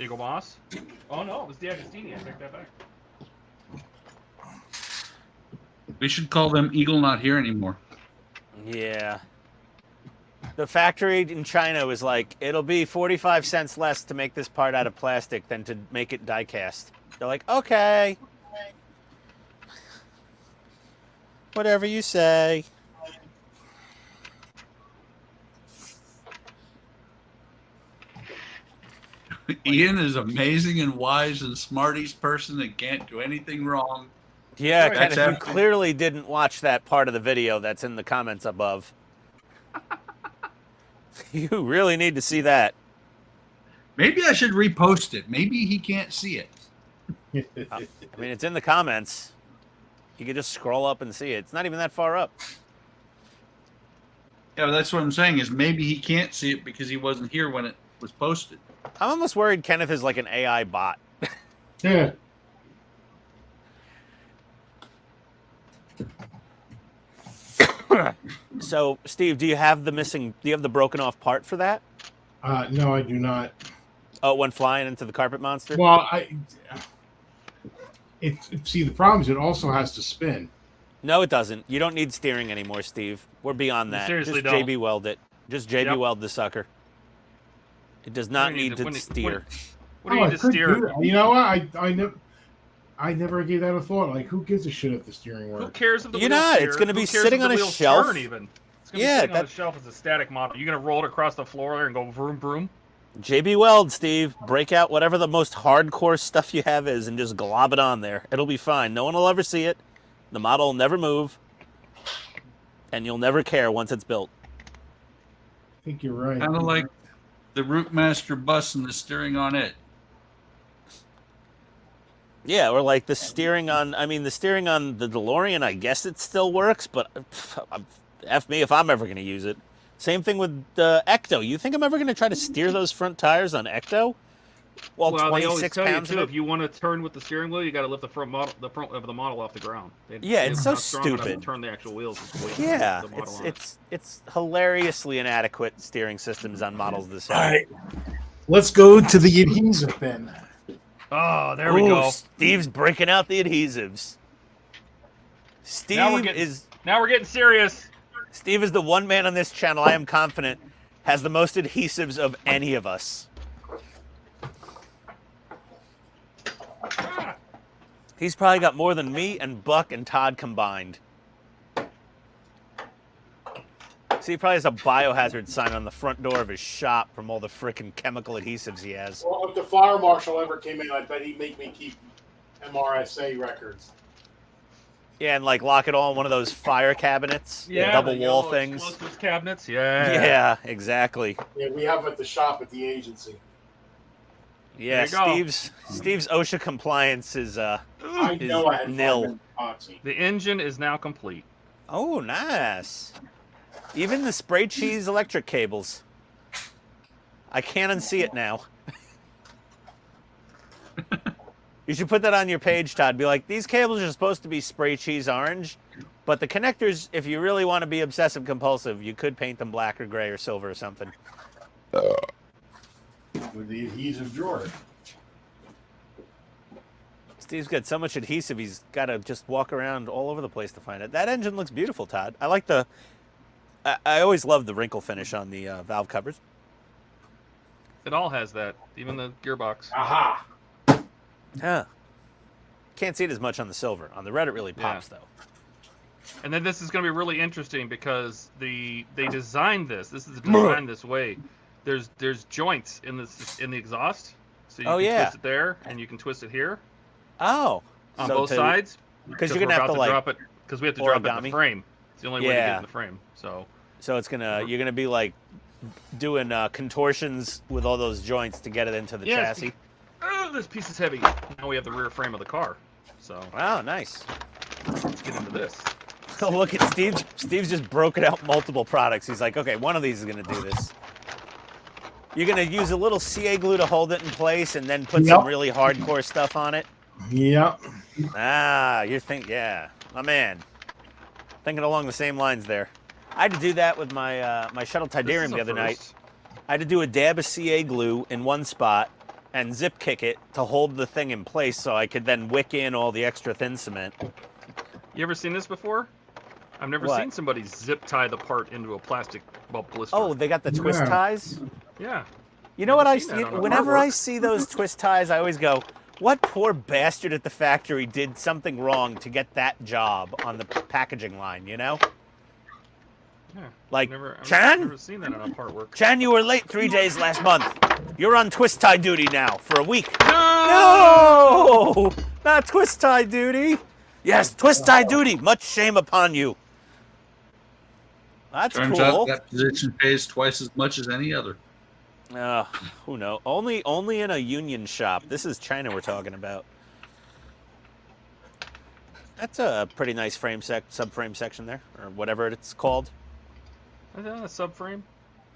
Eagle Moss? Oh, no, it was D'Agostini. I take that back. We should call them Eagle Not Here anymore. Yeah. The factory in China was like, it'll be 45 cents less to make this part out of plastic than to make it die cast. They're like, okay. Whatever you say. Ian is amazing and wise and smartest person that can't do anything wrong. Yeah, Right. Kenneth, you That's clearly didn't watch that part of the video that's in the comments above. You really need to see that. Maybe I should repost it. Maybe he can't see it. I mean, it's in the comments. You can just scroll up and see it. It's not even that far up. Yeah, that's what I'm saying is maybe he can't see it because he wasn't here when it was posted. I'm almost worried Kenneth is like an AI bot. Yeah. So, Steve, do you have the broken off part for that? No, I do not. Oh, it went flying into the carpet monster? Well, see, the problem is it also has to spin. No, it doesn't. You don't need steering anymore, Steve. We're beyond that. seriously Just don't. JB weld it. Just JB Yep. weld the sucker. It does not need to steer. What do you I need to could steer? do that. You know what? I never gave that a thought. Like, who gives a shit if the steering Who works? cares if the You're wheels not. steer? It's gonna Who be cares sitting if the on a wheels shelf. turn even? It's gonna Yeah, be sitting on that- the shelf as a static model. You're gonna roll it across the floor there and go vroom vroom. JB Weld, Steve. Break out whatever the most hardcore stuff you have is and just glob it on there. It'll be fine. No one will ever see it. The model will never move. And you'll never care once it's built. I think you're right. Kind of like the Routemaster bus and the steering on it. Yeah, or like the steering on, the steering on the DeLorean, I guess it still works, but F me if I'm ever going to use it. Same thing with the Ecto. You think I'm ever going to try to steer those front tires on Ecto? Well, they always 26 tell pounds you, too, of it? if you want to turn with the steering wheel, you got to lift the front of the model off the ground. Yeah, it's so not strong enough stupid. To turn the actual wheels. Yeah, the model on. it's hilariously inadequate steering systems on models this size. All right, let's go to the adhesive bin. Oh, there we go. Steve's breaking out the adhesives. Now we're getting serious. Steve is the one man on this channel I am confident has the most adhesives of any of us. He's probably got more than me and Buck and Todd combined. See, he probably has a biohazard sign on the front door of his shop from all the frickin' chemical adhesives he has. Well, if the fire marshal ever came in, I bet he'd make me keep MRSA records. Yeah, and like lock it all in one of those fire cabinets, Yeah, double the wall yellow things. explosives cabinets. Yeah. Yeah, exactly. Yeah, we have at the shop at the agency. Yeah, There you go. Steve's OSHA compliance is I know I had nil. epoxy. The engine is now complete. Oh, nice. Even the spray cheese electric cables. I can't unsee it now. You should put that on your page, Todd. Be like, these cables are supposed to be spray cheese orange, but the connectors, if you really want to be obsessive compulsive, you could paint them black or gray or silver or something. With the adhesive drawer. Steve's got so much adhesive, he's got to just walk around all over the place to find it. That engine looks beautiful, Todd. I like the... I always love the wrinkle finish on the valve covers. It all has that, even the gearbox. Aha! Yeah. Can't see it as much on the silver. On the red, it really pops, though. And then this is going to be really interesting because they designed this. This is designed this way. There's joints in the exhaust, so you can twist it there and you can twist it here. Oh. On both sides. Because you're gonna have to like drop it because we have to drop it in the frame. It's the only way to get it in the frame. So it's you're gonna be like doing contortions with all those joints to get it into the chassis. Oh, this piece is heavy. Now we have the rear frame of the car. So wow, nice. Let's get into this. Oh, look at Steve's just broken out multiple products. He's like, okay, one of these is gonna do this. You're gonna use a little CA glue to hold it in place, and then put some really hardcore stuff on it. Yep. Ah, yeah, my man. Thinking along the same lines there. I had to do that with my my shuttle Tidarium the other night. I had to do a dab of CA glue in one spot and zip kick it to hold the thing in place so I could then wick in all the extra thin cement. You ever seen this before? I've never seen somebody zip tie the part into a plastic blister. Oh, they got the twist ties? Yeah. You know what whenever I see those twist ties, I always go, what poor bastard at the factory did something wrong to get that job on the packaging line, you know? Yeah. Like, I've never seen that on a part work. Chan, you were late 3 days last month. You're on twist tie duty now for a week. No! No! Not twist tie duty. Yes, twist tie duty. Much shame upon you. That's Turns cool. out that position pays twice as much as any other. Who knows? Only in a union shop. This is China we're talking about. That's a pretty nice subframe section there, or whatever it's called. Is that a subframe?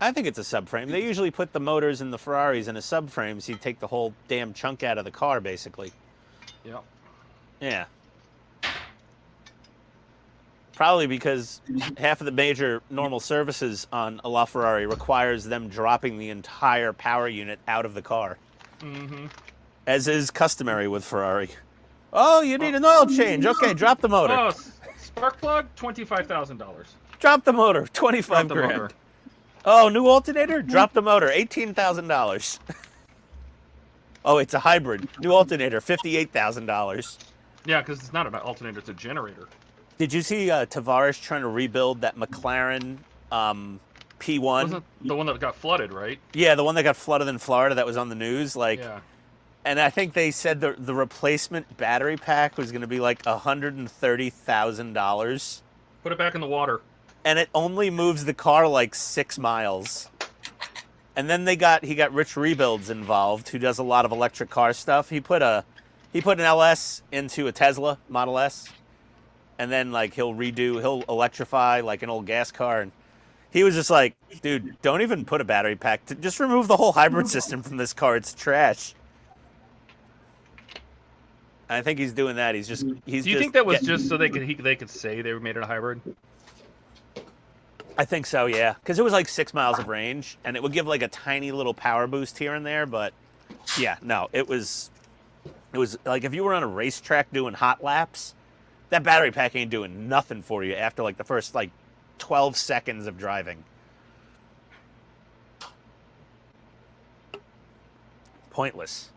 I think it's a subframe. They usually put the motors in the Ferraris in a subframe, so you take the whole damn chunk out of the car, basically. Yeah. Yeah. Probably because half of the major normal services on a LaFerrari requires them dropping the entire power unit out of the car. Mm-hmm. As is customary with Ferrari. Oh, you need an oil change. Okay, drop the motor. Oh, spark plug, $25,000. Drop the motor, 25 grand. Motor. Oh, new alternator? Drop the motor, $18,000. Oh, it's a hybrid. New alternator, $58,000. Yeah, because it's not an alternator, it's a generator. Did you see Tavares trying to rebuild that McLaren P1. Wasn't the one that got flooded, right? Yeah, the one that got flooded in Florida that was on the news. Like, Yeah. and I think they said the replacement battery pack was going to be like $130,000. Put it back in the water. And it only moves the car like 6 miles. And then he got Rich Rebuilds involved, who does a lot of electric car stuff. He put an LS into a Tesla Model S, and then like he'll electrify like an old gas car. And he was just like, dude, don't even put a battery pack. Just remove the whole hybrid system from this car. It's trash. I think he's doing that. Do you think that was just so they could say they made it a hybrid? I think so, yeah. Because it was like 6 miles of range, and it would give like a tiny little power boost here and there. But yeah, no, it was like if you were on a racetrack doing hot laps, that battery pack ain't doing nothing for you after like the first like 12 seconds of driving. Pointless.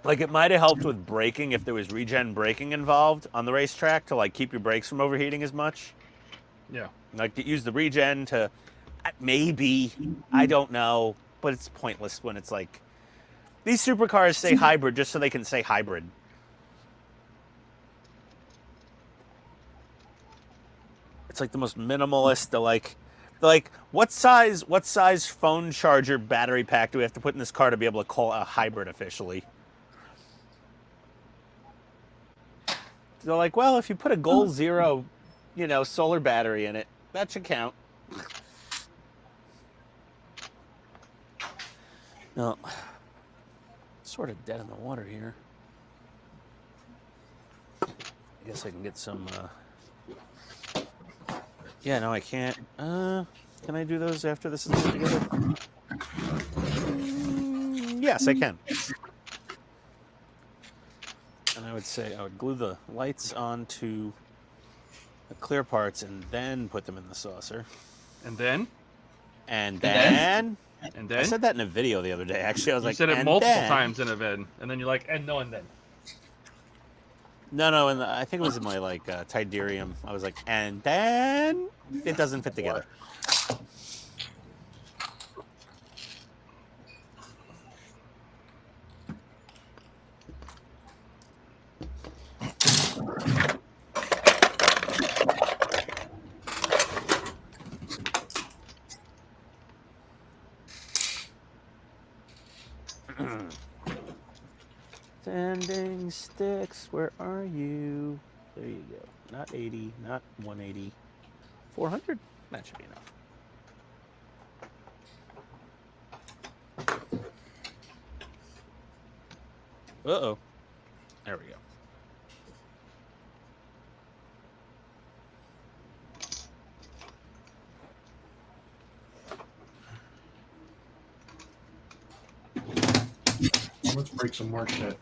Like it might have helped with braking if there was regen braking involved on the racetrack to like keep your brakes from overheating as much. Yeah. Like to use the regen to maybe, I don't know, but it's pointless when it's like these supercars say hybrid just so they can say hybrid. It's like the most minimalist. They're like what size phone charger battery pack do we have to put in this car to be able to call a hybrid officially? They're like, well, if you put a Goal Zero, solar battery in it, that should count. No, sort of dead in the water here. I guess I can get some. Yeah, no, I can't. Can I do those after this is put together? Yes, I can. And I would say I would glue the lights onto the clear parts and then put them in the saucer. And then? And then? And then? I said that in a video the other day, actually. I was you like, said it and multiple then. times in a vid. And then you're like, and no, and then. No, and I think it was in my, like, Tiderium. I was like, and then it doesn't fit together. Sending sticks, where are you? There you go. Not 80, not 180. 400? That should be enough. Uh-oh. There we go. Let's break some more shit.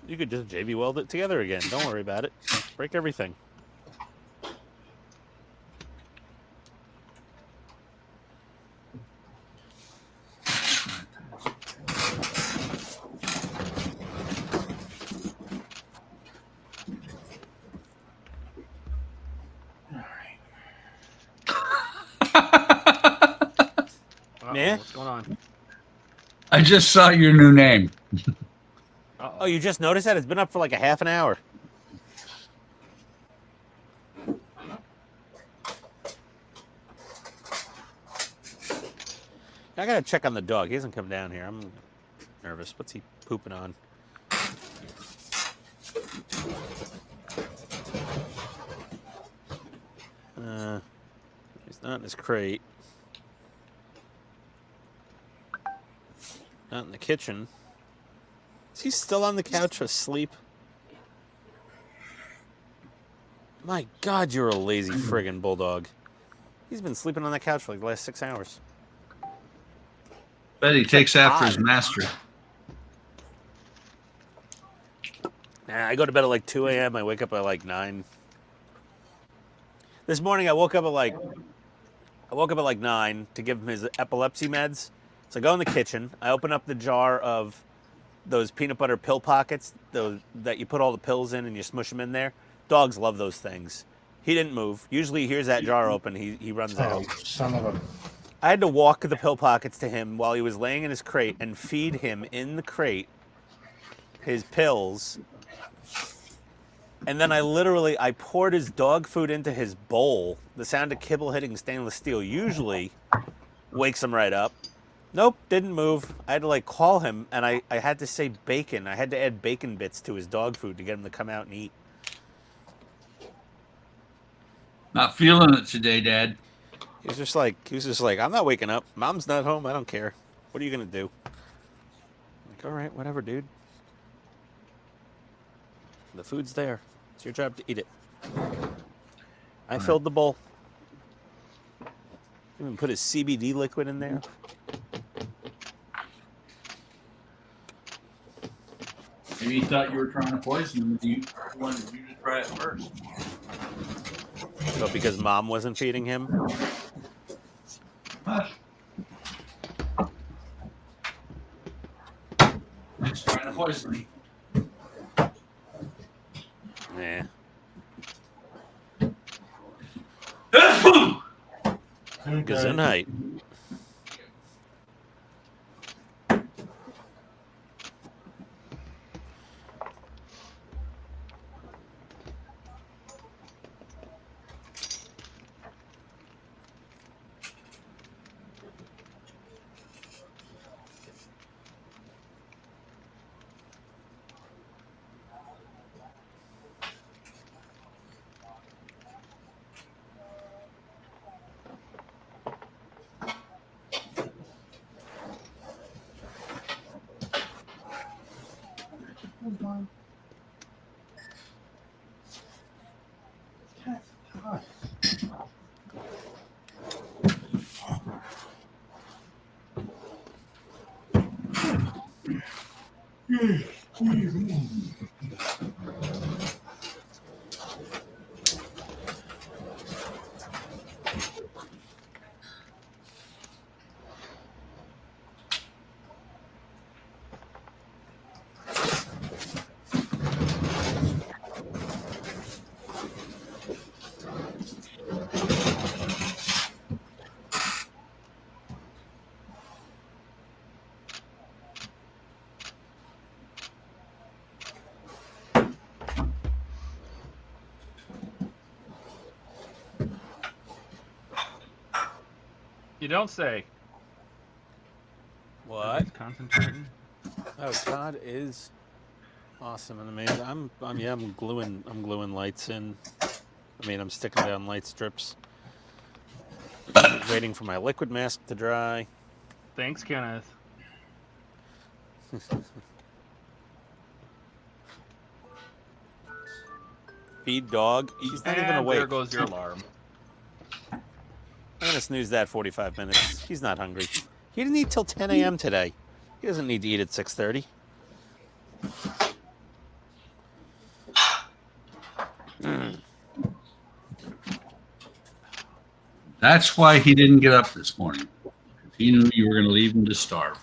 You could just JB weld it together again. Don't worry about it. Break everything. Yeah? What's going on? I just saw your new name. Oh, you just noticed that? It's been up for like a half an hour. I gotta check on the dog. He hasn't come down here. I'm nervous. What's he pooping on? He's not in his crate. Not in the kitchen. Is he still on the couch asleep? My God, you're a lazy friggin' bulldog. He's been sleeping on that couch for like the last 6 hours. Bet he takes after his master. Nah, I go to bed at like 2 a.m. I wake up at like 9. This morning I woke up at like 9 to give him his epilepsy meds. So I go in the kitchen. I open up the jar of those peanut butter pill pockets, those that you put all the pills in and you smush them in there. Dogs love those things. He didn't move. Usually he hears that jar open, he runs Oh, out. son of a. I had to walk the pill pockets to him while he was laying in his crate and feed him in the crate his pills. And then I poured his dog food into his bowl. The sound of kibble hitting stainless steel usually wakes him right up. Nope, didn't move. I had to like call him, and I had to say bacon. I had to add bacon bits to his dog food to get him to come out and eat. Not feeling it today, Dad. He was just like, I'm not waking up. Mom's not home. I don't care. What are you gonna do? I'm like, all right, whatever, dude. The food's there. It's your job to eat it. I filled the bowl. Even put his CBD liquid in there. Maybe he thought you were trying to poison him. You wanted you to try it first. So because Mom wasn't feeding him. Hush. He's trying to poison me. Nah. Gesundheit. You don't say. What? He's concentrating. Oh, Todd is awesome and amazing. I'm gluing lights in. I mean, I'm sticking down light strips. Waiting for my liquid mask to dry. Thanks, Kenneth. Feed dog. He's not even And awake. there goes your alarm. I'm gonna snooze that 45 minutes. He's not hungry. He didn't eat till 10 a.m. today. He doesn't need to eat at 6:30. That's why he didn't get up this morning. He knew you were going to leave him to starve.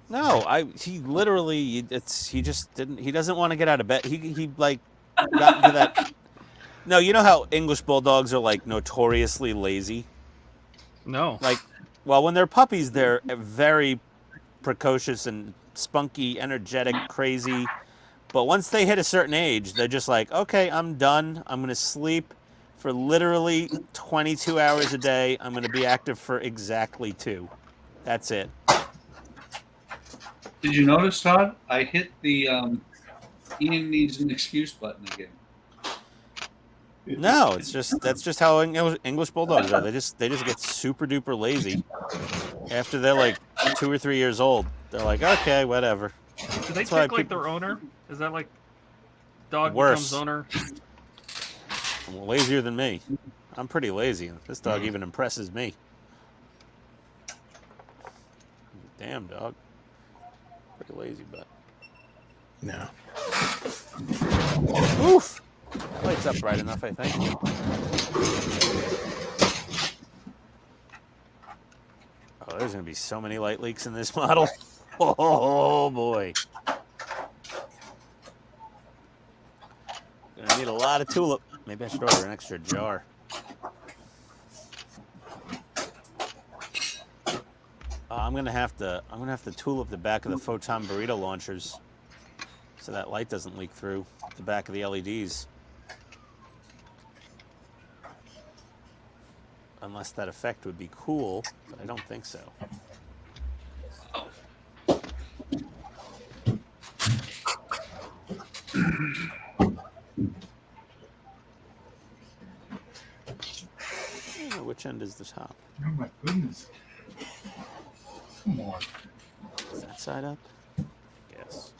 No, he literally, he just didn't, he doesn't want to get out of bed. He like got into that. No, you know how English bulldogs are like notoriously lazy? No. Like, well, when they're puppies, they're very precocious and spunky, energetic, crazy. But once they hit a certain age, they're just like, okay, I'm done. I'm going to sleep for literally 22 hours a day. I'm going to be active for exactly 2. That's it. Did you notice, Todd? I hit the Ian needs an excuse button again. No, that's just how English bulldogs are. They just get super duper lazy after they're like 2 or 3 years old. They're like, okay, whatever. Do they take like their owner? Is that like dog Worse. becomes owner? Lazier than me. I'm pretty lazy. This dog even impresses me. Damn, dog. Pretty lazy, but No. oof. Lights up bright enough, I think. Oh, there's gonna be so many light leaks in this model. Oh boy. Gonna need Need a lot of tulip. Maybe I should order an extra jar. I'm gonna have to tulip the back of the photon burrito launchers so that light doesn't leak through the back of the LEDs. Unless that effect would be cool, but I don't think so. I don't know which end is the top. Oh my goodness. Come on. Is that side up? Yes.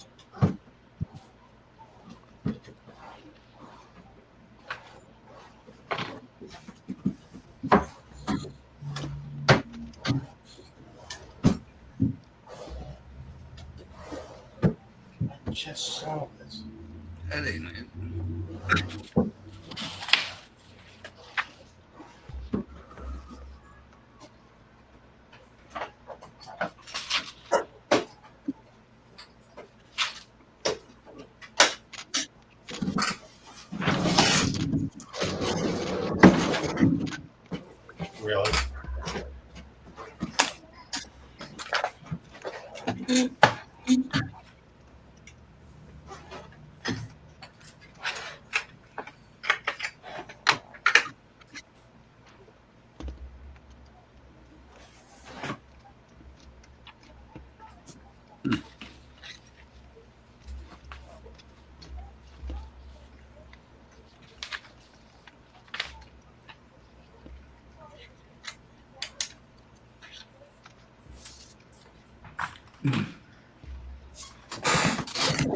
Just saw this. That ain't it. Really?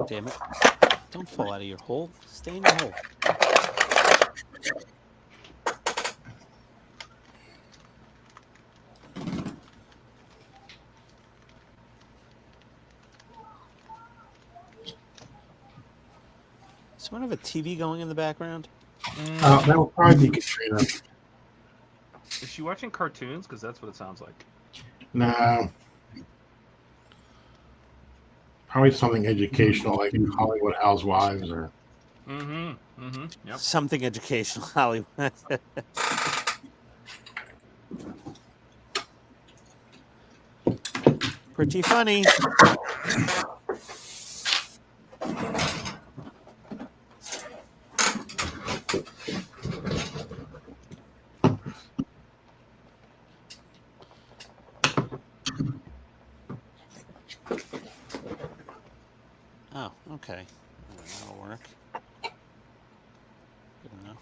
Damn it. Don't fall out of your hole. Stay in your hole. Does someone have a TV going in the background? That will probably be Katrina. Is she watching cartoons? Because that's what it sounds like. No. Probably something educational, like Hollywood Housewives or. Mm-hmm. Mm-hmm. Yep. Something educational, Hollywood. Pretty funny. Oh, okay. That'll work. Good enough.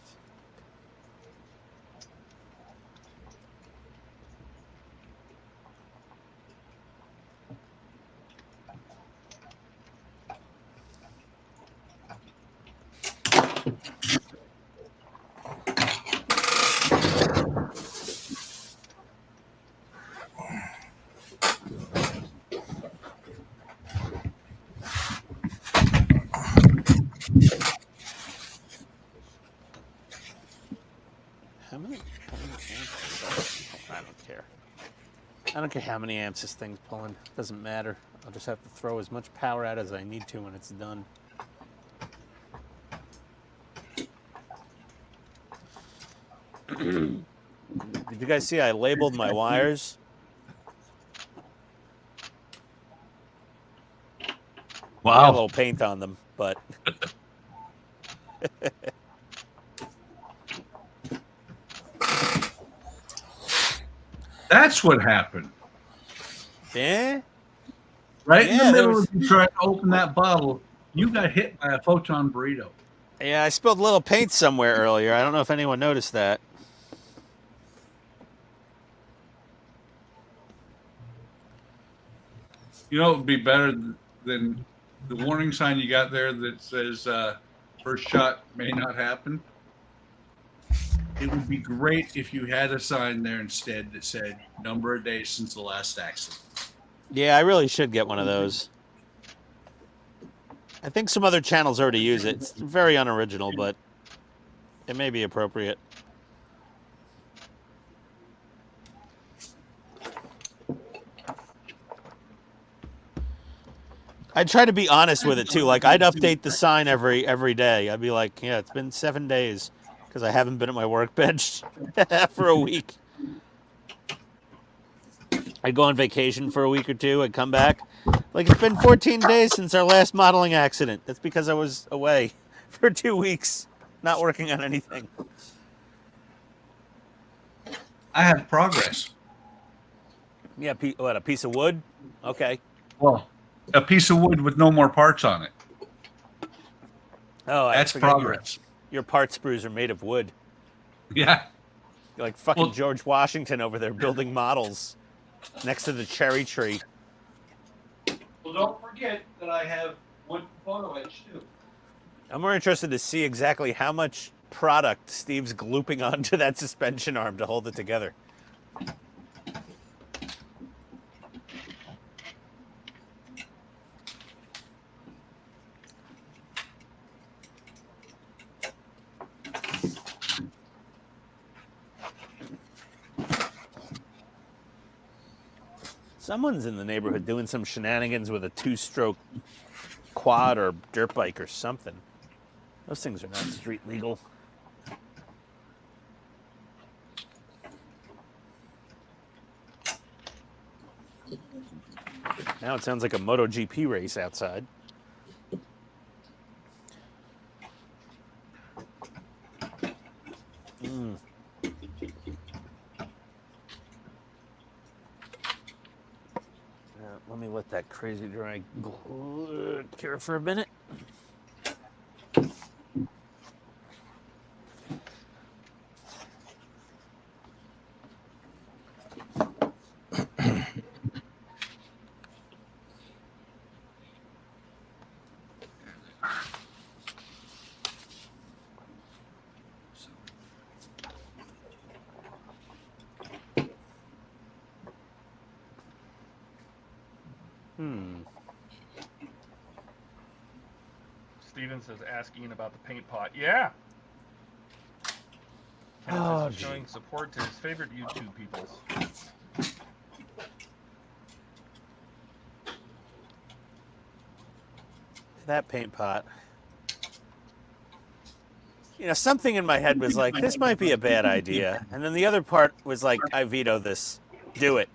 How many amps? I don't care. I don't care how many amps this thing's pulling. Doesn't matter. I'll just have to throw as much power out as I need to when it's done. Did you guys see I labeled my wires? I got a Wow. little paint on them, but That's what happened. yeah. Right in Yeah, the there middle was- of you trying to open that bottle, you got hit by a photon burrito. Yeah, I spilled a little paint somewhere earlier. I don't know if anyone noticed that. You know, it would be better than the warning sign you got there that says first shot may not happen. It would be great if you had a sign there instead that said number of days since the last accident. Yeah, I really should get one of those. I think some other channels already use it. It's very unoriginal, but it may be appropriate. I'd try to be honest with it too. Like I'd update the sign every day. I'd be like, yeah, it's been 7 days because I haven't been at my workbench for a week. I'd go on vacation for a week or two. I'd come back. Like, it's been 14 days since our last modeling accident. That's because I was away for 2 weeks, not working on anything. I had progress. Yeah, what, a piece of wood? Okay. Well, a piece of wood with no more parts on it. Oh, That's progress. Your part sprues are made of wood. Yeah. You're like fucking George Washington over there building models next to the cherry tree. Well, don't forget that I have wood photo etch too. I'm more interested to see exactly how much product Steve's glooping onto that suspension arm to hold it together. Someone's in the neighborhood doing some shenanigans with a 2-stroke quad or dirt bike or something. Those things are not street legal. Now it sounds like a MotoGP race outside. Let me let that crazy dry cure for a minute. Steven says, ask Ian about the paint pot. Yeah. Kenneth is showing support to his favorite YouTube peoples. That paint pot. You know, something in my head was like, this might be a bad idea. And then the other part was like, I veto this. Do it.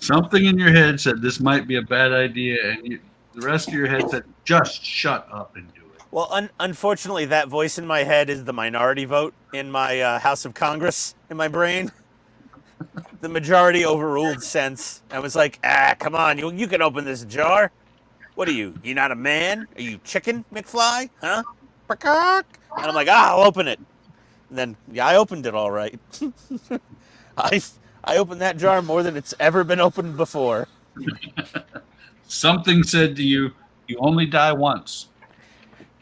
Something in your head said this might be a bad idea, and the rest of your head said, just shut up and do it. Well, unfortunately, that voice in my head is the minority vote in my House of Congress in my brain. The majority overruled sense. I was like, come on, you can open this jar. What are you? You not a man? Are you chicken, McFly? Huh? And I'm like, I'll open it. And then, yeah, I opened it all right. I opened that jar more than it's ever been opened before. Something said to you, you only die once.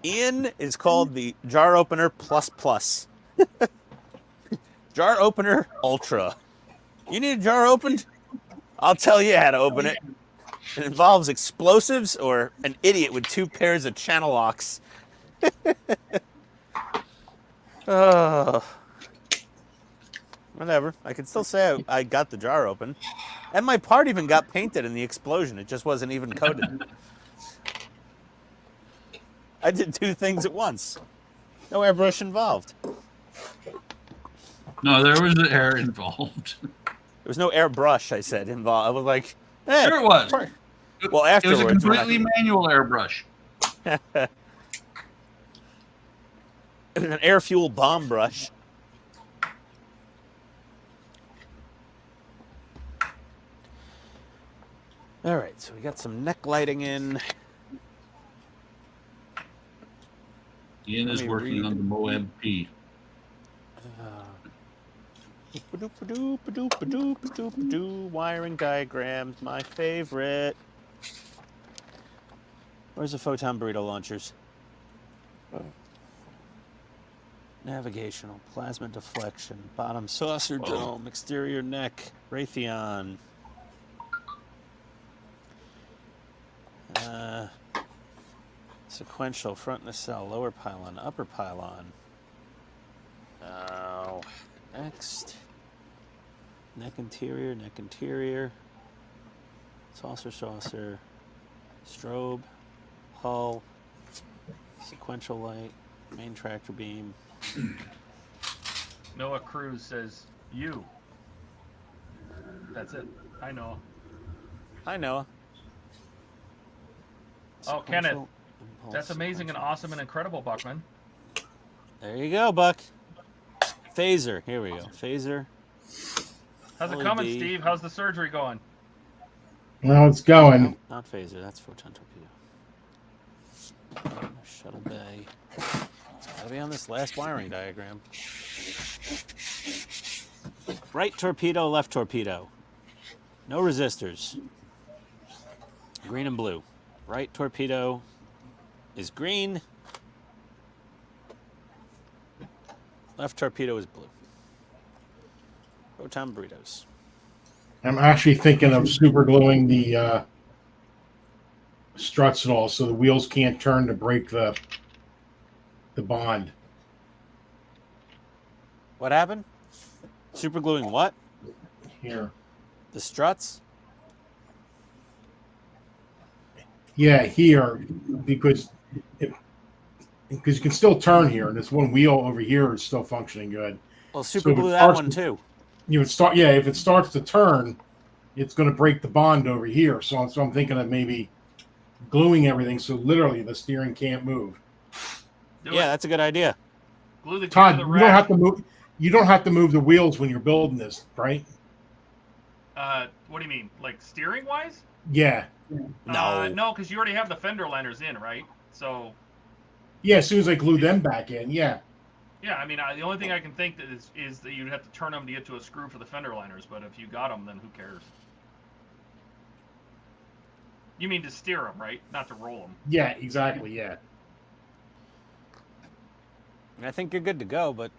Ian is called the Jar Opener Plus. Jar Opener Ultra. You need a jar opened? I'll tell you how to open it. It involves explosives or an idiot with 2 pairs of channel locks. Whatever. I can still say I got the jar open. And my part even got painted in the explosion. It just wasn't even coated. I did 2 things at once. No airbrush involved. No, there was air involved. There was no airbrush, I said, involved. I was like, Sure it was. Well, afterwards. It was a completely manual airbrush. It was an air fuel bomb brush. All right, so we got some neck lighting in. Ian is working on the Moab P. Wiring diagrams, my favorite. Where's the photon burrito launchers? Navigational, plasma deflection, bottom saucer dome, exterior neck, Raytheon. Sequential, front nacelle, lower pylon, upper pylon. Next. Neck interior, neck interior. saucer, strobe, hull, sequential light, main tractor beam. Noah Cruz says, you. That's it. Hi, Noah. Hi, Noah. Oh, Kenneth. Sequential, impulse, That's amazing and sequential. awesome and incredible, Buckman. There you go, Buck. Phaser. Here we go. Phaser. How's it LED. coming, Steve? How's the surgery going? Well, it's going. No, not phaser. That's photon torpedo. Shuttle bay. It's got to be on this last wiring diagram. Right torpedo, left torpedo. No resistors. Green and blue. Right torpedo is green. Left torpedo is blue. Photon burritos. I'm actually thinking of super gluing the struts and all, so the wheels can't turn to break the bond. What happened? Super gluing what? Here. The struts? Yeah, here, because you can still turn here, and this one wheel over here is still functioning good. Well, super if it glue that starts one to- too. You would start, yeah. If it starts to turn, it's going to break the bond over here. So I'm thinking of maybe gluing everything so literally the steering can't move. Do Yeah, it. that's a good idea. Glue the key Todd, to the you don't have rack. to move. You don't have to move the wheels when you're building this, right? What do you mean? Like steering-wise? Yeah, No. No, because you already have the fender liners in, right? So, yeah. As soon as I glue them back in, yeah. yeah, I mean, the only thing I can think that is that you'd have to turn them to get to a screw for the fender liners, but if you got them, then who cares? You mean to steer them, right? Not to roll them. Yeah, exactly. Yeah. I think you're good to go, but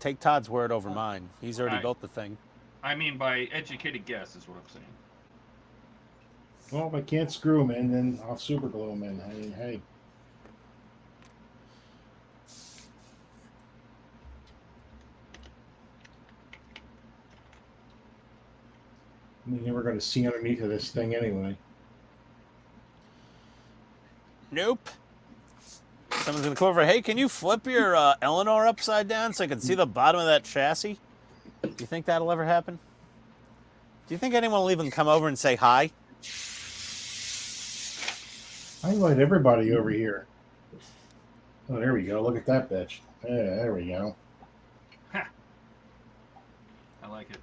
take Todd's word over mine. He's already Right. built the thing. I mean, by educated guess is what I'm saying. Well, if I can't screw them in, then I'll super glue them in. I mean, hey. You're never going to see underneath of this thing anyway. Nope. Someone's gonna come over. Hey, can you flip your Eleanor upside down so I can see the bottom of that chassis? Do you think that'll ever happen? Do you think anyone will even come over and say hi? I invite everybody over here. Oh, there we go. Look at that bitch. Yeah, there we go. I like it.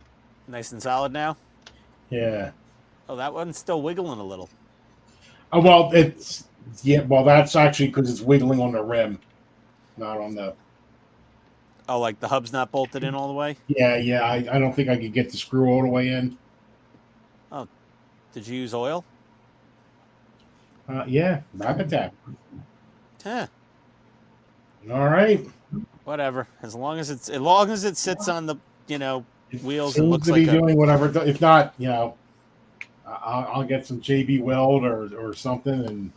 Nice and solid now. Yeah. Oh, that one's still wiggling a little. Oh, well, it's... Yeah, well, that's actually because it's wiggling on the rim, not on the... Oh, like the hub's not bolted in all the way? Yeah, I don't think I could get the screw all the way in. Oh, did you use oil? Yeah, rapid tap. Huh. All right. Whatever. As long as it sits on the, wheels, it Seems looks to like be doing whatever. If not, I'll get some JB Weld or something and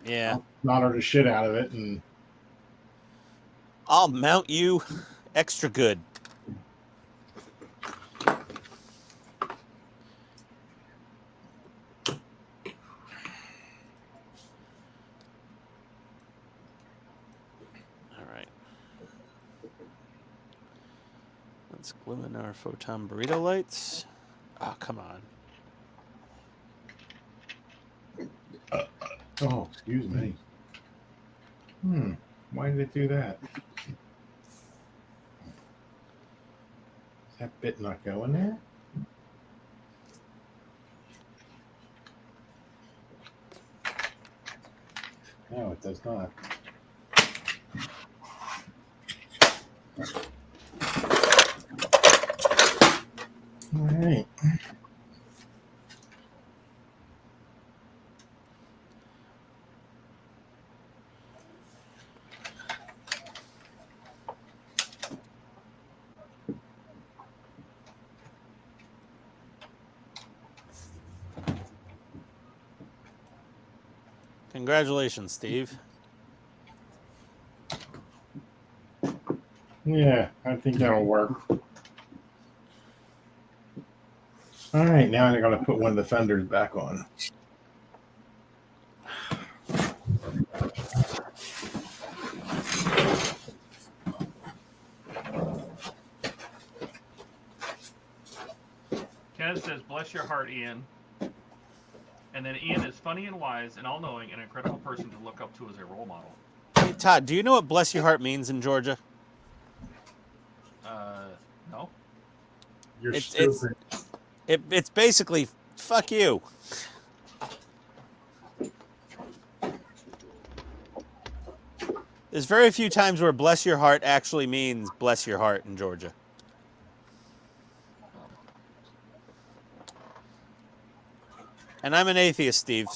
yeah. knot the shit out of it. And I'll mount you extra good. All right. Let's glue in our photon burrito lights. Oh, come on. oh, excuse me. Why did it do that? Is that bit not going there? No, it does not. All right. Congratulations, Steve. Yeah, I think that'll work. All right, now I'm going to put one of the fenders back on. Kenneth says, "Bless your heart, Ian." And then Ian is funny and wise and all-knowing and an incredible person to look up to as a role model. Hey, Todd, do you know what "bless your heart" means in Georgia? No. You're It's stupid. it's basically fuck you. There's very few times where "bless your heart" actually means "bless your heart" in Georgia. And I'm an atheist, Steve,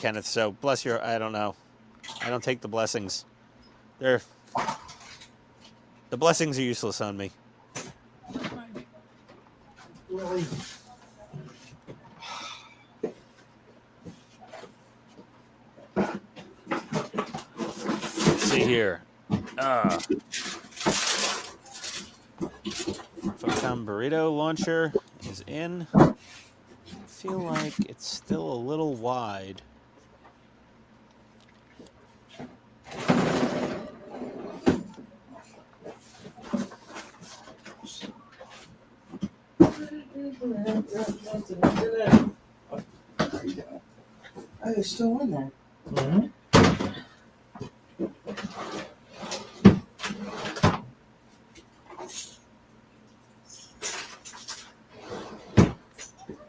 Kenneth. So bless your. I don't know. I don't take the blessings. The blessings are useless on me. Really? Let's see here. Photon burrito launcher is in. I feel like it's still a little wide. Oh, you're still on there. Mm-hmm.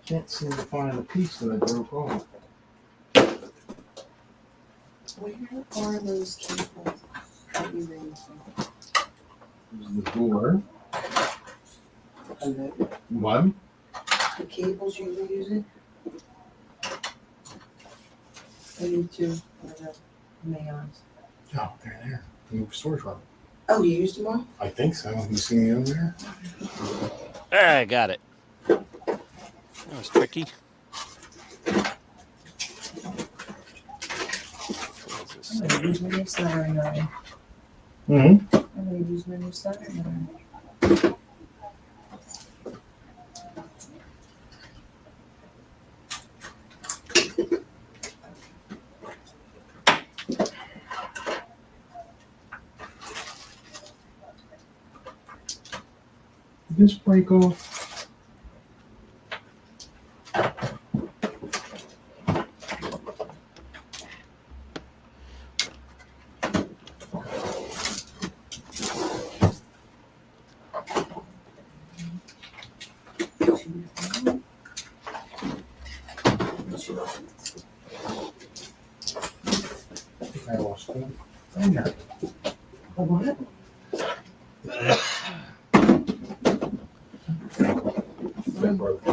Can't seem to find the piece that I broke off. Where are those cables that you were using? This is the door. Hello? What? The cables you were using? I need to. Neons. Oh, they're there. In the storage room. Oh, you used them all? I think so. You see me over there? I got it. That was tricky. I'm going to use my new soldering iron. Mm-hmm. I'm going to use my new soldering iron. Did this break off? I lost it. Oh, yeah. Oh, what? That broke.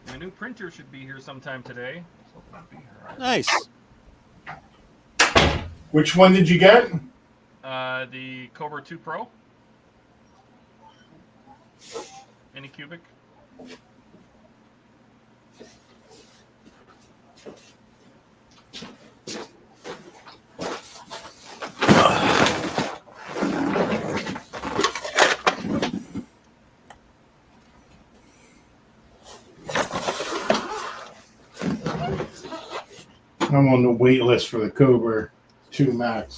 My new printer should be here sometime today. So it won't be here. Nice. Which one did you get? The Cobra 2 Pro. Anycubic. I'm on the wait list for the Cobra 2 Max.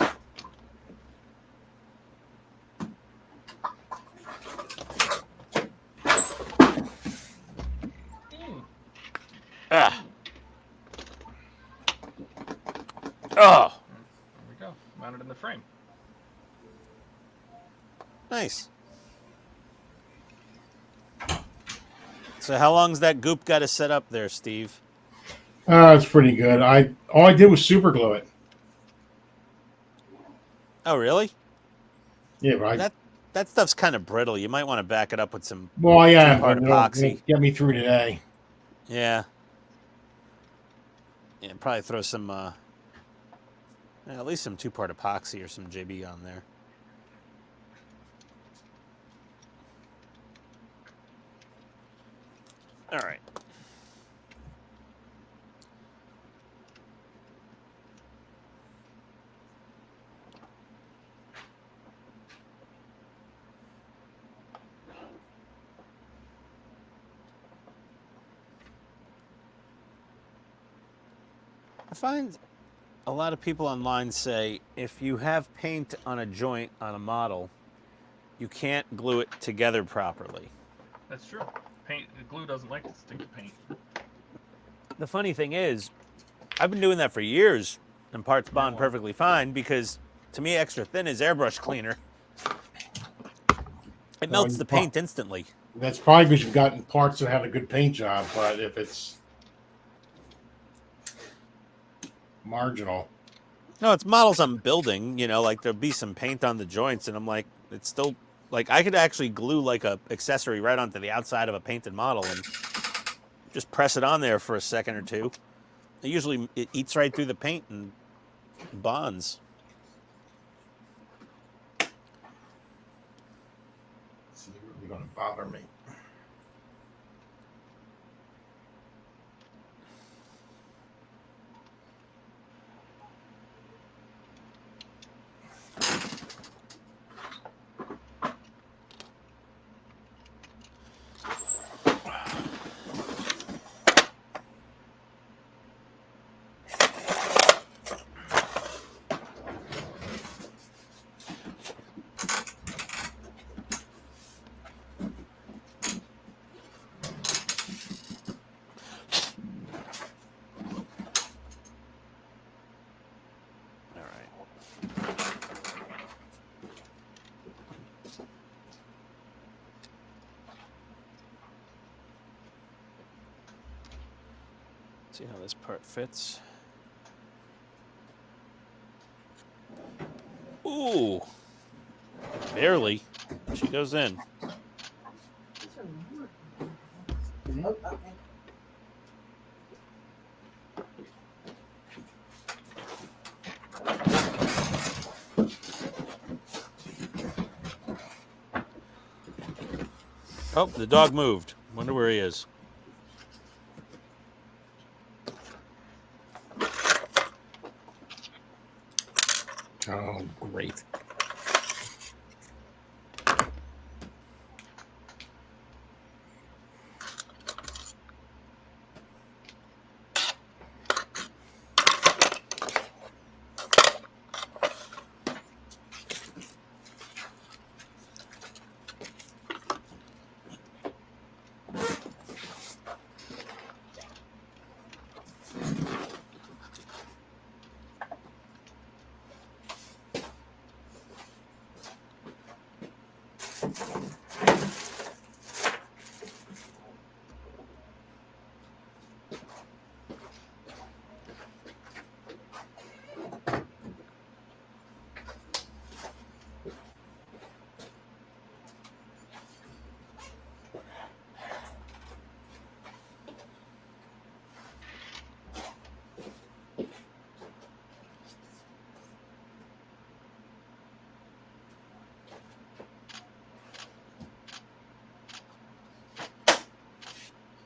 Ah. Oh. There we go. Mounted in the frame. Nice. So how long's that goop got to set up there, Steve? It's pretty good. All I did was super glue it. Oh, really? Yeah, but That stuff's kind of brittle. You might want to back it up with some well, yeah, two-part but it'll epoxy. get me through today. Yeah. Yeah, probably throw some, at least some two-part epoxy or some JB on there. find a lot of people online say if you have paint on a joint on a model, you can't glue it together properly. That's true. Glue doesn't like to stick to paint. The funny thing is, I've been doing that for years, and parts bond perfectly fine because, to me, extra thin is airbrush cleaner. It melts the paint instantly. That's probably because you've gotten parts that have a good paint job, but if it's marginal. No, it's models I'm building, you know, like there'll be some paint on the joints, and I'm like, it's still, like, I could actually glue like a accessory right onto the outside of a painted model and just press it on there for a second or two. Usually it eats right through the paint and bonds. It's really going to bother me. See how this part fits. Ooh, barely. She goes in. Oh, okay. Oh, the dog moved. Wonder where he is. Oh, great.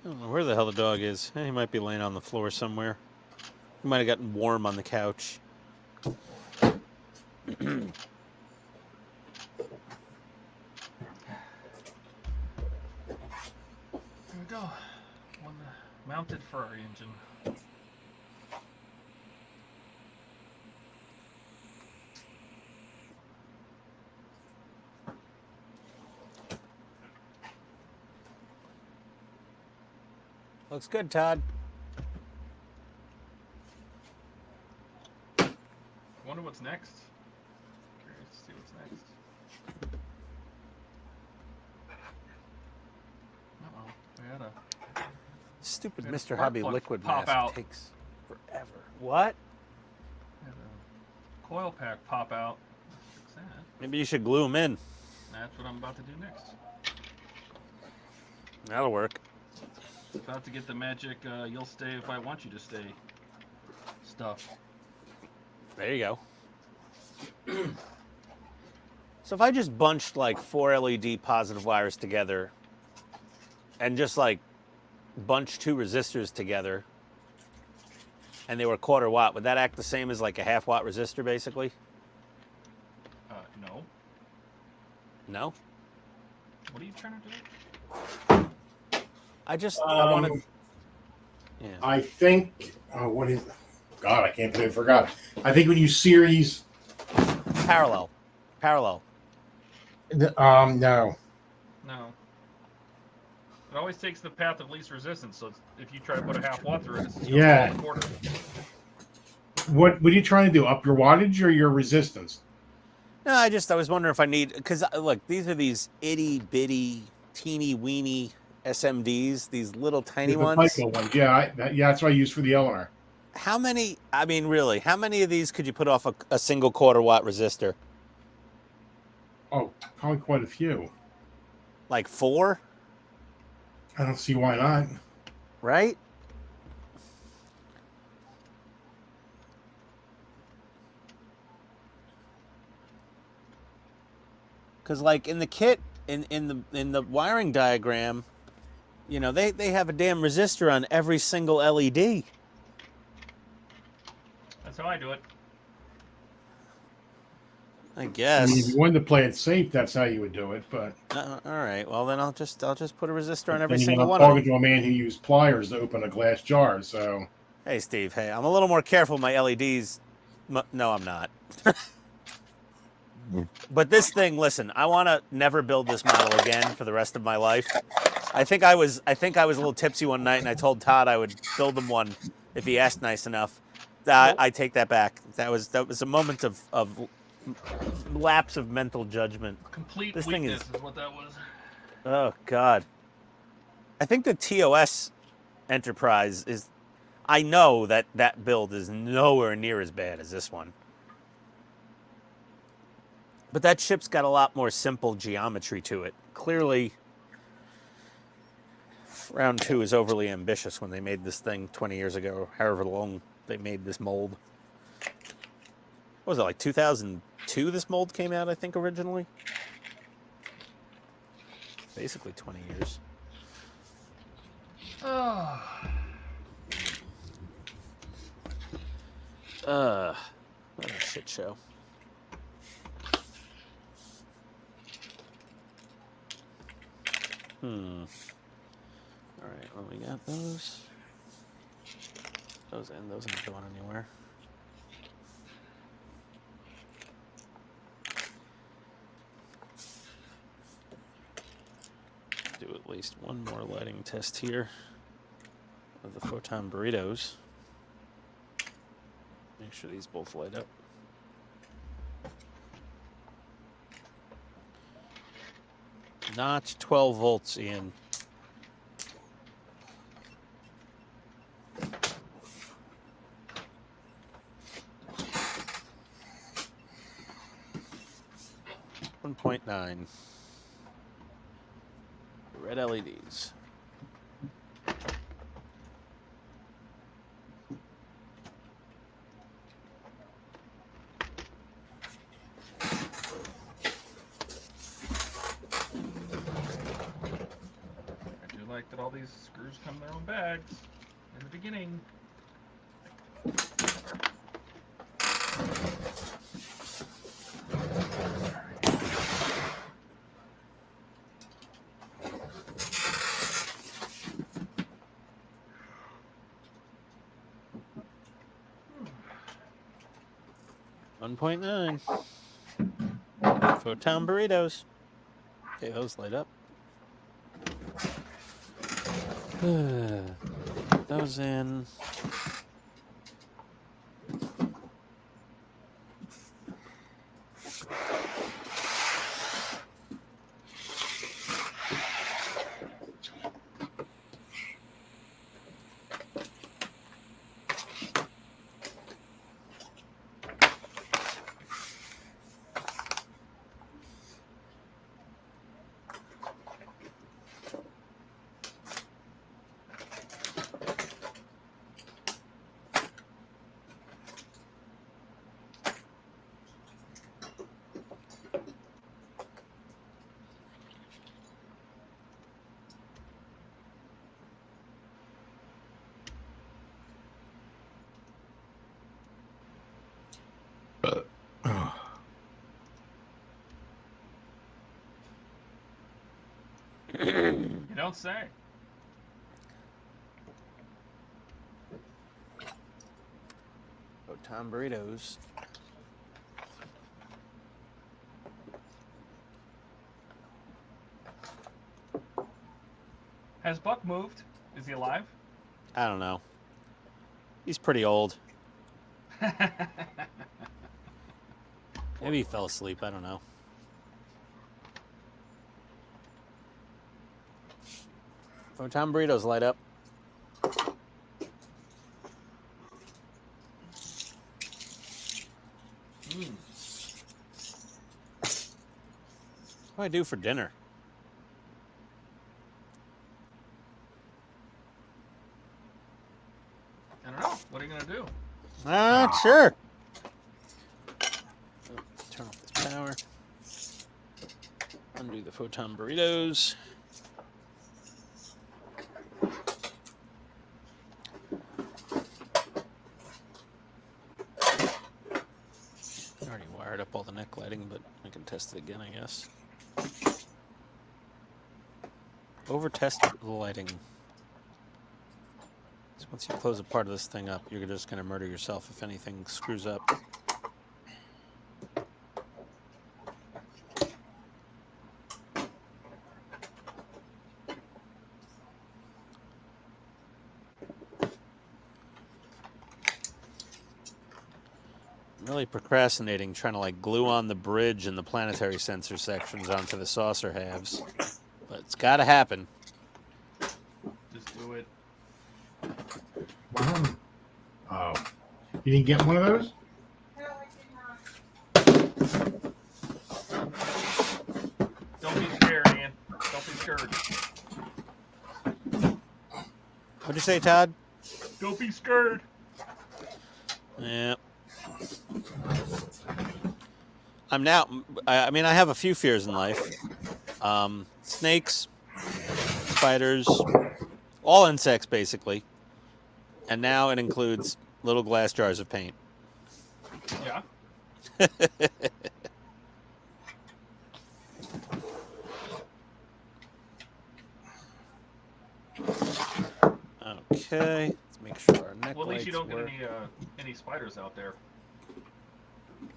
I don't know where the hell the dog is. He might be laying on the floor somewhere. He might have gotten warm on the couch. There we go. One mounted for our engine. Looks good, Todd. Wonder what's next. Curious to see what's next. Uh-oh. We had a Stupid we had a Mr. spark Hobby plug liquid pop mask out. takes forever. What? We had a coil pack pop out. Let's fix that. Maybe you should glue them in. That's what I'm about to do next. That'll work. About to get the magic you'll stay if I want you to stay stuff. There you go. So if I just bunched like 4 LED positive wires together and just like bunched 2 resistors together and they were 1/4 watt, would that act the same as like a 1/2 watt resistor basically? No. No? What are you trying to do? I want to. Yeah. I think. What is? God, I can't believe I forgot. I think when you series, Parallel. no. No. It always takes the path of least resistance. So if you try to put a half watt through it, it's just going to fall a quarter. What are you trying to do? Up your wattage or your resistance? No, I was wondering if I need, because look, these are these itty bitty, teeny weeny SMDs, these little tiny The ones. Pico ones. Yeah, that's what I use for the Eleanor. How many? I mean, really, how many of these could you put off a single quarter-watt resistor? Oh, probably quite a few. Like 4? I don't see why not. Right? Because like in the kit, in the wiring diagram, you know, they have a damn resistor on every single LED. That's how I do it. I I mean, if guess. you wanted to play it safe, that's how you would do it. But All right. Well, then I'll just put a resistor on every then again, single I'm one of them. talking to a man who used pliers to open a glass jar. So Hey, Steve. Hey, I'm a little more careful with my LEDs. No, I'm not. But this thing, listen, I want to never build this model again for the rest of my life. I think I was a little tipsy one night, and I told Todd I would build him one if he asked nice enough. I take that back. That was a moment of lapse of mental judgment. Complete This weakness thing is what that was. Oh God. I think the TOS Enterprise is. I know that build is nowhere near as bad as this one. But that ship's got a lot more simple geometry to it. Clearly, Round 2 is overly ambitious when they made this thing 20 years ago, however long they made this mold. What was it, like 2002 this mold came out, I think, originally? Basically 20 years. What a shit show. All right, well, we got those. Those aren't going anywhere. Do at least one more lighting test here of the photon burritos. Make sure these both light up. Not 12 volts, Ian. .9. Red LEDs. I do like that all these screws come in their own bags in the beginning. .9. Photon burritos. Okay, those light up. Those in. You don't say. Photon burritos. Has Buck moved? Is he alive? I don't know. He's pretty old. Maybe he fell asleep. I don't know. Photon burritos light up. What do I do for dinner? I don't know. What are you gonna do? Not sure. Turn off this power. Undo the photon burritos. I already wired up all the neck lighting, but I can test it again, I guess. Over test the lighting. So once you close a part of this thing up, you're just going to murder yourself if anything screws up. I'm really procrastinating trying to like glue on the bridge and the planetary sensor sections onto the saucer halves. But it's got to happen. Just do it. Oh. You didn't get one of those? Don't be scared, Ian. Don't be scared. What'd you say, Todd? Don't be scared. Yeah. I'm now, I mean, I have a few fears in life. Snakes, spiders, all insects, basically. And now it includes little glass jars of paint. Yeah. Okay, let's make sure our neck Well, at least you don't lights get any spiders out there.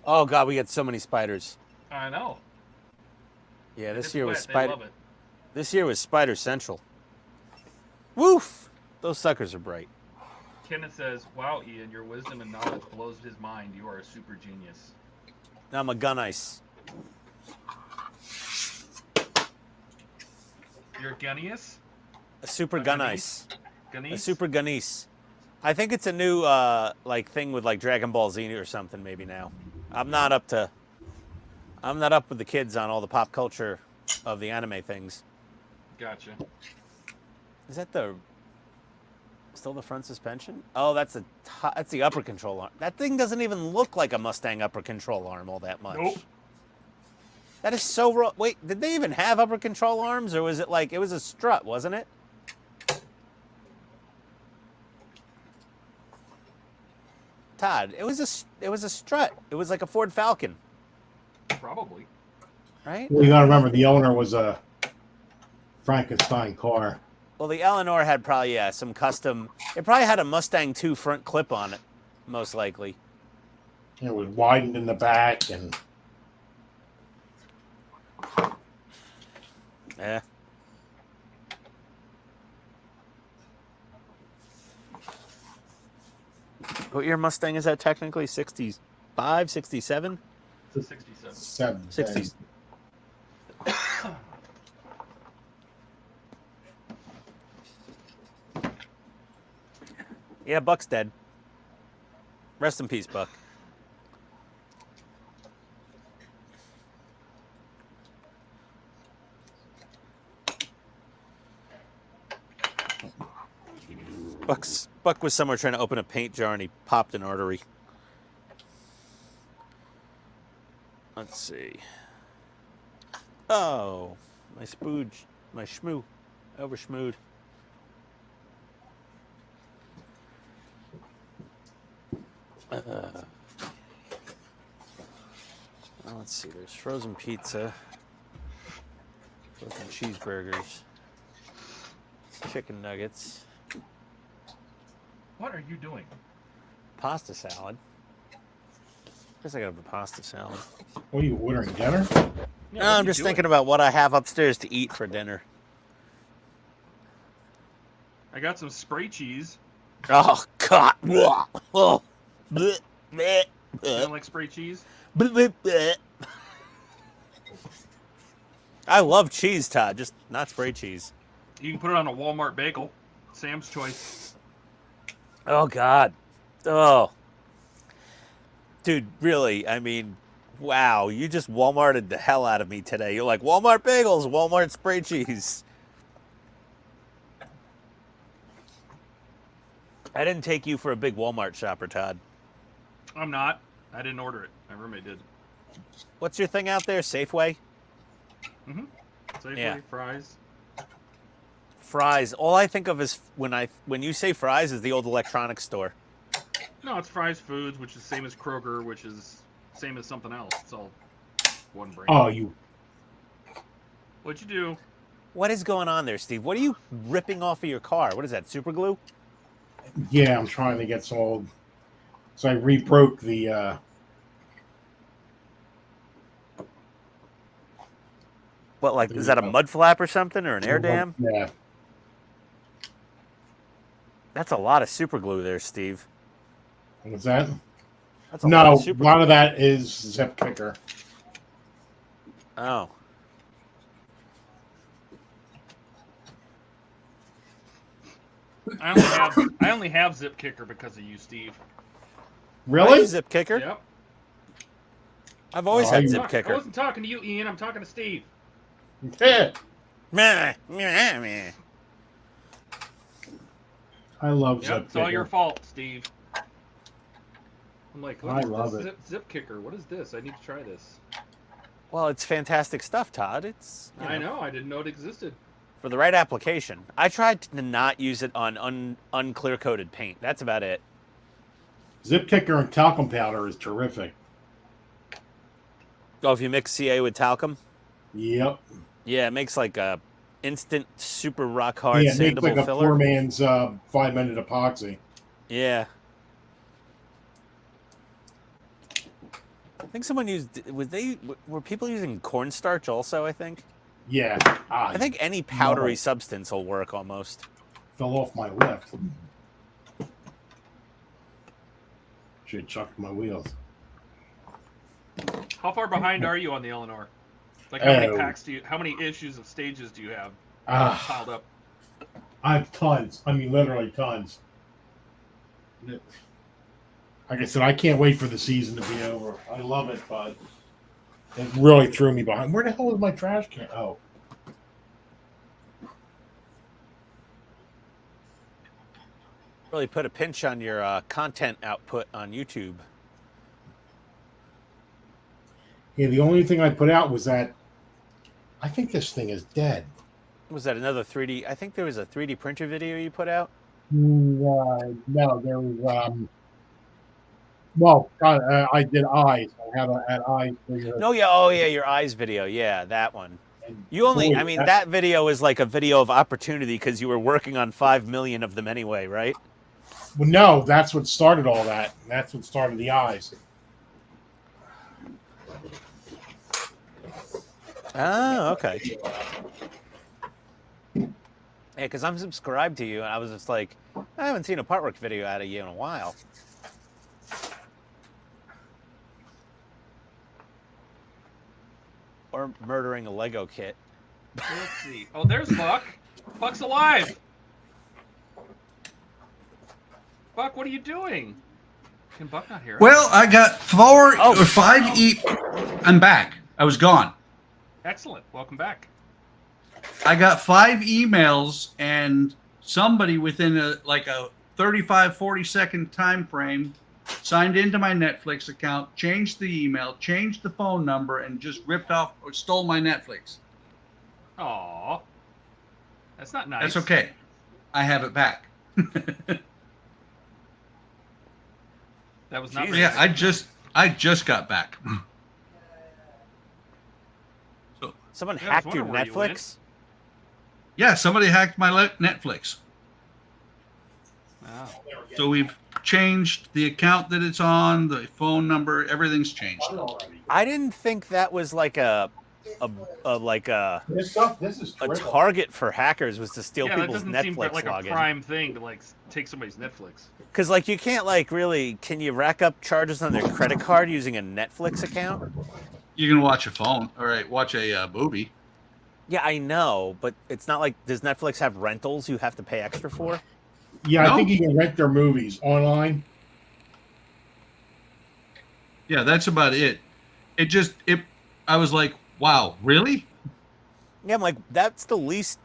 Oh God, we get so many spiders. I know. Yeah, If this it's year was wet, they spider. love it. This year was Spider Central. Woof! Those suckers are bright. Kenneth says, "Wow, Ian, your wisdom and knowledge blows his mind. You are a super genius." Now I'm a gun ice. You're a genius? A super gun ice. A Gunice? super gunnice. I think it's a new like thing with like Dragon Ball Z or something maybe now. I'm not up with the kids on all the pop culture of the anime things. Gotcha. Is that still the front suspension? Oh, that's the upper control arm. That thing doesn't even look like a Mustang upper control arm all that much. Nope. That is so wrong. Wait, did they even have upper control arms, or was it like it was a strut, wasn't it? Todd, it was a strut. It was like a Ford Falcon, Probably. right? Well, you gotta remember the owner was a Frankenstein car. Well, the Eleanor had probably some custom. It probably had a Mustang 2 front clip on it, most likely. It was widened in the back and Yeah. What year Mustang is that technically? 65, 67? It's a 67. 7. 60s. Yeah, Buck's dead. Rest in peace, Buck. Buck was somewhere trying to open a paint jar and he popped an artery. Let's see. Oh, my spooge, my schmoo, over schmooed. Let's see. There's frozen pizza, frozen cheeseburgers, chicken nuggets. What are you doing? Pasta salad. guess I got a pasta salad. What are you ordering, dinner? Yeah, No, what I'm you just doing? thinking about what I have upstairs to eat for dinner. I got some spray cheese. Oh God! Oh. Bleh, bleh, You bleh, don't like spray cheese? bleh, bleh, bleh. I love cheese, Todd, just not spray cheese. You can put it on a Walmart bagel. Sam's choice. Oh God! Oh, dude, really? I mean, wow! You just Walmarted the hell out of me today. You're like Walmart bagels, Walmart spray cheese. I didn't take you for a big Walmart shopper, Todd. I'm not. I didn't order it. My roommate did. What's your thing out there? Safeway? Mm-hmm. Safeway, Yeah. fries. Fries. All I think of is when you say Fries is the old electronics store. No, it's Fry's Foods, which is same as Kroger, which is same as something else. It's all one brand. Oh, you. What'd you do? What is going on there, Steve? What are you ripping off of your car? What is that, super glue? Yeah, I'm trying to get some old. So I re-broke the. What, like, is that a mud flap or something, or an air dam? Yeah. That's a lot of super glue there, Steve. What's that? That's a lot No, of a super lot glue. of that is zip kicker. Oh. I only have Zip Kicker because of you, Steve. Really? Zip kicker? Yep. I've always Oh, had you- zip I kicker. wasn't talking to you, Ian. I'm talking to Steve. Yeah. Meh, meh, meh. I love Yep, zip it's all kicker. your fault, Steve. I'm like, what I is love this it. Zip Kicker? What is this? I need to try this. Well, it's fantastic stuff, Todd. It's I know. I didn't know it existed. for the right application. I tried to not use it on unclear coated paint. That's about it. Zip kicker and talcum powder is terrific. Oh, if you mix CA with talcum? Yep. Yeah, it makes like a instant super rock hard Yeah, it makes sandable like a filler. poor man's 5-minute epoxy. Yeah. I think someone used were people using cornstarch also, I think? Yeah. I think any powdery substance will work almost. Fell off my lift. Should have chucked my wheels. How far behind are you on the Eleanor? Like, how many Oh. packs do you? How many issues of stages do you have piled up? I have tons. I mean, literally tons. Like I said, I can't wait for the season to be over. I love it, but it really threw me behind. Where the hell is my trash can? Oh. Really put a pinch on your content output on YouTube. Yeah, the only thing I put out was that I think this thing is dead. Was that another 3D? I think there was a 3D printer video you put out. No, there was. Well, God, I did eyes. I had eyes. No, yeah, oh yeah, your eyes video, yeah, that one. You only, Boy, I mean, that video is like a video of opportunity because you were working on 5 million of them anyway, right? Well, no, that's what started all that. That's what started the eyes. Oh, okay. Yeah, because I'm subscribed to you, and I was just like, I haven't seen a part work video out of you in a while. Or murdering a Lego kit. Let's see. Oh, there's Buck. Buck's alive. Buck, what are you doing? Can Buck not hear us? Well, I got 5 I'm back. I was gone. Excellent. Welcome back. I got 5 emails, and somebody within a 35, 40-second time frame signed into my Netflix account, changed the email, changed the phone number, and just ripped off or stole my Netflix. Aw. That's not nice. That's okay. I have it back. That was not. Yeah, I just got back. Someone Yeah, I was hacked your wondering where you Netflix? Yeah, somebody hacked my Netflix. Wow. So we've changed the account that it's on, the phone number, everything's changed. I didn't think that was like a This is a target for hackers was to steal Yeah, that people's doesn't seem Netflix like a login. prime thing to like take somebody's Netflix. Because like you can't like really, can you rack up charges on their credit card using a Netflix account? You can watch a phone, all right, watch a movie. Yeah, I know, but it's not like, does Netflix have rentals you have to pay extra for? Yeah, No. I think you can rent their movies online. Yeah, that's about it. I was like, wow, really? Yeah, I'm like, that's the least.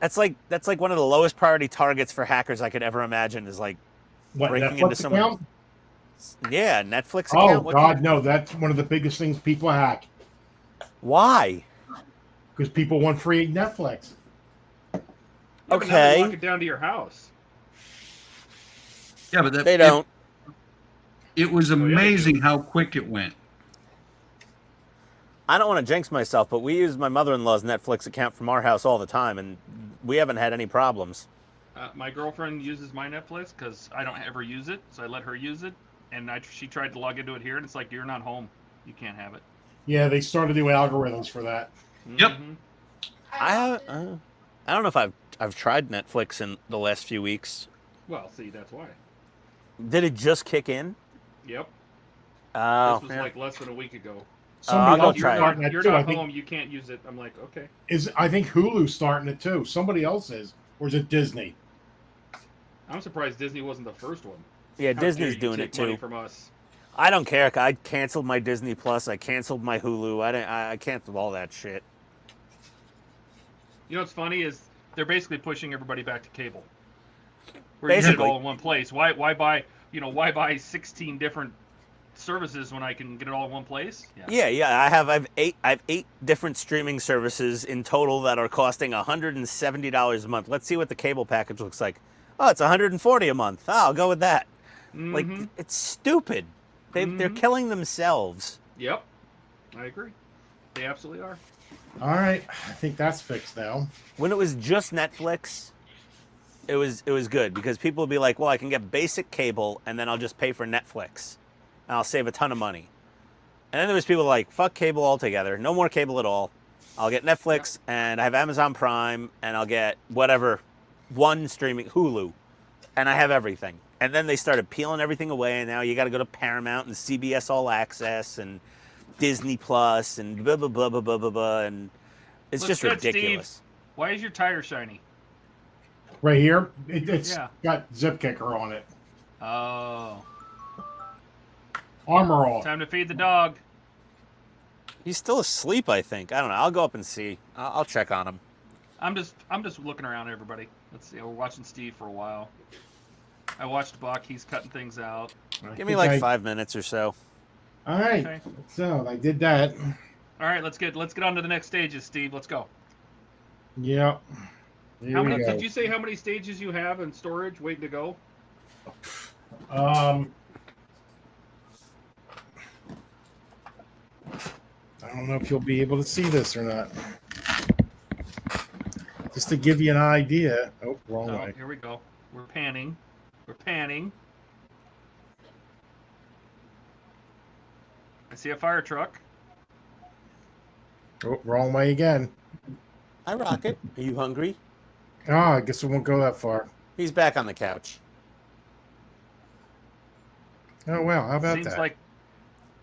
That's like one of the lowest priority targets for hackers I could ever imagine is like What, breaking Netflix into someone's. account? Yeah, Netflix Oh, account. God, no. That's one of the biggest things people hack. Why? Because people want free Netflix. Yeah, but now Okay. they lock it down to your house. Yeah, but They don't. It was yeah, they do. amazing how quick it went. I don't want to jinx myself, but we use my mother-in-law's Netflix account from our house all the time, and we haven't had any problems. My girlfriend uses my Netflix because I don't ever use it, so I let her use it. And she tried to log into it here, and it's like, you're not home. You can't have it. Yeah, they started doing algorithms for that. Yep. Mhm. I don't know if I've tried Netflix in the last few weeks. Well, see, that's why. Did it just kick in? Yep. Oh, This was yeah. like less than a week ago. Somebody I'll go else is try it. starting that You're too. not I think home. You can't use it. I'm like, okay. I think Hulu's starting it too. Somebody else is, or is it Disney? I'm surprised Disney wasn't the first one. Yeah, How Disney's dare you doing it take money too. from us. I don't care. I canceled my Disney Plus. I canceled my Hulu. I canceled all that shit. You know what's funny is they're basically pushing everybody back to cable. Where you get it Basically. all in one place. Why buy 16 different services when I can get it all in one place? Yeah. I have eight different streaming services in total that are costing $170 a month. Let's see what the cable package looks like. Oh, it's $140 a month. Oh, I'll go with that. Like, Mhm. it's stupid. They're killing themselves. Yep. I agree. They absolutely are. All right, I think that's fixed now. When it was just Netflix, it was good because people would be like, well, I can get basic cable and then I'll just pay for Netflix and I'll save a ton of money. And then there was people like, fuck cable altogether, no more cable at all. I'll get Netflix and I have Amazon Prime and I'll get whatever, one streaming, Hulu, and I have everything. And then they started peeling everything away, and now you got to go to Paramount and CBS All Access and Disney Plus and blah blah blah blah blah blah blah, and it's Looks just good, ridiculous. Steve. Why is your tire shiny? Right here, it's Yeah. got zip kicker on it. Oh. Armor on. Time to feed the dog. He's still asleep, I think. I don't know. I'll go up and see. I'll check on him. I'm just looking around, everybody. Let's see. We're watching Steve for a while. I watched Buck. He's cutting things out. Give me like 5 minutes or so. All right, Okay. so I did that. All right, let's get on to the next stages, Steve. Let's go. Yep. Here How we many? go. Did you say how many stages you have in storage waiting to go? I don't know if you'll be able to see this or not. Just to give you an idea. Oh, wrong way. Here we go. We're panning. We're panning. I see a fire truck. Oh, wrong way again. Hi, Rocket. Are you hungry? Oh, I guess we won't go that far. He's back on the couch. Oh well, how about Seems that? like,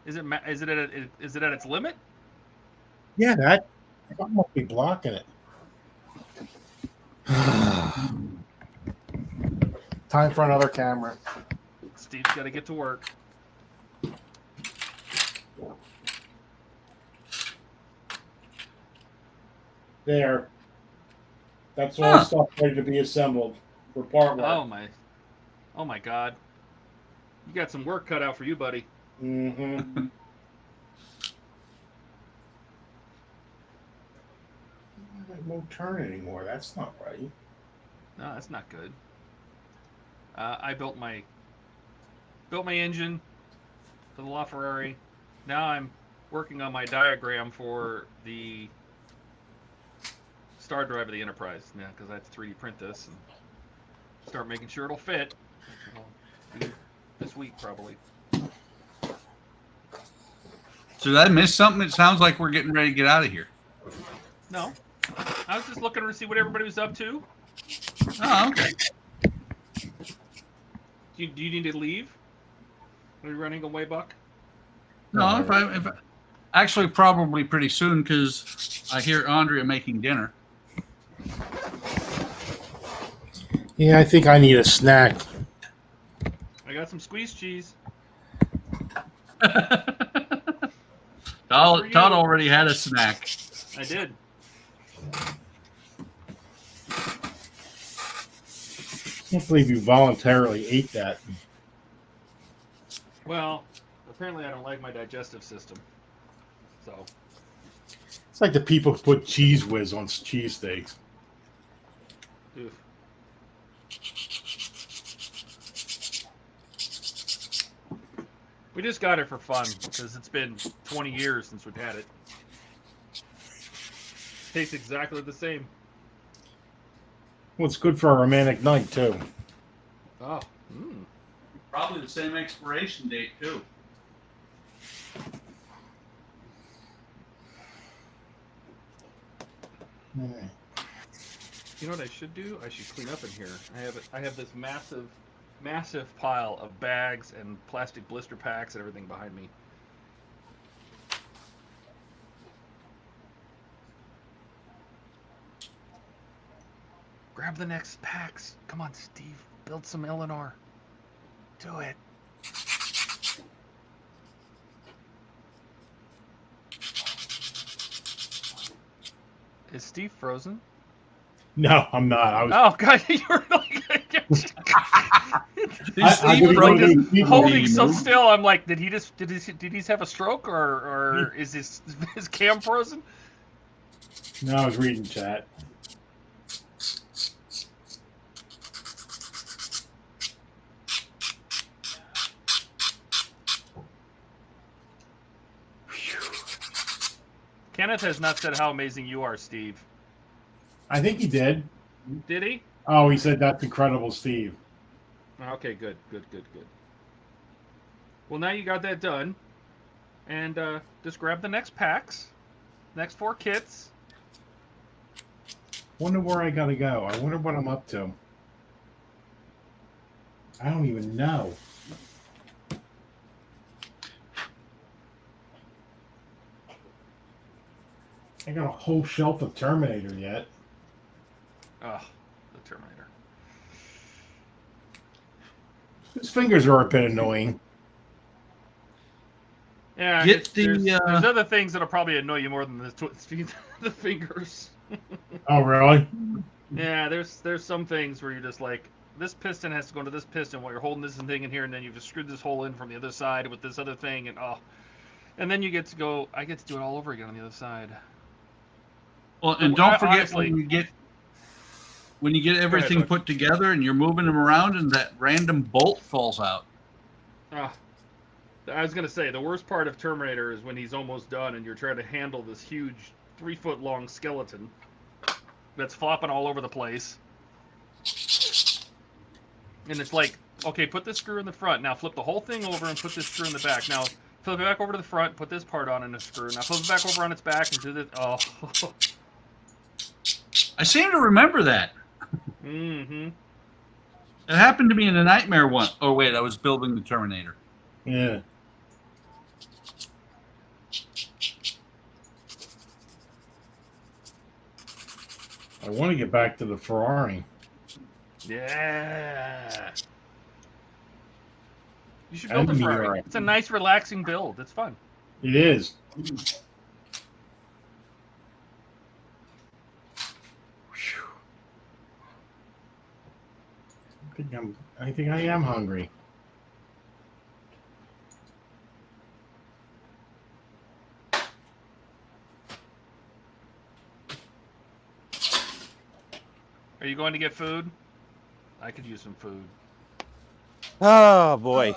is it at its limit? Yeah, that must be blocking it. Time for another camera. Steve's got to get to work. There. That's all stuff ready to be assembled for part work. Oh my God! You got some work cut out for you, buddy. Mm-hmm. It won't turn anymore. That's not right. No, that's not good. I built my engine for the LaFerrari. Now I'm working on my diagram for the star drive of the Enterprise. Yeah, because I have to 3D print this and start making sure it'll fit. This week, probably. So did I miss something? It sounds like we're getting ready to get out of here. No. I was just looking to see what everybody was up to. Oh, okay. Do you need to leave? Are you running away, Buck? No, if I actually probably pretty soon because I hear Andrea making dinner. Yeah, I think I need a snack. I got some squeezed cheese. Todd already had a snack. I did. Can't believe you voluntarily ate that. Well, apparently I don't like my digestive system. So. It's like the people who put cheese whiz on cheesesteaks. Oof. We just got it for fun because it's been 20 years since we've had it. Tastes exactly the same. Well, it's good for a romantic night, too. Oh. Probably the same expiration date, too. You know what I should do? I should clean up in here. I have this massive pile of bags and plastic blister packs and everything behind me. Grab the next packs. Come on, Steve. Build some Eleanor. Do it. Is Steve frozen? No, I'm not. I was. Oh God, you're like I holding so still. I'm like, did he have a stroke or is his cam frozen? No, I was reading chat. Kenneth has not said how amazing you are, Steve. I think he did. Did he? Oh, he said that's incredible, Steve. Okay, good. Well, now you got that done. And just grab the next packs. Next 4 kits. Wonder where I gotta go. I wonder what I'm up to. I don't even know. I got a whole shelf of Terminator yet. Oh, the Terminator. His fingers are a bit annoying. Yeah, there's other things that'll probably annoy you more than the fingers. Oh, really? Yeah, there's some things where you're just like, this piston has to go into this piston while you're holding this thing in here, and then you've just screwed this hole in from the other side with this other thing, and then you get to go. I get to do it all over again on the other side. Well, and don't forget honestly, when you get everything put together and you're moving them around and that random bolt falls out. I was gonna say the worst part of Terminator is when he's almost done and you're trying to handle this huge 3-foot-long skeleton that's flopping all over the place, and it's like, okay, put this screw in the front, now flip the whole thing over and put this screw in the back. Now flip it back over to the front, put this part on in a screw. Now flip it back over on its back and do this. Oh. I seem to remember that. Mm-hmm. It happened to me in a nightmare once. Oh, wait, I was building the Terminator. Yeah. I want to get back to the Ferrari. Yeah. You should build a Ferrari. It's a nice, relaxing build. It's fun. It is. I think I am hungry. Are you going to get food? I could use some food. Oh boy.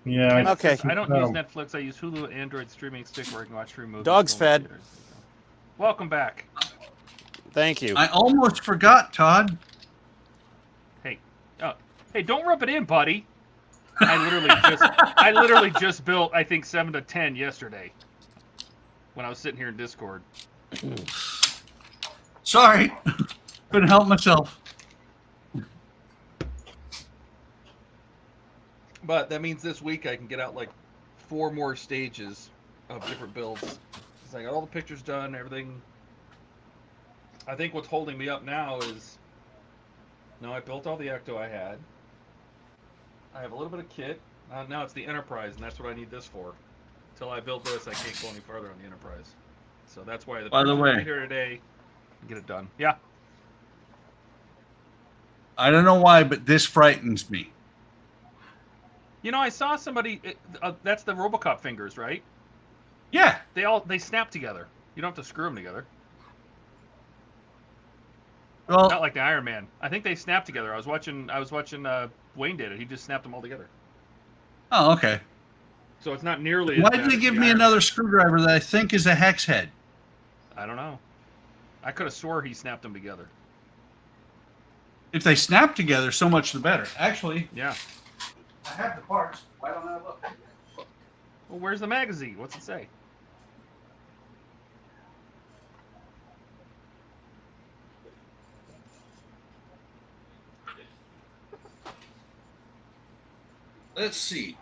Yeah. Okay. I don't use Netflix. I use Hulu, Android streaming stick where I can watch free movies. Dog's fed. Welcome back. Thank you. I almost forgot, Todd. Hey. Oh, Hey, don't rub it in, buddy. I literally just built, I think, 7 to 10 yesterday when I was sitting here in Discord. Sorry, couldn't help myself. But that means this week I can get out like 4 more stages of different builds. Because I got all the pictures done, everything. I think what's holding me up now is, no, I built all the Ecto I had. I have a little bit of kit. Now it's the Enterprise, and that's what I need this for. Until I build this, I can't go any further on the Enterprise. So that's why By the way, here today and get it done. Yeah. I don't know why, but this frightens me. You know, I saw somebody. That's the RoboCop fingers, right? Yeah. They snap together. You don't have to screw them together. Well, Not like the Iron Man. I think they snap together. I was watching. Wayne did it. He just snapped them all together. oh, okay. So it's not nearly. Why as did bad they as give the me Iron another Man. screwdriver that I think is a hex head? I don't know. I could have swore he snapped them together. If they snap together, so much the better. Actually, Yeah. I have the parts. Why don't I look? Well, where's the magazine? What's it say? let's see.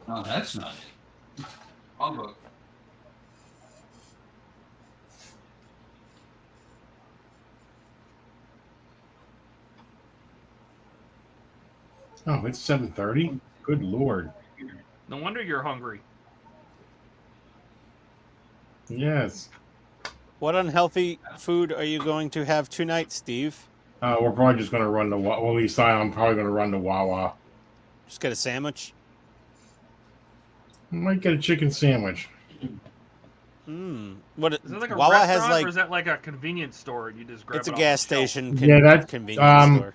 No, that's not it. I'll look. Oh, it's 7:30. Good Lord. No wonder you're hungry. Yes. What unhealthy food are you going to have tonight, Steve? We're probably just going to run the Wawa. Well, at least I'm probably going to run the Wawa. Just get a sandwich? I might get a chicken sandwich. What? Is that like a Wawa restaurant, has like. or is that like a convenience store and you just grab It's it a off gas the shelf? station. Yeah, that convenience store.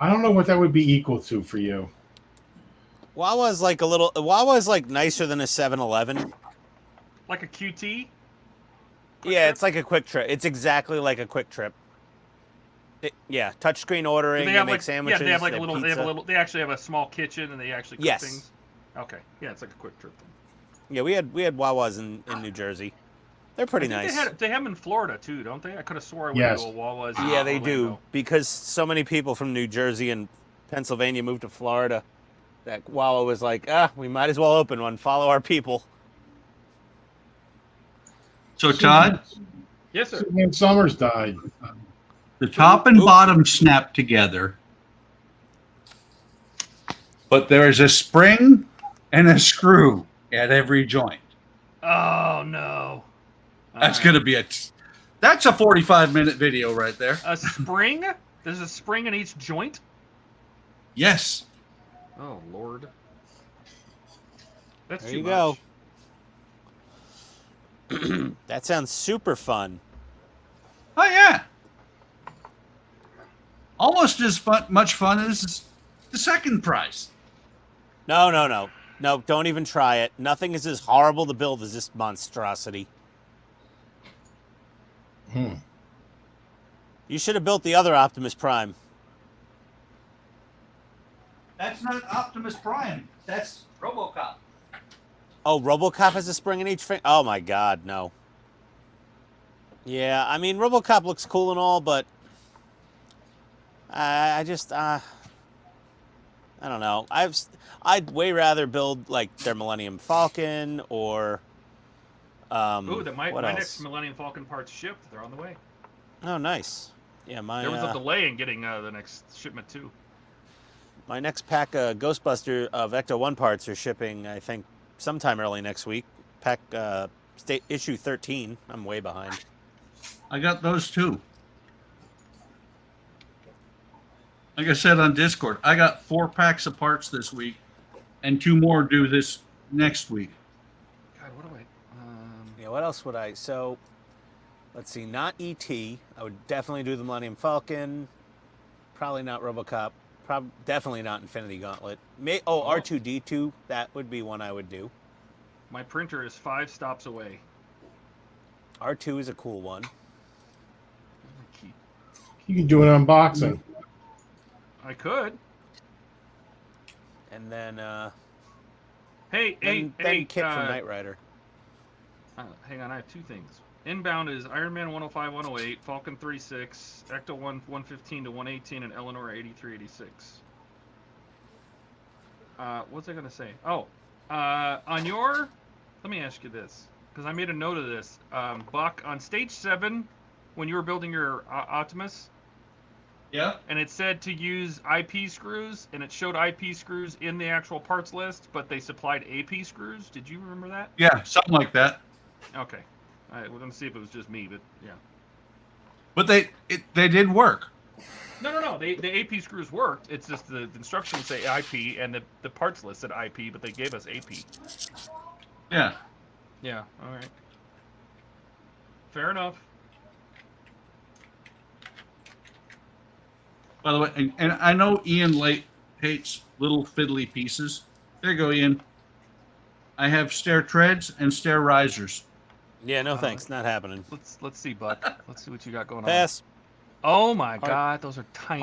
I don't know what that would be equal to for you. Wawa's like a little. Wawa's like nicer than a 7-Eleven. Like a QT? Yeah, it's like a Quick Trip. It's exactly like a Quick Trip. Yeah, touchscreen ordering. Do They they have make like sandwiches. Yeah, they have like a have little. They pizza. have a little. They actually have a small kitchen and they actually cook Yes. things. Okay, yeah, it's like a Quick Trip thing. Yeah, we had Wawas in New Jersey. They're pretty I think nice. They have them in Florida too, don't they? I could have swore I went Yes. to a Wawa's. in Yeah, they Orlando. do, because so many people from New Jersey and Pennsylvania moved to Florida that Wawa was like, we might as well open one. Follow our people. So, Todd, Yes, sir. Superman Summers died. the top and bottom snap together, but there is a spring and a screw at every joint. Oh no. That's All going right. to be that's a 45-minute video right there. A spring? There's a spring in each joint? Yes. Oh Lord. That's There too you much. go. That sounds super fun. Oh, yeah. Almost as much fun as the second prize. No, don't even try it. Nothing is as horrible to build as this monstrosity. You should have built the other Optimus Prime. That's not Optimus Prime. That's RoboCop. Oh, RoboCop has a spring in each finger? Oh my God, no. Yeah, I mean, RoboCop looks cool and all, but I just, I don't know. I'd way rather build like their Millennium Falcon or Ooh, my what next else? Millennium Falcon parts shipped. They're on the way. Oh, nice. Yeah, There was a delay in getting the next shipment too. my next pack of Ghostbuster of Ecto 1 parts are shipping, I think, sometime early next week. Pack issue 13. I'm way behind. I got those too. Like I said on Discord, I got 4 packs of parts this week, and 2 more due this next week. God, what do I? Yeah, what else would I? So, let's see. Not E.T. I would definitely do the Millennium Falcon. Probably not RoboCop. Definitely not Infinity Gauntlet. R2-D2. That would be one I would do. My printer is 5 stops away. R2 is a cool one. You can do an unboxing. I could. And then Hey, then Kit from Knight Rider. Hang on, I have two things. Inbound is Iron Man 105, 108, Falcon 36, Ecto 1, 115 to 118, and Eleanor 83, 86. What was I going to say? Oh, on your... Let me ask you this, because I made a note of this. Buck, on stage 7, when you were building your Optimus... Yeah. And it said to use IP screws, and it showed IP screws in the actual parts list, but they supplied AP screws. Did you remember that? Yeah, something like that. Okay. All right, we're going to see if it was just me, but yeah. But they did work. No. The AP screws worked. It's just the instructions say IP, and the parts list said IP, but they gave us AP. Yeah. Yeah, all right. Fair enough. By the way, and I know Ian Light hates little fiddly pieces. There you go, Ian. I have stair treads and stair risers. Yeah, no thanks. Not happening. Let's see, Buck. Let's see what you got going Pass. on. Oh my God, those are tiny.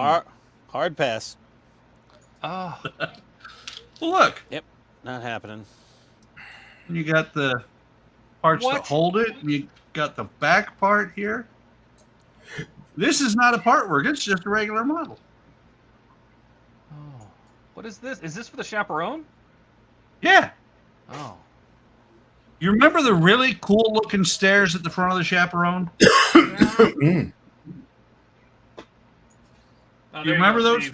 Hard pass. Oh. Well, look. Yep, not happening. You got the parts that hold it, and you got the back part here. This is not a part work. It's just a regular model. Oh. What is this? Is this for the chaperone? Yeah. Oh. You remember the really cool looking stairs at the front of the chaperone? Oh, You remember those?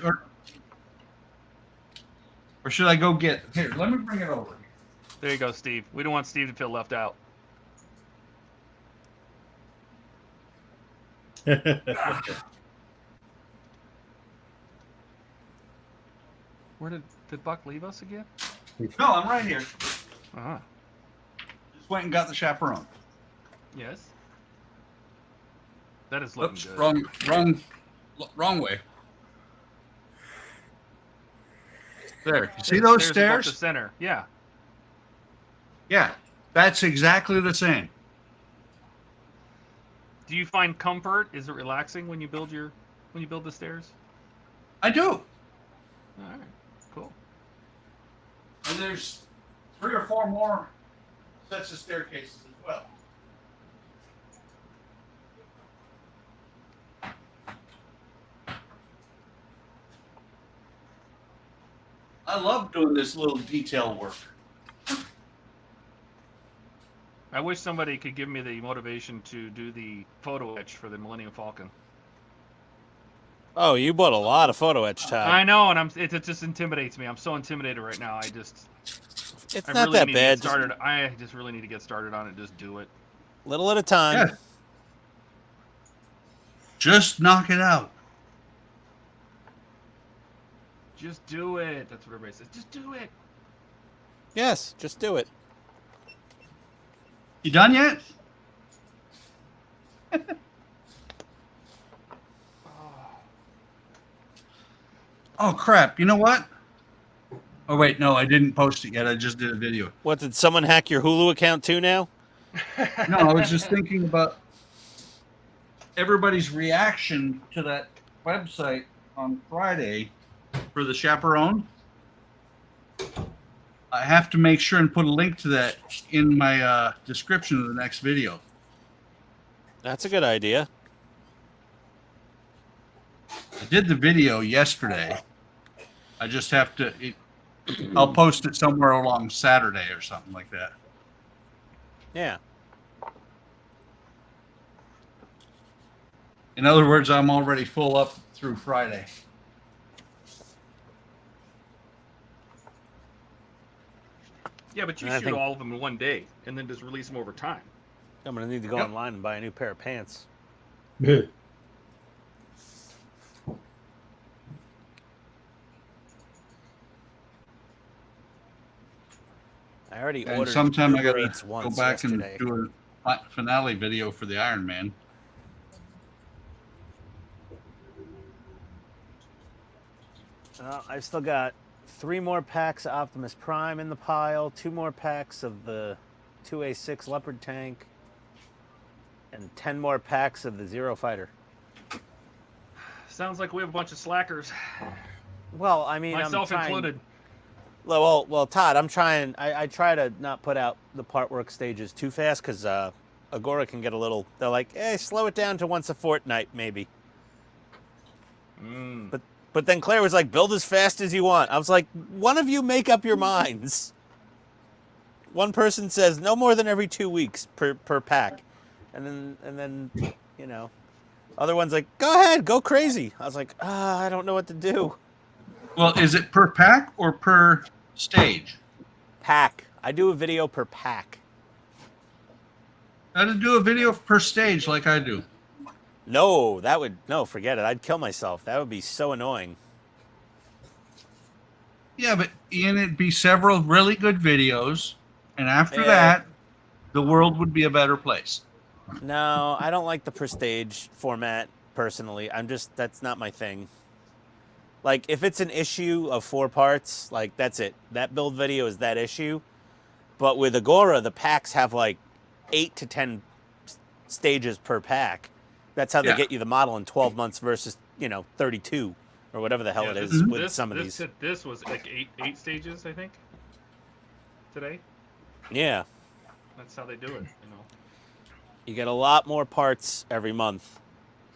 Or should I go get... Here, let me bring it over. There you go, Steve. We don't want Steve to feel left out. Where did Buck leave us again? No, I'm right here. Uh-huh. Just went and got the chaperone. Yes. That is looking Oops, good. wrong way. There. You see those stairs? The center. Yeah. Yeah. That's exactly the same. Do you find comfort? Is it relaxing when you build the stairs? I do. All right. Cool. And there's 3 or 4 more sets of staircases as well. I love doing this little detail work. I wish somebody could give me the motivation to do the photo etch for the Millennium Falcon. Oh, you bought a lot of photo etch time. I know, and it just intimidates me. I'm so intimidated right now. It's I not really that need bad. To get started. I just really need to get started on it. Just do it. Little at a time. Yeah. Just knock it out. Just do it. That's what everybody says. Just do it. Yes, just do it. You done yet? Oh, crap. You know what? Oh, wait. No, I didn't post it yet. I just did a video. What, did someone hack your Hulu account too now? No, I was just thinking about everybody's reaction to that website on Friday for the chaperone. I have to make sure and put a link to that in my description of the next video. That's a good idea. I did the video yesterday. I just have to... I'll post it somewhere along Saturday or something like that. Yeah. In other words, I'm already full up through Friday. Yeah, but you I shoot think- all of them in one day and then just release them over time. I'm going to need to go Yep. online and buy a new pair of pants. I already And ordered sometime I Uber gotta Eats go once back yesterday. and do a finale video for the Iron Man. I've still got 3 more packs of Optimus Prime in the pile, 2 more packs of the 2A6 Leopard tank, and 10 more packs of the Zero Fighter. Sounds like we have a bunch of slackers, Well, I mean, myself I'm trying, included. Well, Todd, I'm trying. I try to not put out the part work stages too fast because Agora can get a little. They're like, hey, slow it down to once a fortnight, maybe. But then Claire was like, build as fast as you want. I was like, one of you make up your minds. One person says no more than every 2 weeks per pack, and then you know, other one's like, go ahead, go crazy. I was like, I don't know what to do. Well, is it per pack or per stage? Pack. I do a video per pack. How to do a video per stage like I do? No, forget it. I'd kill myself. That would be so annoying. Yeah, but Ian, it'd be several really good videos, and after Yeah. that, the world would be a better place. No, I don't like the per stage format personally. That's not my thing. Like, if it's an issue of 4 parts, like, that's it. That build video is that issue. But with Agora, the packs have like 8 to 10 stages per pack. That's how they get you the model in 12 months versus, 32 or whatever the hell it is with some of these. This was like eight stages, I think, today. Yeah. That's how they do it, You get a lot more parts every month.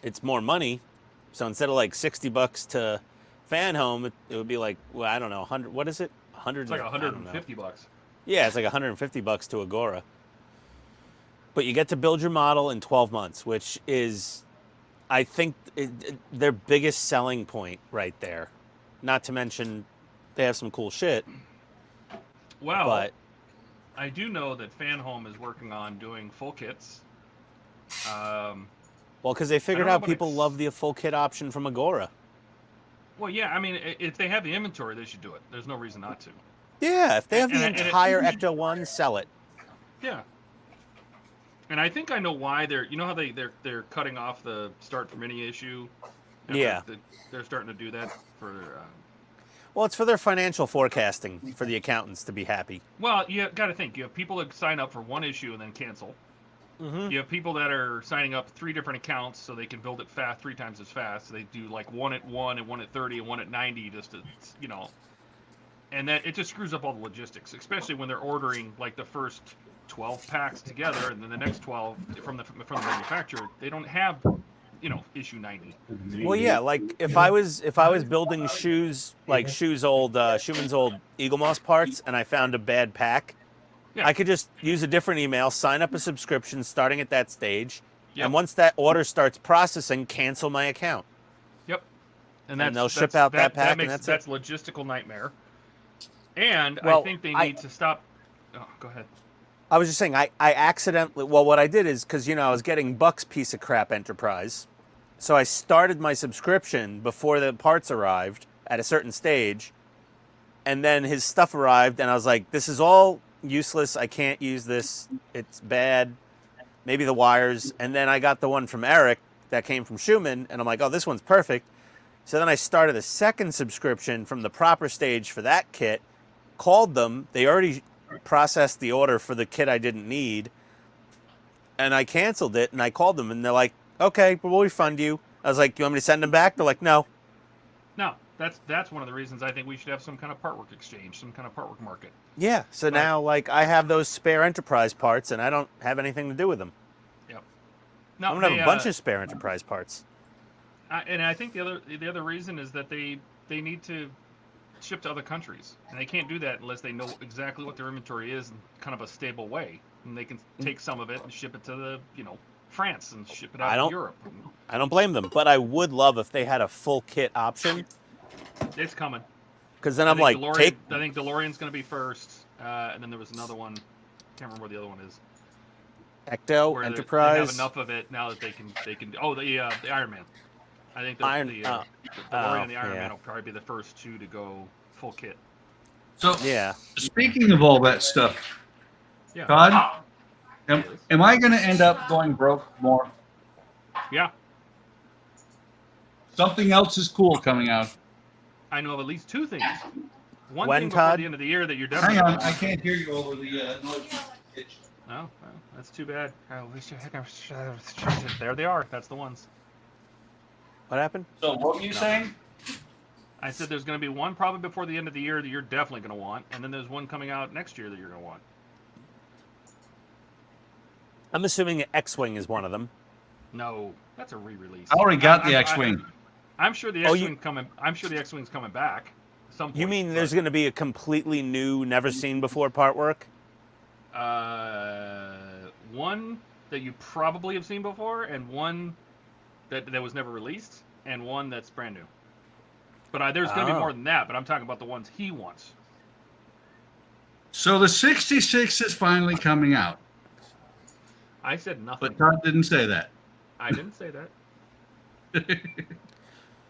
It's more money. So instead of like $60 to Fan Home, it would be like, well, I don't know, 100. What is it? 100. It's like $150. Yeah, it's like $150 to Agora. But you get to build your model in 12 months, which is, I think, their biggest selling point right there. Not to mention, they have some cool shit. Well, but I do know that Fan Home is working on doing full kits. Well, because they figured out people love the full kit option from Agora. Well, yeah, I mean, if they have the inventory, they should do it. There's no reason not to. Yeah, if they have the entire Ecto 1, sell it. Yeah. And I think I know why they're how they're cutting off the start from any issue. Yeah. They're starting to do that for well, it's for their financial forecasting for the accountants to be happy. Well, you got to think. You have people that sign up for one issue and then cancel. Mm-hmm. You have people that are signing up 3 different accounts so they can build it 3 times as fast. So they do like one at 1 and one at 30 and one at 90 just to, and that it just screws up all the logistics, especially when they're ordering like the first 12 packs together and then the next 12 from the manufacturer. They don't have, issue 90. Well, yeah, like if I was building shoes, like Schuman's old Eagle Moss parts, and I found a bad pack, I could just use a different email, sign up a subscription starting at that stage, and once that order starts processing, cancel my account. Yep. And they'll ship out that pack, and that's logistical nightmare. And I think they need to stop. Oh, go ahead. I was just saying, I accidentally, what I did is, because, I was getting Buck's piece of crap Enterprise, so I started my subscription before the parts arrived at a certain stage, and then his stuff arrived, and I was like, this is all useless, I can't use this, it's bad, maybe the wires, and then I got the one from Eric that came from Schumann, and I'm like, oh, this one's perfect. So then I started a second subscription from the proper stage for that kit, called them, they already processed the order for the kit I didn't need, and I canceled it, and I called them, and they're like, okay, but we'll refund you. I was like, do you want me to send them back? They're like, no. No, that's one of the reasons I think we should have some kind of part work exchange, some kind of part work market. Yeah, so now, like, I have those spare Enterprise parts, and I don't have anything to do with them. Yep. I'm going to have a bunch of spare Enterprise parts. And I think the other reason is that they need to ship to other countries, and they can't do that unless they know exactly what their inventory is in kind of a stable way, and they can take some of it and ship it to the France and ship it out to Europe. I don't blame them, but I would love if they had a full kit option. It's coming. Because then I'm like, I think DeLorean's going to be first, and then there was another one. Can't remember what the other one is. Ecto Enterprise. They have enough of it now that they can. Oh, the Iron Man. I think the DeLorean and the Iron Man will probably be the first 2 to go full kit. So yeah. Speaking of all that stuff, Todd, am I going to end up going broke more? Yeah. Something else is cool coming out. I know of at least 2 things. One when, thing before Todd? the end of the year that you're definitely. Hang on, I can't hear you over the noise. Oh, well, that's too bad. There they are. That's the ones. What happened? So what were you saying? I said there's going to be one probably before the end of the year that you're definitely going to want, and then there's one coming out next year that you're going to want. I'm assuming X-Wing is one of them. No, that's a re-release. I already got the X-Wing. I'm sure the X-Wing coming. I'm sure the X-Wing's coming back. At some point, You mean there's going to be a completely new, never seen before part work? One that you probably have seen before, and one that was never released, and one that's brand new. But there's going to be more than that. But I'm talking about the ones he wants. So the 66 is finally coming out. I said nothing. But Todd didn't say that. I didn't say that.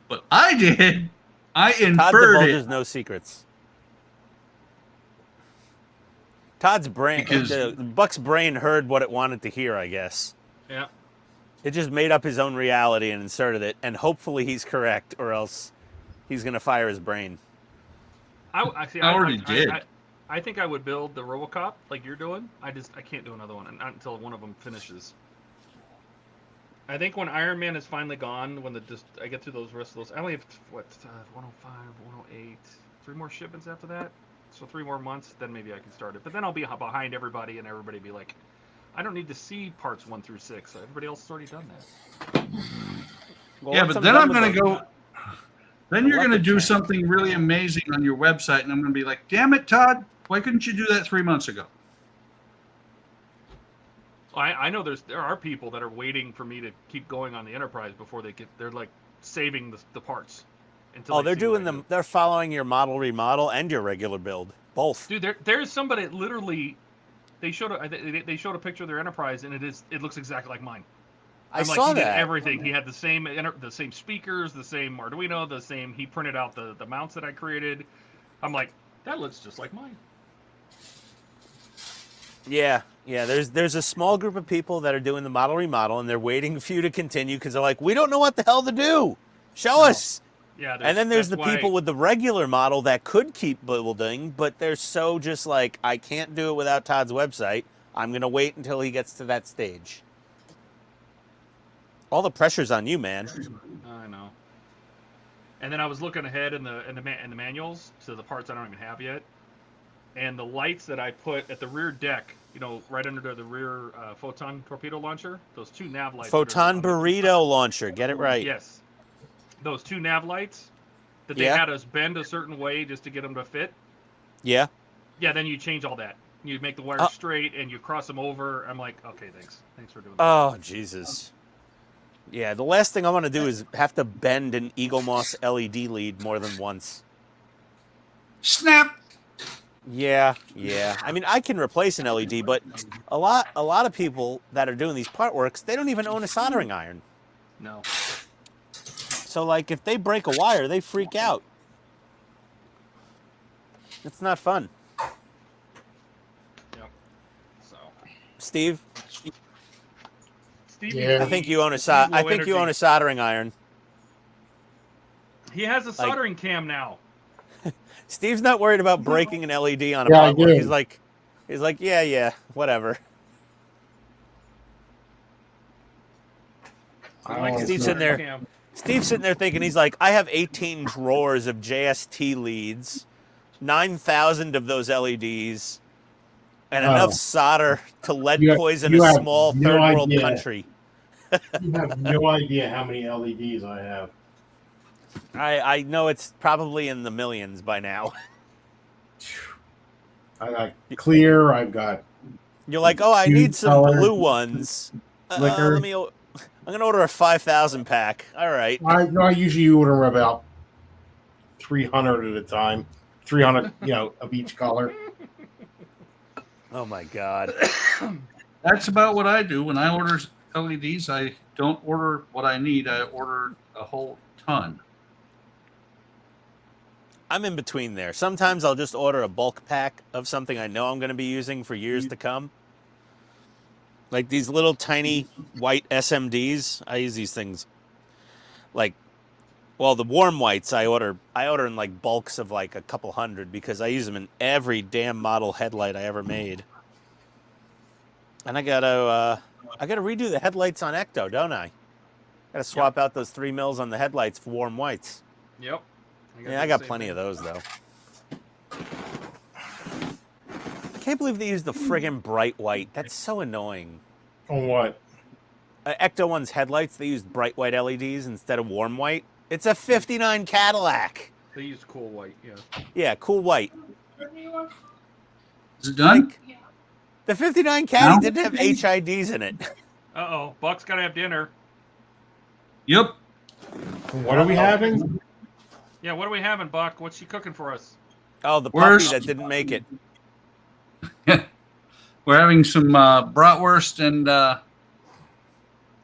But I did. I Todd inferred divulges it. no secrets. Todd's brain, Buck's brain heard what it wanted to hear, I guess. Yeah. It just made up his own reality and inserted it, and hopefully he's correct, or else he's going to fire his brain. I already did. I think I would build the RoboCop like you're doing. I can't do another one, not until one of them finishes. I think when Iron Man is finally gone, when I get through those rest of those, I only have 105, 108, 3 more shipments after that. So 3 more months, then maybe I can start it. But then I'll be behind everybody, and everybody be like, I don't need to see parts 1 through 6. Everybody else has already done that. Well, Yeah, but then I'm going to go. Then you're going to do something really amazing on your website, and I'm going to be like, damn it, Todd, why couldn't you do that 3 months ago? I know there are people that are waiting for me to keep going on the Enterprise before they're like saving the parts. Oh, they're doing them. They're following your model remodel and your regular build, both. Dude, there's somebody that literally they showed a picture of their Enterprise, and it looks exactly like mine. I saw he did that. everything. He had the same speakers, the same Arduino, the same. He printed out the mounts that I created. I'm like, that looks just like mine. Yeah. There's a small group of people that are doing the model remodel, and they're waiting for you to continue because they're like, we don't know what the hell to do. Show us. Yeah. And then there's the people with the regular model that could keep building, but they're so just like, I can't do it without Todd's website. I'm gonna wait until he gets to that stage. All the pressure's on you, man. I know. And then I was looking ahead in the manuals to the parts I don't even have yet, and the lights that I put at the rear deck, right under the rear photon torpedo launcher, those 2 nav lights. Photon burrito launcher, get it right. Yes. Those 2 nav lights that they had us bend a certain way just to get them to fit. Yeah. Yeah, then you change all that. You make the wires straight and you cross them over. I'm like, okay, thanks. Thanks for doing that. Oh, Jesus. Yeah, the last thing I want to do is have to bend an Eagle Moss LED lead more than once. Snap! Yeah. I mean, I can replace an LED, but a lot of people that are doing these part works, they don't even own a soldering iron. No. So, like, if they break a wire, they freak out. It's not fun. Yep. So. Steve? Yeah. I think you own a soldering iron. He has a soldering cam now. Steve's not worried about breaking an LED on a Yeah, I part work. do. He's like, yeah, whatever. Steve's sitting there thinking, he's like, I have 18 drawers of JST leads, 9,000 of those LEDs, and enough solder to lead poison a small third world country. You have no idea how many LEDs I have. I know it's probably in the millions by now. I got clear. I've got. You're like, oh, I need some color, blue ones. liquor. I'm gonna order a 5,000 pack. All right. I usually order about 300 at a time. 300, of each color. Oh my God. That's about what I do. When I order LEDs, I don't order what I need. I order a whole ton. I'm in between there. Sometimes I'll just order a bulk pack of something I know I'm going to be using for years to come. Like these little tiny white SMDs. I use these things the warm whites I order in like bulks of like a couple hundred because I use them in every damn model headlight I ever made. And I gotta redo the headlights on Ecto, don't I? Gotta swap out those 3 mils on the headlights for warm whites. Yep. I got plenty of those, though. I can't believe they use the friggin' bright white. That's so annoying. On what? Ecto One's headlights, they used bright white LEDs instead of warm white. It's a 59 Cadillac. They use cool white, yeah. Yeah, cool white. Is it done? Like, the 59 Caddy didn't have HIDs in it. Uh-oh. Buck's got to have dinner. Yep. What are we having? Yeah, what are we having, Buck? What's she cooking for us? Oh, the puppy Worst. that didn't make it. We're having some bratwurst and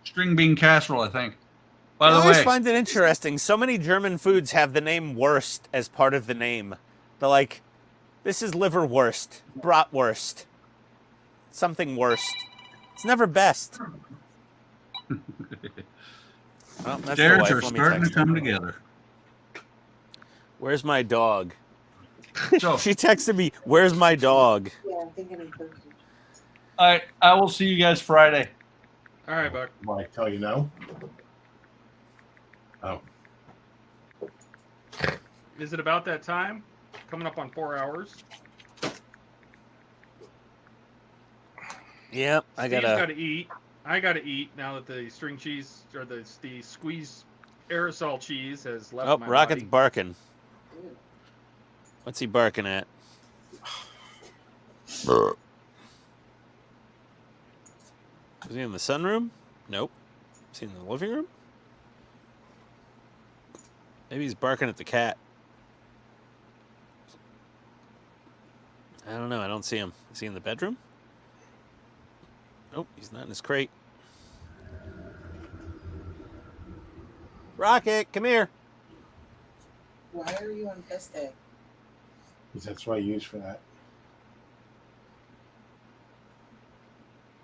string bean casserole, I think. By I the always way, find it interesting. So many German foods have the name Wurst as part of the name. They're like, this is liverwurst, bratwurst, something worst. It's never best. Well, that's the stairs wife. are Let me starting to text her. come together. Where's my dog? So, She texted me, where's my dog? Yeah, I'm thinking of Thursday. I will see you guys Friday. All right, Buck. Why I tell you no? Oh. Is it about that time? Coming up on 4 hours. Yep, I Steve's gotta. got to eat. I got to eat now that the string cheese or the squeeze aerosol cheese has left Oh, my Rocket's body. barking. What's he barking at? Is he in the sunroom? Nope. Is he in the living room? Maybe he's barking at the cat. I don't know. I don't see him. Is he in the bedroom? Nope, he's not in his crate. Rocket, come here. Why are you on test day? Because that's what I use for that.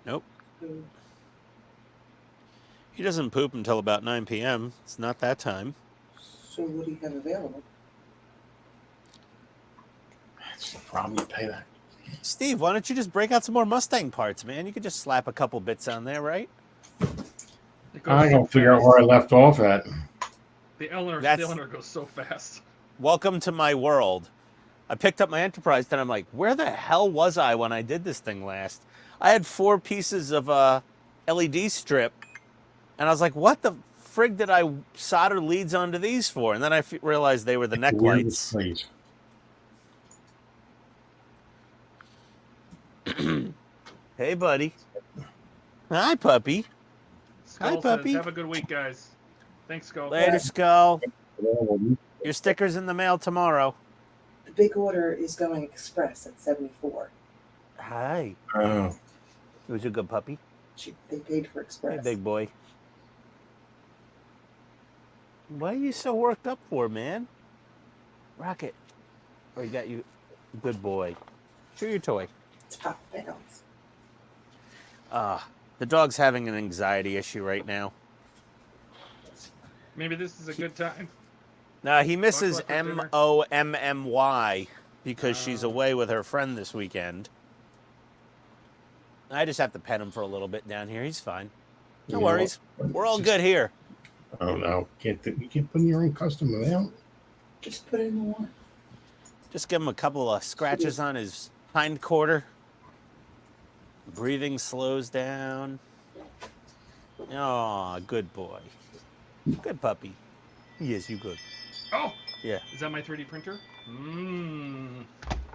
Nope. Hmm. He doesn't poop until about 9 p.m. It's not that time. So what do you have available? That's the problem. You pay that. Steve, why don't you just break out some more Mustang parts, man? You could just slap a couple bits on there, right? It goes I so gotta figure out fast. where I left off at. The Eleanor That's- cylinder goes so fast. Welcome to my world. I picked up my Enterprise, and I'm like, where the hell was I when I did this thing last? I had 4 pieces of LED strip, and I was like, what the frig did I solder leads onto these for? And then I realized they were the neck lights. Please. Hey, buddy. Hi, puppy. Skull says, puppy. have a good week, guys. Thanks, Skull. Later, Skull. Your sticker's in the mail tomorrow. The big order is going express at 74. Hi. Oh. Who's a good puppy? They paid for Hey, express. big boy. What are you so worked up for, man? Rocket. Oh, you got you. Good boy. Show your toy. Top pounds. The dog's having an anxiety issue right now. Maybe this is a good time. He misses Buck left for dinner. MOMMY because she's away with her friend this weekend. I just have to pet him for a little bit down here. He's fine. No Yeah. worries. We're all good here. Oh no! You can't put in your own custom amount. Just put in the one. Just give him a couple of scratches on his hind quarter. Breathing slows down. Oh, good boy. Good puppy. Yes, you good. Oh, Yeah. is that my 3D printer? Mmm.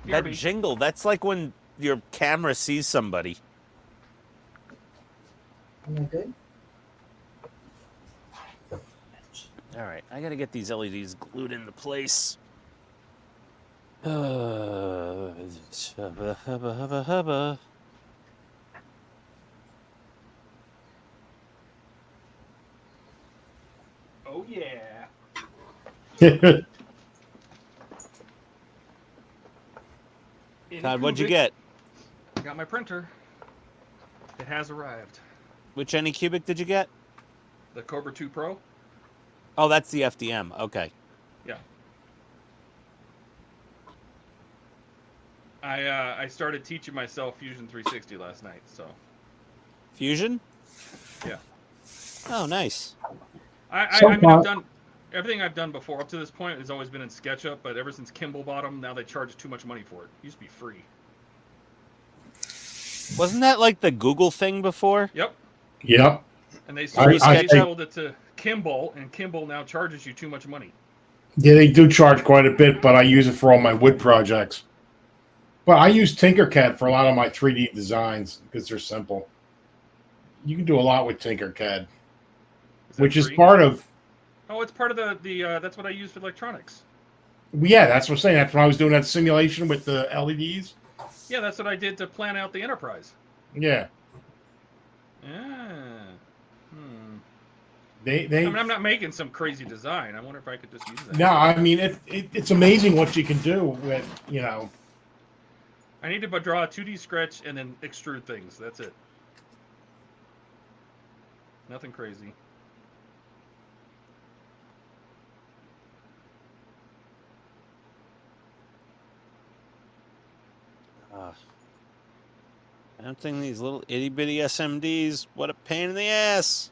That jingle, that's like when your camera sees somebody. Am I good? All right, I gotta get these LEDs glued into place. Hubba, hubba, hubba, hubba. Oh, yeah. Todd, what'd you get? I got my printer. It has arrived. Which Anycubic did you get? The Cobra 2 Pro. Oh, that's the FDM. Okay. Yeah. I started teaching myself Fusion 360 last night, so Fusion? yeah. Oh, nice. I mean, I've done everything I've done before up to this point has always been in SketchUp, but ever since Kimball bought them, now they charge too much money for it. It used to be free. Wasn't that like the Google thing before? Yep. Yep. And they Free sold it to Kimball, and Kimball now charges you too much money. Yeah, they do charge quite a bit, but I use it for all my wood projects. But I use Tinkercad for a lot of my 3D designs because they're simple. You can do a lot with Tinkercad, which is part of. Oh, it's part of the that's what I use for electronics. Yeah, that's what I'm saying. That's when I was doing that simulation with the LEDs. Yeah, that's what I did to plan out the Enterprise. Yeah. Yeah. They I mean, I'm not making some crazy design. I wonder if I could just use that. No, I mean it's amazing what you can do with, you know. I need to draw a 2D sketch and then extrude things. That's it. Nothing crazy. I don't think these little itty bitty SMDs. What a pain in the ass.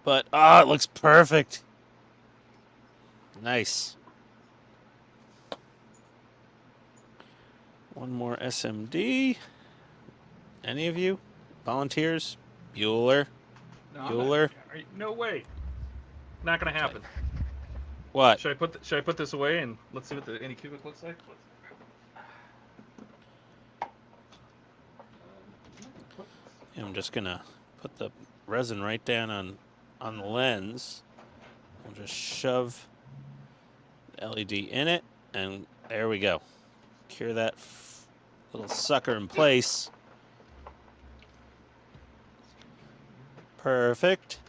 But it looks perfect. Nice. One more SMD. Any of you? Volunteers? Bueller? No, Bueller? No way. Not gonna happen. What? Should I put this away and let's see what the Anycubic looks like? I'm just gonna put the resin right down on the lens. I'll just shove the LED in it, and there we go. Cure that little sucker in place. Perfect.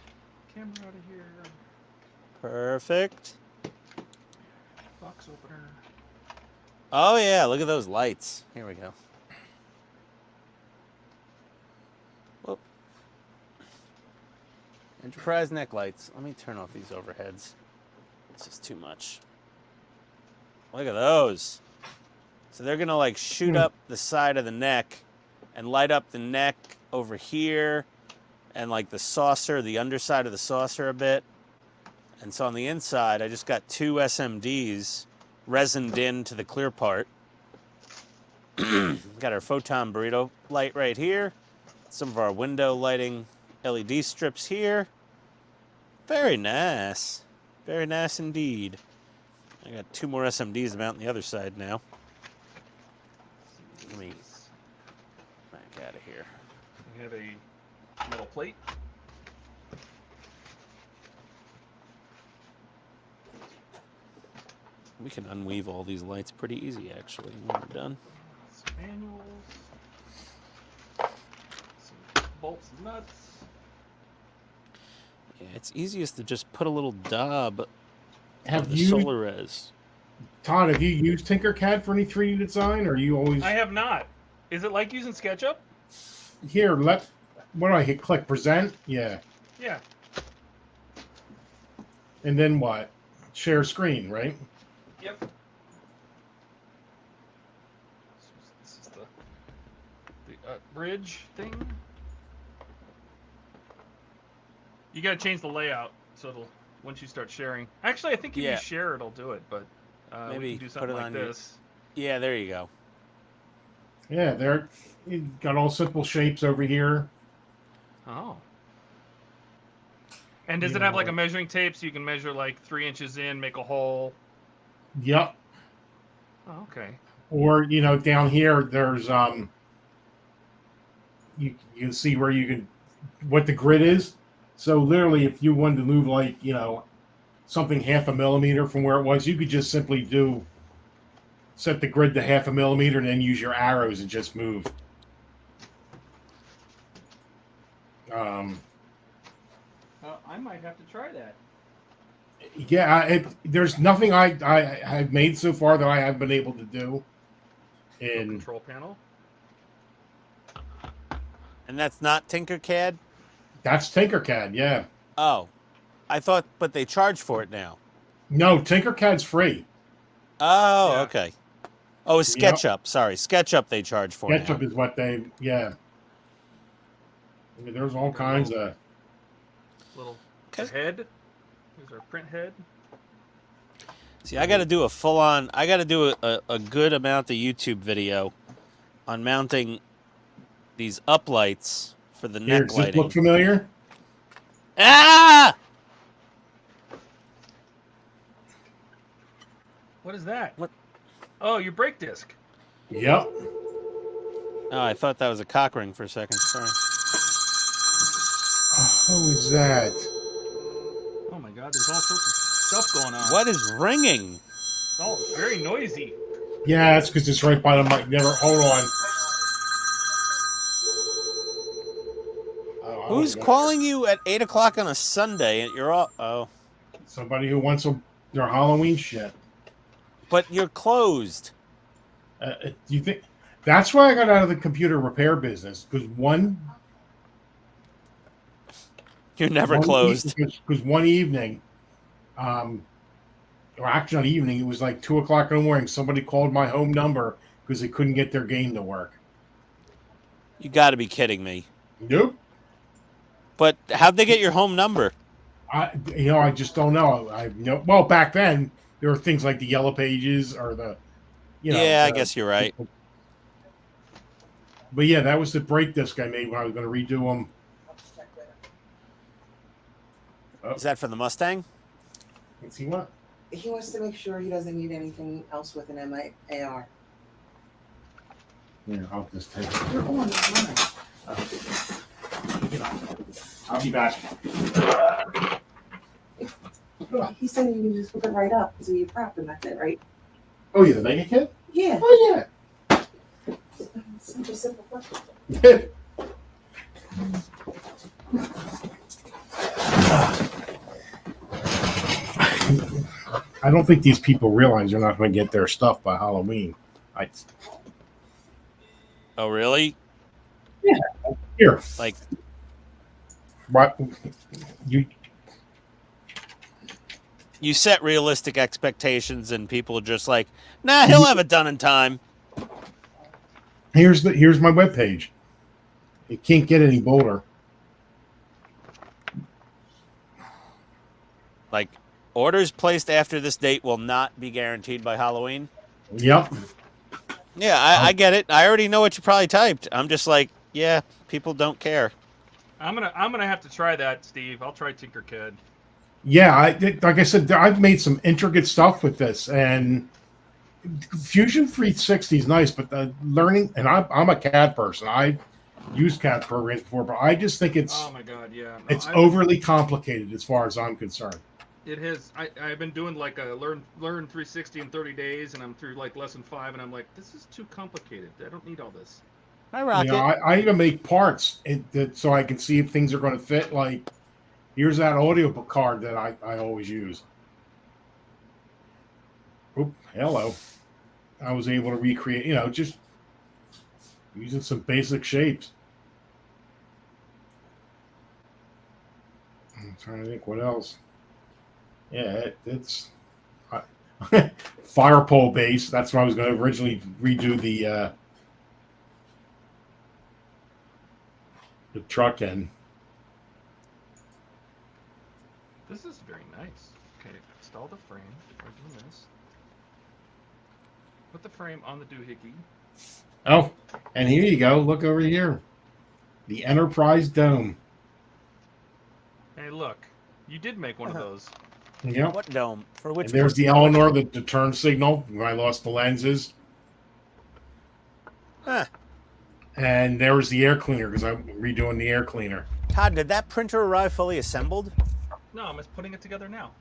Camera out of here. Perfect. Box opener. Oh yeah, look at those lights. Here we go. Whoop. Enterprise neck lights. Let me turn off these overheads. This is too much. Look at those. So they're gonna like shoot up the side of the neck and light up the neck over here and like the saucer, the underside of the saucer a bit. And so on the inside, I just got 2 SMDs resined into the clear part. Got our photon burrito light right here. Some of our window lighting LED strips here. Very nice. Very nice indeed. I got 2 more SMDs out on the other side now. Let me back out of here. We have a metal plate. We can unweave all these lights pretty easy, actually, when we're done. Some manuals. Some bolts and nuts. Yeah, it's easiest to just put a little daub Have of the you, solar res. Todd, have you used Tinkercad for any 3D design, or are you always... I have not. Is it like using SketchUp? Here, what do I hit? Click present? Yeah. Yeah. And then what? Share screen, right? Yep. This is the bridge thing. You gotta change the layout so it'll once you start sharing. Actually, I think if you share, it'll do it. But maybe we can do something like this. Yeah, there you go. Yeah, there. You got all simple shapes over here. Oh. And does it have like a measuring tape so you can measure like 3 inches in, make a hole? Yep. Oh, okay. Or, you know, down here, there's, you can see where you can, what the grid is. So literally, if you wanted to move like, you know, something 0.5 millimeter from where it was, you could just simply set the grid to 0.5 millimeter and then use your arrows and just move. I might have to try that. Yeah, there's nothing I have made so far that I haven't been able to do. In control panel. And that's not Tinkercad? That's Tinkercad, yeah. Oh, I thought, but they charge for it now. No, Tinkercad's free. Oh, yeah. Okay. Oh, SketchUp. Yep. Sorry, SketchUp they charge for. SketchUp is what they, yeah. I mean, there's all kinds of little Okay. head. Here's our print head. See, I got to do a full-on. I got to do a good amount of YouTube video on mounting these uplights for the here. neck Does this lighting. look familiar? Ah! What is that? What? Oh, your brake disc. Yep. Oh, I thought that was a cock ring for a second. Sorry. Who is that? Oh my God, there's all sorts of stuff going on. What is ringing? Oh, it's very noisy. Yeah, that's because it's right by the mic. Never. Hold on. Oh, I Who's don't know. calling you at 8 o'clock on a Sunday? And you're all Somebody who wants their Halloween shit. but you're closed. You think that's why I got out of the computer repair business? Because You're never closed. Because one evening, or actually not evening, it was like 2 o'clock in the morning. Somebody called my home number because they couldn't get their game to work. You got to be kidding me. Nope. But how'd they get your home number? I just don't know. I know. Well, back then there were things like the Yellow Pages or the, Yeah, I guess you're right. But yeah, that was the brake disc I made when I was going to redo them. Is that for the Mustang? Let's see what. He wants to make sure he doesn't need anything else with an AR. Yeah, I'll just take it. You're on the line. I'll be back. He said you can just hook it right up to your prop and that's it, right? Oh, yeah, the Mega Kit? Yeah. Oh, Such a simple question. yeah. I don't think these people realize they're not going to get their stuff by Halloween. Oh, really? Yeah. Here. Like, What? you set realistic expectations and people are just like, nah, he'll have it done in time. Here's my webpage. It can't get any bolder. Like, orders placed after this date will not be guaranteed by Halloween. Yep. Yeah, I get it. I already know what you probably typed. I'm just like, yeah, people don't care. I'm gonna have to try that, Steve. I'll try Tinkercad. Yeah, like I said, I've made some intricate stuff with this, and Fusion 360 is nice, but the learning, and I'm a CAD person. I've used CAD programs before, but I just think it's Oh my God, yeah. No, it's overly complicated as far as I'm concerned. It has. I've been doing like a learn 360 in 30 days, and I'm through like lesson 5, and I'm like, this is too complicated. I don't need all this. I rock it. I even make parts so I can see if things are going to fit. Like, here's that audiobook card that I always use. Oop, hello. I was able to recreate, just using some basic shapes. I'm trying to think what else. Yeah, it's fire pole base. That's what I was going to originally redo the truck in. This is very nice. Okay, install the frame. We're doing this. Put the frame on the doohickey. Oh, and here you go. Look over here. The Enterprise Dome. Hey, look. You did make one of those. Yep. What dome? For which And there's the Eleanor, the turn signal when I lost the lenses. Huh. And there was the air cleaner because I'm redoing the air cleaner. Todd, did that printer arrive fully assembled? No, I'm just putting it together now.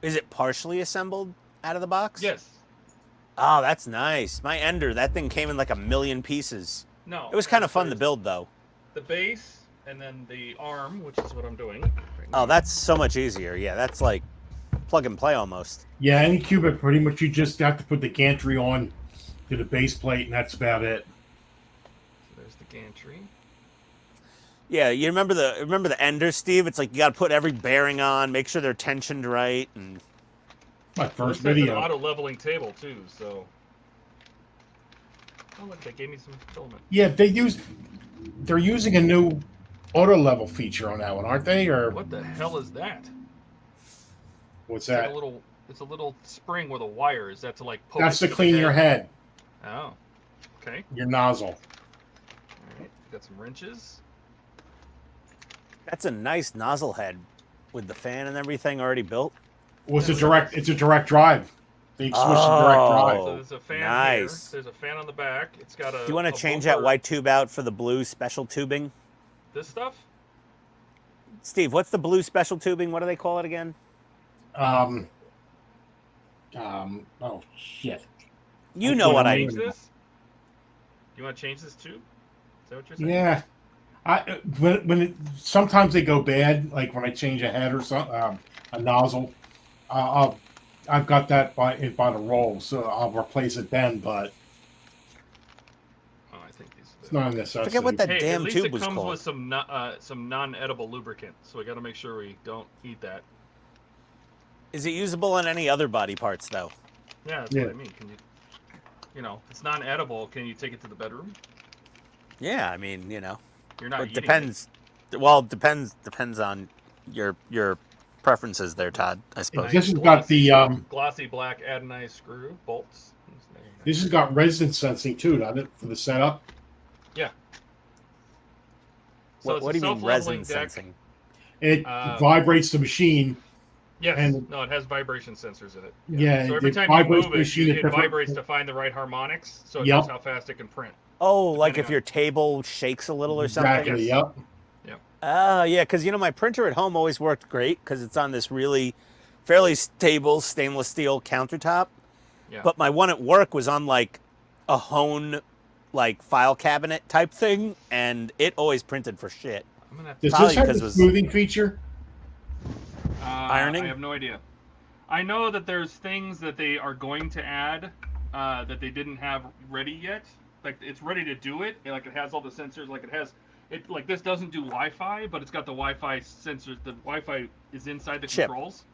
Is it partially assembled out of the box? Yes. Oh, that's nice. My Ender, that thing came in like 1,000,000 pieces. No. It was kind of fun to build, though. The base and then the arm, which is what I'm doing. Oh, that's so much easier. Yeah, that's like plug and play almost. Yeah, any Cubit, pretty much you just got to put the gantry on to the base plate, and that's about it. So there's the gantry. Yeah, you remember the Ender, Steve? It's like you got to put every bearing on, make sure they're tensioned right, and My first This has video. an auto leveling table too, so. Oh look, they gave me some filament. Yeah, they're using a new auto level feature on that one, aren't they? Or What the hell is that? what's It's like that? a little. It's a little spring with a wire. Is that to like poke? That's it to clean the your head, Oh, okay. your nozzle. All right. Got some wrenches. That's a nice nozzle head with the fan and everything already built. Well, it's a direct drive. They switched to direct drive. So there's a fan nice. here. There's a fan on the back. It's got a. Do you want to a change bumper. that white tube out for the blue special tubing? This stuff? Steve, what's the blue special tubing? What do they call it again? Oh shit. You know what I Change mean. this? You want to change this tube? Is that what you're saying? Yeah. Sometimes they go bad, like when I change a head or something, a nozzle. I've got that by the roll, so I'll replace it then. But Oh, I think these. it's not a necessity. Forget what that Hey, damn at least tube it was comes called. with some non-edible lubricant, so we got to make sure we don't eat that. Is it usable on any other body parts, though? Yeah, that's Yeah. what I mean. Can you, it's non-edible. Can you take it to the bedroom? Yeah, I mean, you know, You're not. it eating depends. Well, depends on your preferences there, Todd. I It. suppose. Nice This has got the glossy black adonized screw bolts. this has got residence sensing too, doesn't it, for the setup? Yeah. So What, it's what a do you mean self-leveling resin deck. sensing? It Uh, vibrates the machine. Yes. And- No, it has vibration sensors in it. Yeah, So every it time you vibrates move the it, machine at it different- vibrates to find the right harmonics, so it Yep. knows how fast it can print. Oh, like Depending if your table shakes a little or something? Exactly. Yes. Yep. Yeah, because, you know, my printer at home always worked great because it's on this really fairly stable stainless steel countertop. Yeah. But my one at work was on, like, a Hone, like, file cabinet type thing, and it always printed for shit. I'm gonna have Does Probably this have because a it was- smoothing feature? Ironing? I have no idea. I know that there's things that they are going to add that they didn't have ready yet. Like it's ready to do it. Like it has all the sensors. Like it has it. Like this doesn't do Wi-Fi, but it's got the Wi-Fi sensors. The Wi-Fi is inside the Chip. controls.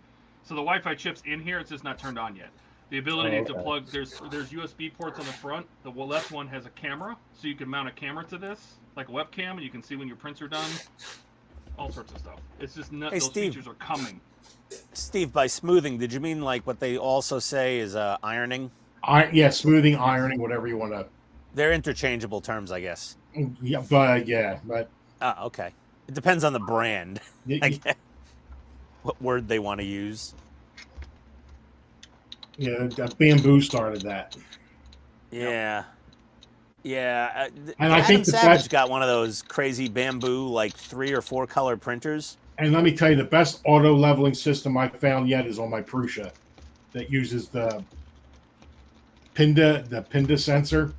So the Wi-Fi chip's in here. It's just not turned on yet. The ability Oh, to okay. plug. There's USB ports on the front. The left one has a camera, so you can mount a camera to this, like a webcam, and you can see when your prints are done. All sorts of stuff. It's just Hey, those Steve. features are coming. Steve, by smoothing, did you mean like what they also say is ironing? Yeah, smoothing, ironing, whatever you want to. They're interchangeable terms, I guess. Yeah, but Oh, okay. It depends on the brand. y- I y- guess. What word they want to use. yeah, that Bamboo started that. Yeah. Yeah. And I Adam think the Savage best- got one of those crazy bamboo, like 3 or 4 color printers. And let me tell you, the best auto leveling system I've found yet is on my Prusa, that uses the Pinda sensor,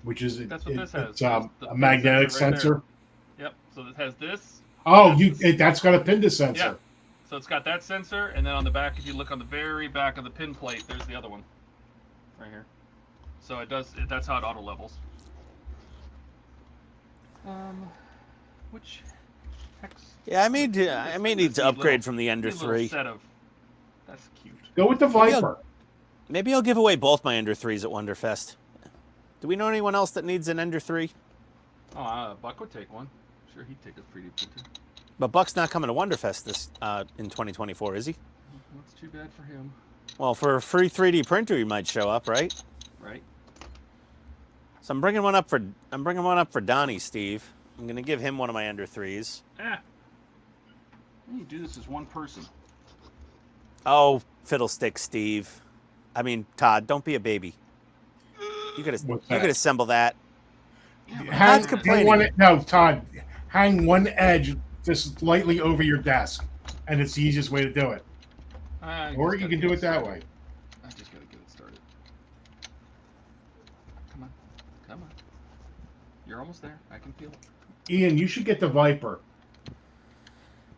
which is That's what this has. it's The a Pinda magnetic sensor right there. sensor. Yep. So it has this. Oh, that's got a Pinda sensor. Yeah. So it's got that sensor, and then on the back, if you look on the very back of the pin plate, there's the other one, right here. So it does. That's how it auto levels. Which hex? Yeah, I may need to upgrade from the Ender Little 3. set of. That's cute. Go with the Maybe I'll- Viper. Maybe I'll give away both my Ender 3s at Wonderfest. Do we know anyone else that needs an Ender 3? Oh, Buck would take one. Sure, he'd take a 3D printer. But Buck's not coming to Wonderfest this in 2024, is he? That's too bad for him, Well, for a free 3D printer, he might show up, right? right? So I'm bringing one up for Donnie, Steve. I'm gonna give him one of my Ender 3s. You do this as one person. Oh, fiddlestick, Steve. I mean, Todd, don't be a baby. You could What's that? assemble that. Hang complaining. Todd, hang one edge just lightly over your desk, and it's the easiest way to do it. Or you can do it that way. I just gotta get it started. Come on. Come on. You're almost there. I can feel it. Ian, you should get the Viper.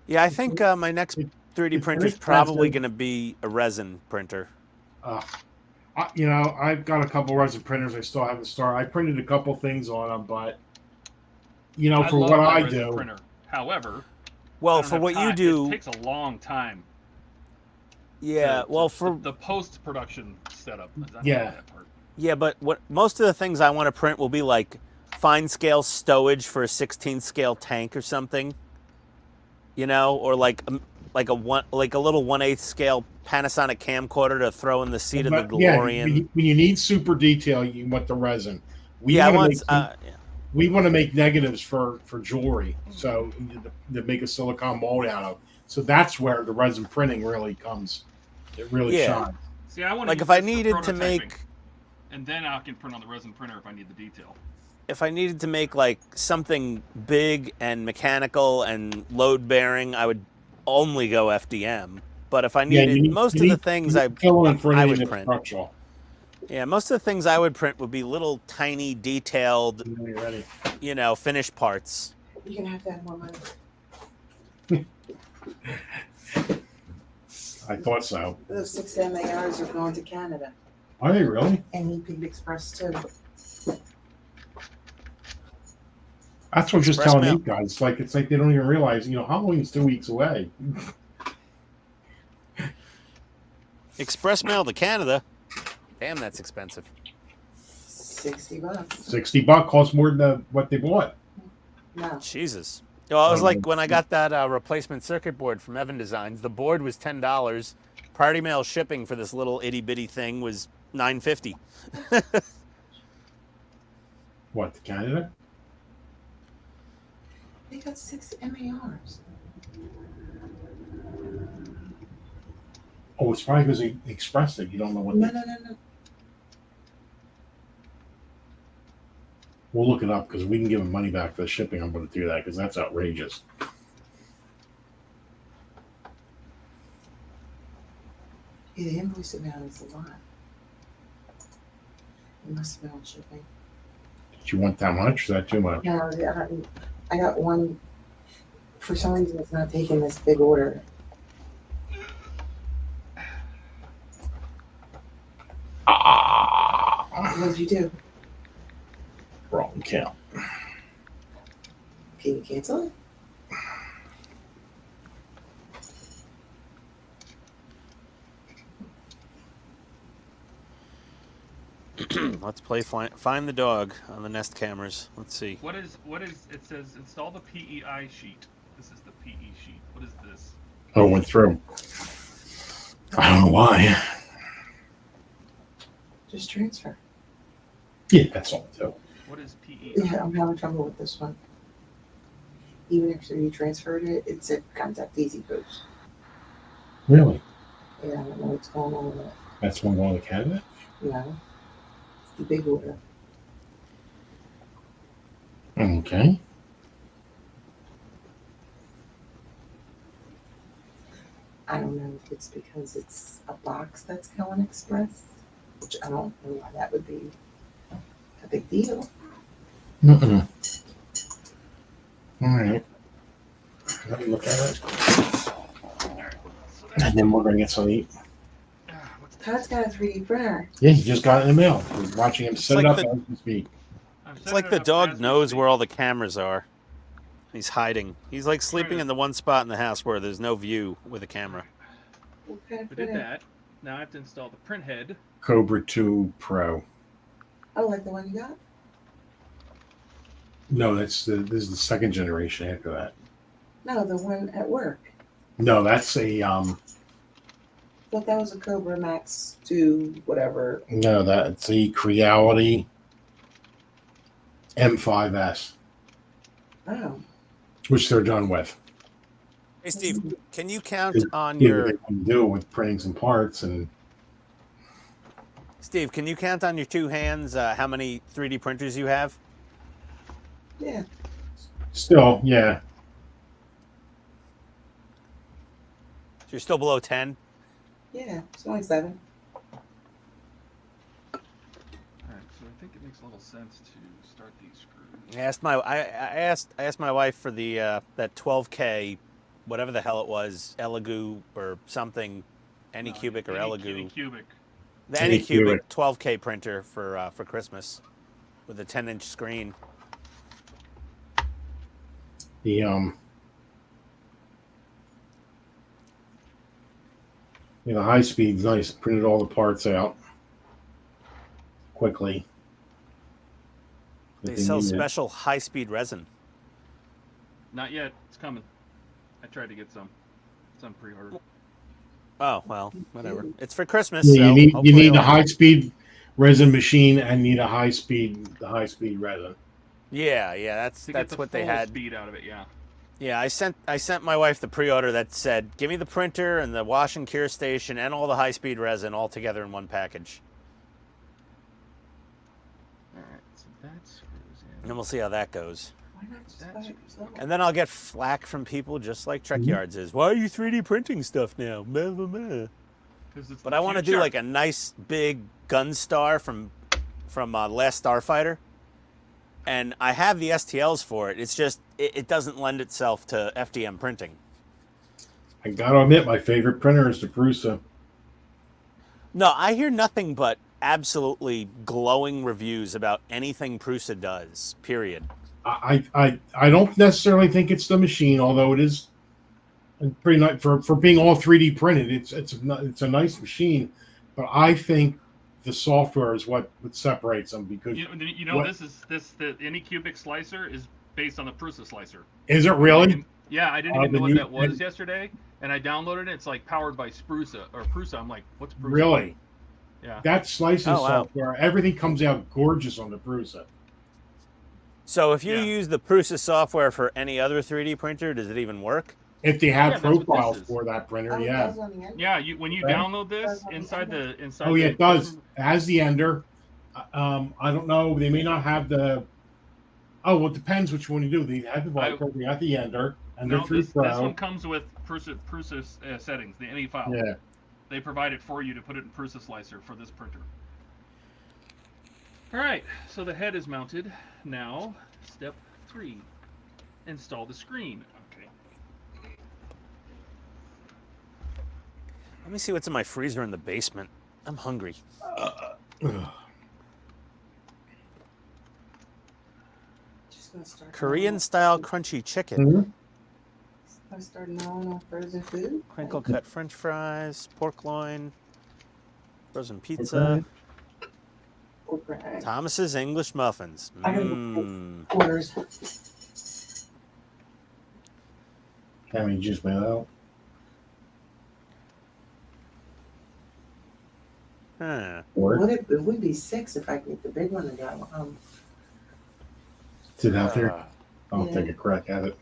Yeah, I think my next 3D it's printer is very probably expensive. going to be a resin printer. I've got a couple resin printers I still haven't started. I printed a couple things on them, but for love what my I resin do, Printer. However, Well, I don't for have what you time. do, it takes a long time. yeah. Well, for the post-production setup. I don't Yeah. like that part. yeah, but what most of the things I want to print will be like fine scale stowage for a 16 scale tank or something, you know, or like a little 1/8 scale Panasonic camcorder to throw in the seat of the Yeah, DeLorean. when you need super detail, you want the resin. We Yeah, I want to want. make we want to make negatives for jewelry, so to make a silicone mold out of. So that's where the resin printing really comes. It really shines. See, I want to like use if I this for needed to prototyping, make, and then I can print on the resin printer if I need the detail. if I needed to make like something big and mechanical and load bearing, I would only go FDM. But if I needed most of the things I would print. Structural. Yeah, most of the things I would print would be little tiny detailed, you know, finished parts. You're gonna have to have more money. I thought so. Those 6 MARs are going to Canada. Are they really? And Pig Express too. That's what I'm just telling you guys. It's like they don't even realize, you know, Halloween's 2 weeks away. Express mail to Canada. Damn, that's expensive. $60. $60 costs more than what they bought. No. Jesus. Well, it was like when I got that replacement circuit board from Evan Designs. The board was $10. Party mail shipping for this little itty bitty thing was $9.50. What, to Canada? They got 6 MARs. Oh, it's probably because they expressed it. You don't know what. No. We'll look it up because we can give them money back for the shipping. I'm going to do that because that's outrageous. Yeah, the invoice amount is a lot. It must have been on shipping. Did you want that much? Is that too much? No, I got one. For some reason, it's not taking this big order. What did you do? Wrong count. Can you cancel it? Let's play find the dog on the Nest cameras. Let's see. What is it says install the PEI sheet. This is the PE sheet. What is this? Oh, it went through. I don't know why. Just transfer. Yeah, that's all too. What is PEI? Yeah, I'm having trouble with this one. Even after you transferred it, it said contact Easy Coach. Really? Yeah, I don't know what's going on with it. That's one going to Canada? No. It's the big order. Okay. I don't know if it's because it's a box that's going express, which I don't know why that would be a big deal. Mm-mm. All right. Let me look at it. And then we're going to get some to eat. Todd's got a 3D printer. Yeah, he just got it in the mail. We're watching him set it up as we speak. It's like the dog knows where all the cameras are. He's hiding. He's like sleeping in the one spot in the house where there's no view with a camera. Okay, We did that. Now I have to install the print head. Cobra 2 Pro. Oh, like the one you got? No, this is the second generation after that. No, the one at work. No, that's a I thought that was a Cobra Max 2, whatever. no, that's a Creality M5S, Oh. which they're done with. Hey, Steve, can you count on Yeah, your they can do with printing some parts and Steve? Can you count on your two hands how many 3D printers you have? Yeah. still, yeah. So you're still below 10. Yeah. It's only 7. Alright, so I think it makes a little sense to start these screws. I asked my wife for the that 12K, whatever the hell it was, Elegoo or something, Anycubic or Elegoo. Anycubic. The Anycubic. Anycubic 12K printer for Christmas with a 10-inch screen. The the high speed's nice. Printed all the parts out quickly. They They sell need it. special high-speed resin. Not yet. It's coming. I tried to get some. It's on pre-order. Oh well, whatever. It's for Christmas. Yeah, so you need hopefully a it'll- high speed resin machine and need a high speed resin. Yeah, that's To get the what they full had. speed out of it, yeah. Yeah, I sent my wife the pre-order that said, "Give me the printer and the wash and cure station and all the high-speed resin all together in one package." All right, so that screws in. And then we'll see how that goes. Why not just buy it yourself? And then I'll get flack from people just like Trek Yards is. Why are you 3D printing stuff now? Blah, blah, blah. 'Cause it's But the I want to do future. like a nice big gun star from Last Starfighter. And I have the STLs for it. It's just, it doesn't lend itself to FDM printing. I gotta admit, my favorite printer is the Prusa. No, I hear nothing but absolutely glowing reviews about anything Prusa does, period. I don't necessarily think it's the machine, although it is pretty nice for being all 3D printed. It's a nice machine, but I think the software is what separates them because You know, what- the Anycubic slicer is based on the Prusa slicer. is it really? Yeah, I didn't Oh, even know the what new- that was yesterday, and I downloaded it. It's like powered by Prusa. I'm like, what's Prusa? Really? Yeah. That slicing Oh, wow. software, everything comes out gorgeous on the Prusa. So if you Yeah. use the Prusa software for any other 3D printer, does it even work? If they have Yeah, that's what this profiles is. for that printer, Oh, it yeah. does on the end? Yeah, when you Right. download this Does on the inside end. the Oh yeah, the it does. It has the ender. I don't know. They may not have the. Oh, well, it depends which one you do. They have the Viper. They got the ender. Ender No, 3 this Pro. one comes with Prusa settings, the any file. Yeah. They provide it for you to put it in Prusa Slicer for this printer. All right, so the head is mounted. Now, step 3, install the screen. Okay. Let me see what's in my freezer in the basement. I'm hungry. Just gonna start Korean style crunchy chicken, Mhm. Gonna start gnawing on frozen food. crinkle cut French fries, pork loin, frozen pizza, Okay. Okay. Thomas's English muffins. I gotta Mmm. Orders. How many just went out? Huh. Or It would be 6 if I could get the big one to go. is it out there? Uh, I'll Yeah. take a crack at it.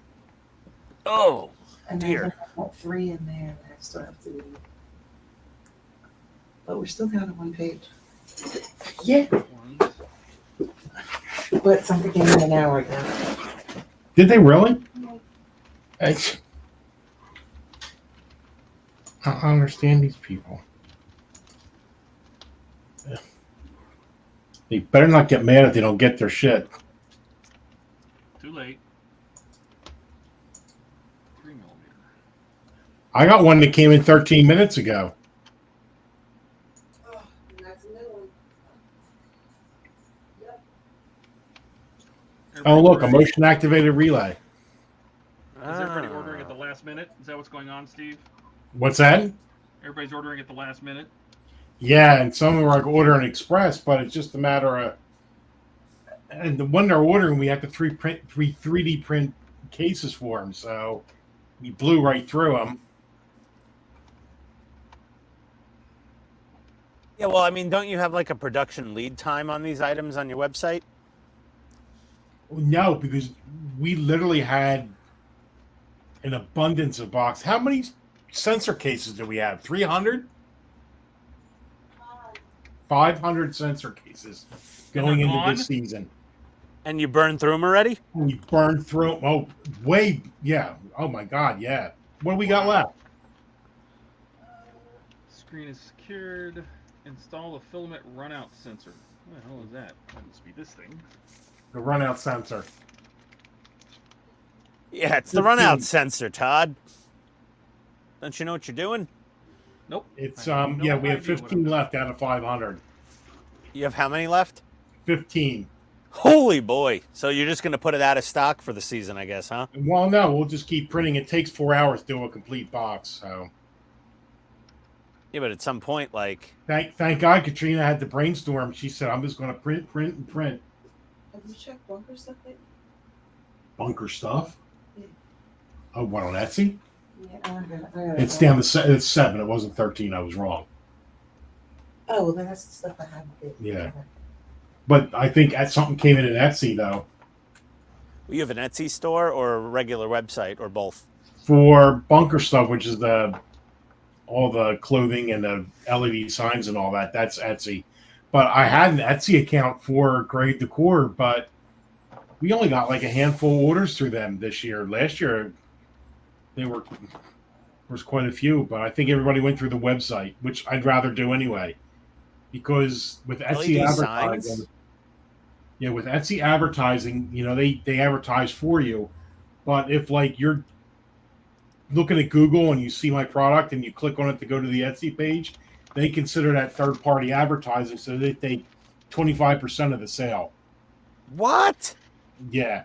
oh, And dear. I've got 3 in there that I still have to do. But we're still down to 1 page. Yeah. But something came in an hour ago. Did they really? I don't understand these people. They better not get mad if they don't get their shit. Too late. 3mm. I got one that came in 13 minutes ago. Oh, and that's a new one. Yep. Oh, look, a motion activated relay. Is everybody Ah. ordering at the last minute? Is that what's going on, Steve? What's that? Everybody's ordering at the last minute? Yeah, and some of them are ordering express, but it's just a matter of. And the one they're ordering, we have to 3D print cases for them, so we blew right through them. Yeah, well, I mean, don't you have like a production lead time on these items on your website? No, because we literally had an abundance of box. How many sensor cases do we have? 300? 500 sensor cases going they're into gone? this season. And you burned through them already? We burned through. Oh, yeah. Oh my God, yeah. What do we got left? Screen is secured. Install the filament runout sensor. What the hell is that? That must be this thing. The runout sensor. Yeah, it's the 15. runout sensor, Todd. Don't you know what you're doing? Nope. It's I have no yeah, we have idea what 15 left out of 500. You have how many left? 15. Holy boy. So you're just going to put it out of stock for the season, I guess, huh? Well, no, we'll just keep printing. It takes 4 hours to do a complete box. So Yeah, but at some point, like, thank God Katrina had to brainstorm. She said, "I'm just going to print, and print." Have you checked bunker stuff lately? Bunker stuff. Yeah. Oh, what on Etsy? Yeah, I got It's down to it's 7. It wasn't 13. I was wrong. Oh, well, then that's the stuff I have. Yeah. But I think something came in Etsy though. You have an Etsy store or a regular website or both? For bunker stuff, which is all the clothing and the LED signs and all that. That's Etsy. But I had an Etsy account for Grade Decor, but we only got like a handful of orders through them this year. Last year, there was quite a few, but I think everybody went through the website, which I'd rather do anyway, because with Etsy LED advertising, signs? yeah, with Etsy advertising, they advertise for you, but if like you're looking at Google and you see my product and you click on it to go to the Etsy page, they consider that third-party advertising, so they take 25% of the sale. What? Yeah,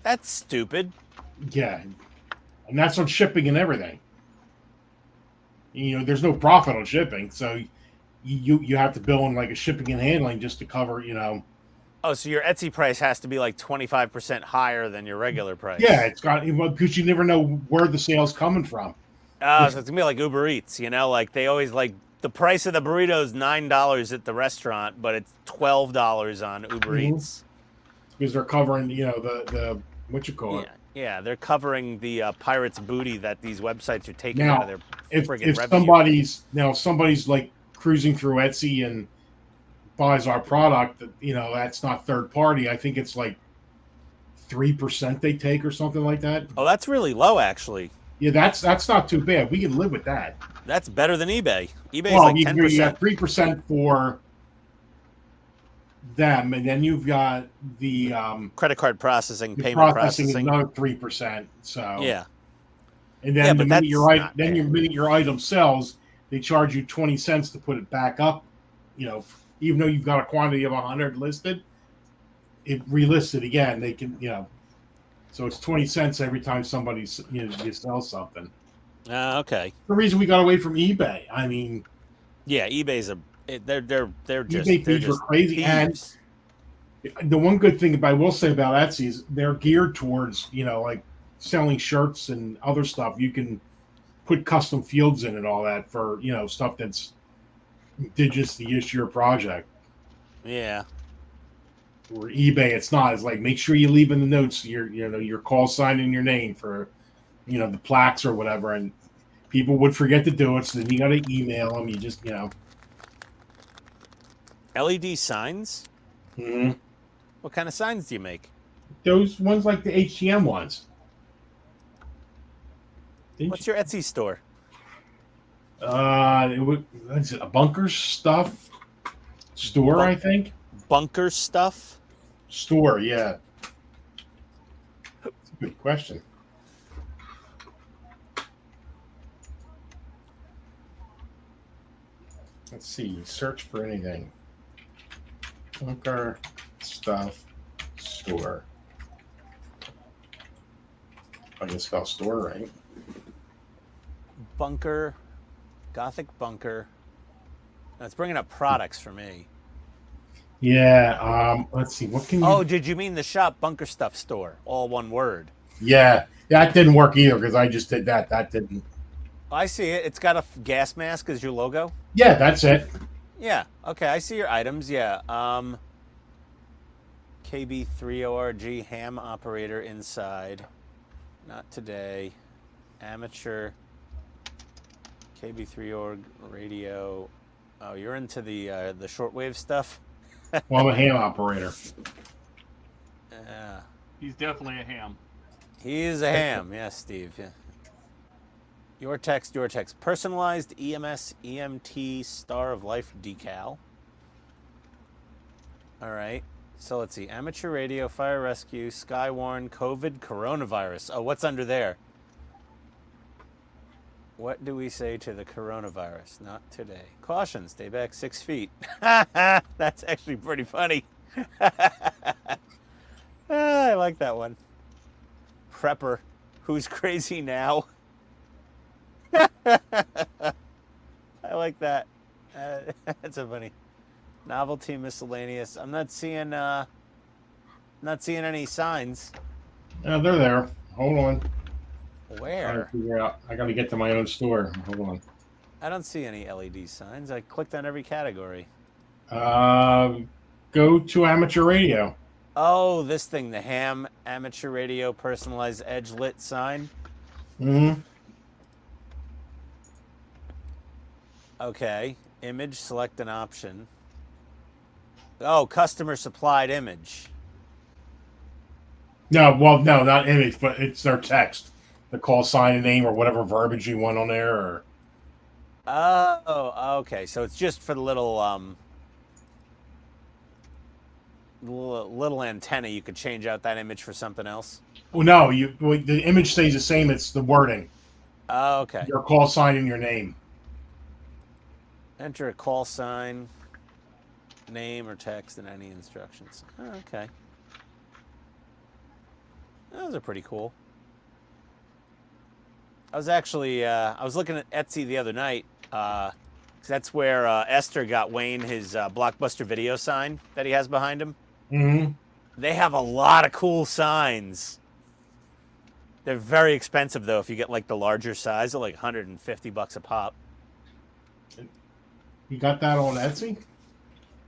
That's stupid. yeah, and that's on shipping and everything. There's no profit on shipping, so you have to bill in like a shipping and handling just to cover. Oh, so your Etsy price has to be like 25% higher than your regular price. Yeah, it's got because you never know where the sale's coming from. Oh, so it's gonna be like Uber Eats, like they always like the price of the burrito is $9 at the restaurant, but it's $12 on Uber Eats. Because they're covering, the what you call it. Yeah, they're covering the pirates' booty that these websites are taking Now, out of their friggin' if revenue. somebody's like cruising through Etsy and buys our product, that's not third party. I think it's like 3% they take or something like that. Oh, that's really low, actually. Yeah, that's not too bad. We can live with that. That's better than eBay. eBay's Well, like you 10%. got 3% for them, and then you've got the Credit card processing, the payment processing is processing. another 3%. So Yeah. and then Yeah, the but minute that's your not bad. minute your item sells, they charge you 20 cents to put it back up. Even though you've got a quantity of 100 listed, it relisted again. They can, so it's 20 cents every time somebody you sell something. Okay. The reason we got away from eBay, I mean, Yeah, eBay's they're just eBay they're fees were just crazy. thieves. And the one good thing I will say about Etsy is they're geared towards, like selling shirts and other stuff. You can put custom fields in and all that for, stuff that's indigenous to your project. Yeah. Or eBay, it's not. It's like, make sure you leave in the notes your call sign and your name for, the plaques or whatever. And people would forget to do it, so then you got to email them. You just, LED signs? Mm-hmm. What kind of signs do you make? Those ones like the HTM ones. What's your Etsy store? What's it, a bunker stuff store, I think. Bunker stuff? Store, yeah. That's a good question. Let's see. Search for anything. Bunker stuff store. I can spell store right. Bunker, Gothic bunker. That's bringing up products for me. Yeah. Let's see. What can you? Oh, did you mean the shop Bunker Stuff store? All one word. Yeah. That didn't work either because I just did that. That didn't. I see it. It's got a gas mask as your logo. Yeah, that's it. Yeah. Okay. I see your items. Yeah. KB3ORG ham operator inside. Not today. Amateur. KB3org radio. Oh, you're into the shortwave stuff. Well, I'm a ham operator. Yeah. He's definitely a ham. He is a ham. Yes, Steve. Yeah. Your text. Personalized EMS EMT Star of Life decal. All right. So let's see. Amateur radio, fire rescue, Skywarn, COVID, coronavirus. Oh, what's under there? What do we say to the coronavirus? Not today. Caution, stay back 6 feet. That's actually pretty funny. I like that one. Prepper, who's crazy now? I like that. That's so funny. Novelty miscellaneous. I'm not seeing any signs. Yeah, they're there. Hold on. Trying to Where? figure out. I got to get to my own store. Hold on. I don't see any LED signs. I clicked on every category. Go to amateur radio. Oh, this thing, the ham amateur radio personalized edge lit sign. Mm-hmm. Okay, image, select an option. Oh, customer supplied image. No, well, no, not image, but it's their text. The call sign and name or whatever verbiage you want on there. Or oh, okay. So it's just for the little little antenna. You could change out that image for something else. well, no, the image stays the same. It's the wording, Oh, okay. your call sign and your name. Enter a call sign, name or text, and any instructions. Oh, okay. Those are pretty cool. I was actually I was looking at Etsy the other night. 'Cause that's where Esther got Wayne his Blockbuster video sign that he has behind him. Mm-hmm. They have a lot of cool signs. They're very expensive though. If you get like the larger size, they're like $150 a pop. You got that on Etsy?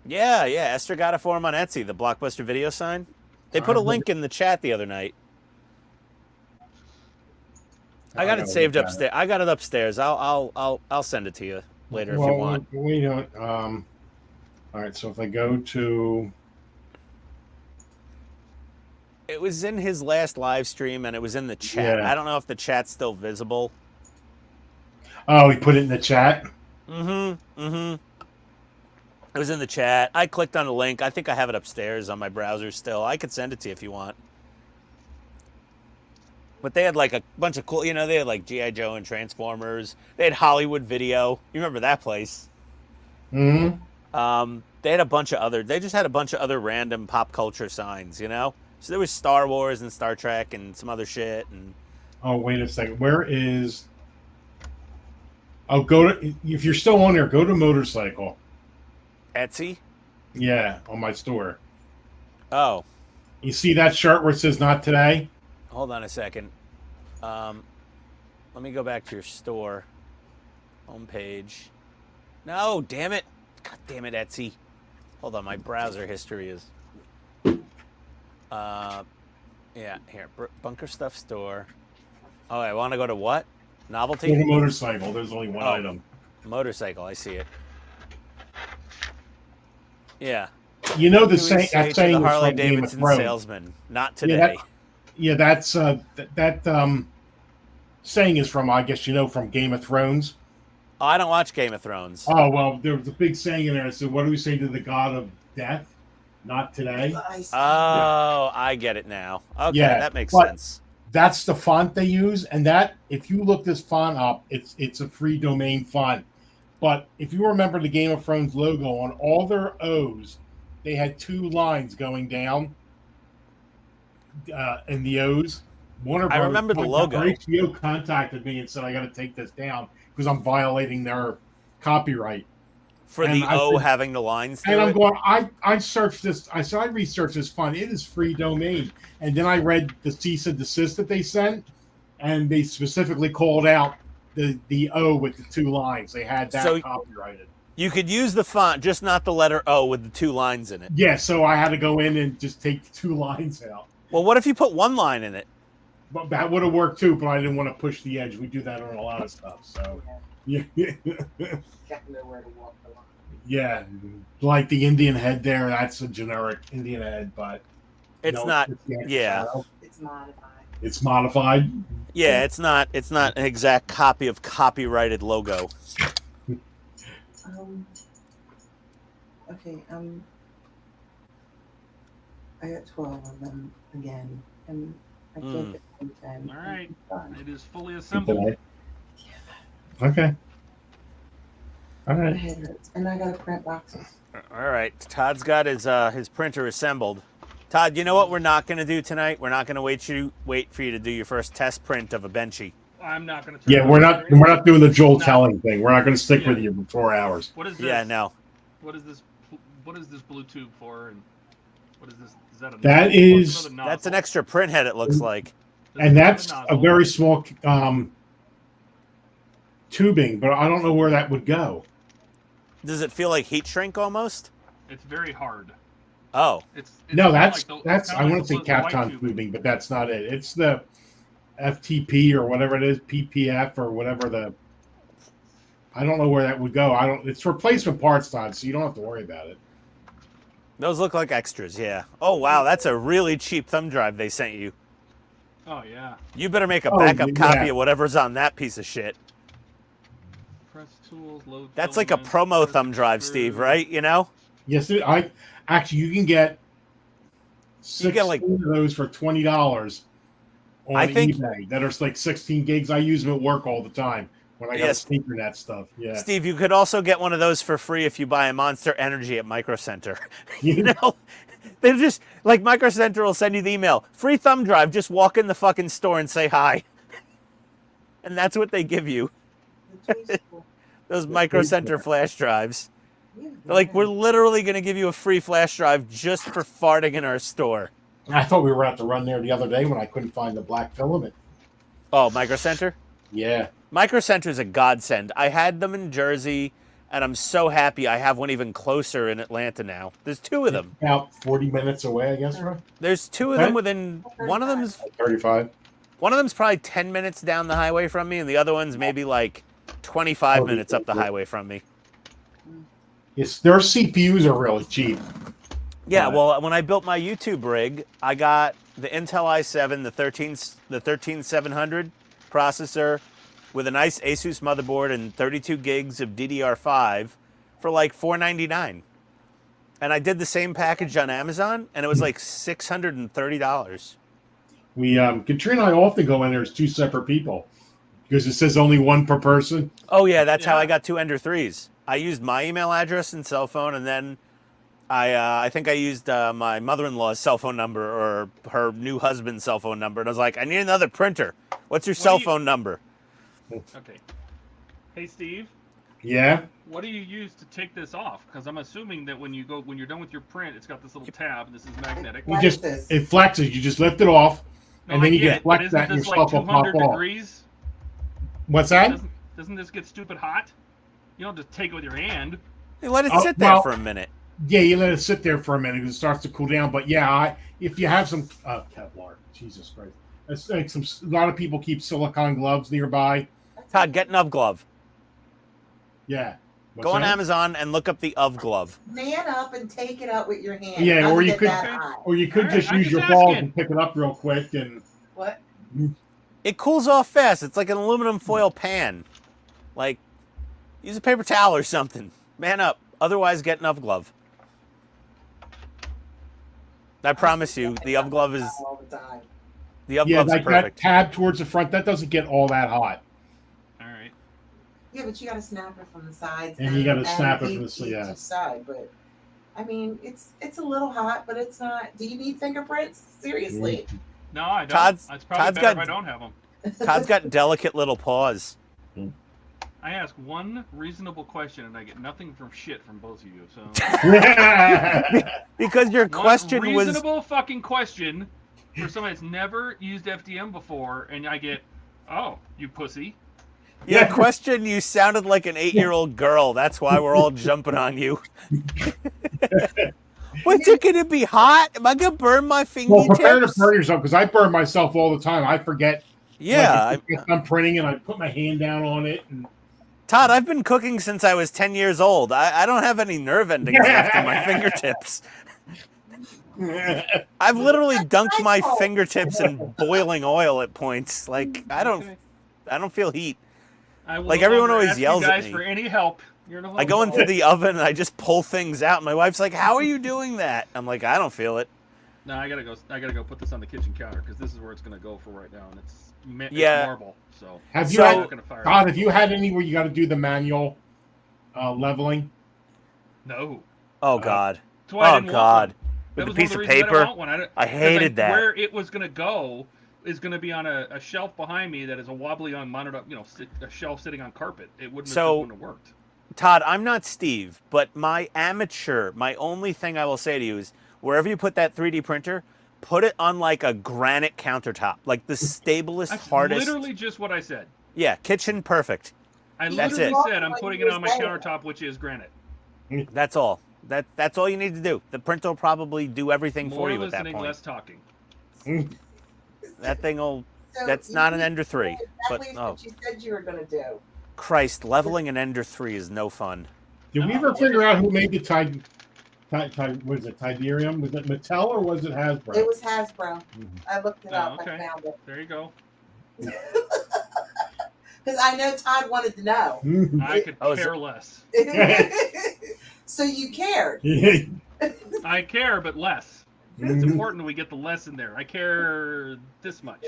Yeah. Esther got it for him on Etsy. The Blockbuster video sign. They put a link in the chat the other night. I got it saved upstairs. I got it upstairs. I'll send it to you later if you want. We don't. All right. So if I go to, It was in his last live stream and it was in the chat. Yeah. I don't know if the chat's still visible. oh, he put it in the chat. It was in the chat. I clicked on the link. I think I have it upstairs on my browser still. I could send it to you if you want. But they had like a bunch of cool, they had like G.I. Joe and Transformers. They had Hollywood Video. You remember that place? Mm-hmm. They had a bunch of they just had a bunch of other random pop culture signs, So there was Star Wars and Star Trek and some other shit. And Oh, wait a second. Where is? Oh, go to. If you're still on there, go to motorcycle. Etsy? Yeah, on my store. Oh, You see that shirt where it says "Not today"? hold on a second. Let me go back to your store. Homepage. No, damn it. God damn it, Etsy. Hold on, my browser history is... yeah, here. Bunker Stuff Store. Oh, I want to go to what? Novelty? Go to motorcycle. There's only one item. Motorcycle, I see it. Yeah. You know the Louis saying. That Sage, saying the is Harley from Game of Davidson Thrones. salesman. Not today. Yeah, that's that saying is from, I guess from Game of Thrones. Oh, I don't watch Game of Thrones. Oh well, there was a big saying in there that said, "What do we say to the god of death? Not today." Oh, I get it now. Okay, Yeah, that makes but- sense. That's the font they use, and that if you look this font up, it's a free domain font. But if you remember the Game of Thrones logo on all their O's, they had two lines going down in the O's. I remember the logo. HBO contacted me and said I got to take this down because I'm violating their copyright. For And the I O said- having the lines And through I'm it? going, I searched this. I said, I researched this fund. It is free domain. And then I read the cease and desist that they sent, and they specifically called out the O with the two lines. They had that So- copyrighted. You could use the font, just not the letter O with the two lines in it. Yeah, so I had to go in and just take the two lines out. Well, what if you put one line in it? But that would have worked too, but I didn't want to push the edge. We do that on a lot of stuff. So, yeah. Got nowhere to walk the line. Yeah, like the Indian head there, that's a generic Indian head, but It's no, not. it's the actual Yeah. style. It's modified. It's modified. Yeah, it's not an exact copy of copyrighted logo. Okay, I got 12 of them again, and I can't get them 10. All right. Done. It is fully assembled. Okay. All My right. head hurts, and I gotta print boxes. All right, Todd's got his printer assembled. Todd, you know what we're not going to do tonight? We're not going to wait for you to do your first test print of a Benchy. I'm not going to. Yeah, we're not doing the Joel No. telling thing. We're not going to stick Yeah. with you for 4 hours. What is this? Yeah, no. What is this what is this blue tube for? And what is this? Is that a That nozzle? is- It's another That's an nozzle. extra print head, it looks like. This And is another that's a nozzle. very small tubing, but I don't know where that would go. Does it feel like heat shrink almost? It's very hard. Oh. It's No, kinda that's like that's kinda I like want to say the white Kapton tubing, but that's not it. It's the FTP or whatever it is, PPF or whatever the. I don't know where that would go. I don't. It's replacement parts, Todd, so you don't have to worry about it. Those look like extras, yeah. Oh, wow, that's a really cheap thumb drive they sent you. Oh yeah. You better make a Oh, backup copy yeah. of whatever's on that piece of shit. Press tools, load. That's like a filament, promo press thumb drive, Steve, extrude. right? You know? Yes, I actually you can get You get, like- 16 of those for $20 on I think- eBay. That are like 16 gigs. I use them at work all the time when I got Yes. sneaker net stuff. Yeah, Steve, you could also get one of those for free if you buy a Monster Energy at Micro Center. You know? They're just, like, Micro Center will send you the email. Free thumb drive, just walk in the fucking store and say hi. And that's what they give you. The toy's cool. Those Micro Center flash drives. Yeah, They're like, yeah. we're literally going to give you a free flash drive just for farting in our store. I thought we were going to have to run there the other day when I couldn't find the black filament. Oh, Micro Center? Yeah, Micro Center is a godsend. I had them in Jersey, and I'm so happy I have one even closer in Atlanta now. There's two of them. about 40 minutes away, I guess. Right? There's two of them within. One of them's 35. probably 10 minutes down the highway from me, and the other one's maybe like 25 minutes up the highway from me. Yes, their CPUs are really cheap. Yeah, Right. well, when I built my YouTube rig, I got the Intel i7, the 13700 processor with a nice Asus motherboard and 32 gigs of DDR5 for like $499. And I did the same package on Amazon, and it was like $630. We Katrina and I often go in there as two separate people because it says only one per person. Oh yeah, that's how Yeah. I got two Ender 3s. I used my email address and cell phone, and then I think I used my mother-in-law's cell phone number or her new husband's cell phone number, and I was like, I need another printer. What's your What cell do you- phone number? Okay. Hey Steve, Yeah, what do you use to take this off? Because I'm assuming that when you're done with your print, it's got this little tab, and this is magnetic. you What just is this? it flexes. You just lift it off, No, and then I you get can it, but flex isn't that, and your this like stuff will pop 200 off. degrees? What's that? Doesn't this get stupid hot? You don't just take it with your hand. You let it Oh, sit there well- for a minute. Yeah, you let it sit there for a minute. It starts to cool down. But yeah, if you have some Kevlar, Jesus Christ, it's like a lot of people keep silicone gloves nearby. Todd, get an UV glove. Yeah. What's Go on that? Amazon and look up the UV glove. Man up and take it out with your hand. Yeah, It doesn't or you get could- that hot. Or you could All right, just I'm use just your balls asking. and pick it up real quick. And What? It cools off fast. It's like an aluminum foil pan. Like, use a paper towel or something. Man up. Otherwise, get an UV glove. I promise you, the UV glove is all the time. the UV yeah, glove's like that perfect. tab towards the front, that doesn't get all that hot. All right. Yeah, but you got to snap it from the sides. And you gotta snap it from the each yeah. side. But I mean, it's a little hot, but it's not. Do you need fingerprints? Seriously? No, I don't. Todd's- it's probably Todd's better got- if I don't have them. Todd's got delicate little paws. I ask one reasonable question, and I get nothing from shit from both of you. So Because your one question was reasonable fucking question for somebody that's never used FDM before, and I get, oh, you pussy. your question. You sounded like an 8-year-old girl. That's why we're all jumping on you. What's it gonna be hot? Am I gonna burn my Well, prepare to fingertips? burn yourself because I burn myself all the time. I forget. Yeah, like, if I'm printing and I put my hand down on it. And Todd, I've been cooking since I was 10 years old. I don't have any nerve endings left in my fingertips. I've literally dunked my fingertips in boiling oil at points. Like I don't feel heat. I will Like, no everyone longer always ask yells you at guys me. for any help. You're no I go into the oven and I just pull things out. My wife's like, "How are you doing that?" I'm like, "I don't feel it." No, I gotta go put this on the kitchen counter because this is where it's gonna go for right now, and it's Yeah. marble. So have you So- I'm had, not gonna fire it Todd? up. Have you had any where you got to do the manual leveling? No. Oh God. That's why I Oh didn't want God. one. With That the was one piece the of reasons I paper. didn't want one. I 'cause hated that. Where it was gonna go is gonna be on a shelf behind me that is a wobbly on monitor, a shelf sitting on carpet. It wouldn't So- have worked. Todd, I'm not Steve, but my only thing I will say to you is wherever you put that 3D printer, put it on like a granite countertop, like the stablest, That's hardest. literally just what I said. Yeah, kitchen perfect. I That's literally it. said I'm putting it on my countertop, which is granite. That's all. That's all you need to do. The printer will probably do everything More for you at that listening, point. less talking. That thing will. So That's you not an did Ender 3, but exactly oh what you said you were going to do. Christ, leveling an Ender 3 is no fun. Did we ever figure out who made the what is it, Tidarium? Was it Mattel or was it Hasbro? It was Hasbro. Mhm. I looked it up. okay. I found it. There you go. Because I know Todd wanted to know. I could Oh, care less. So you cared. I care, but less. It's important we get the less in there. I care this much.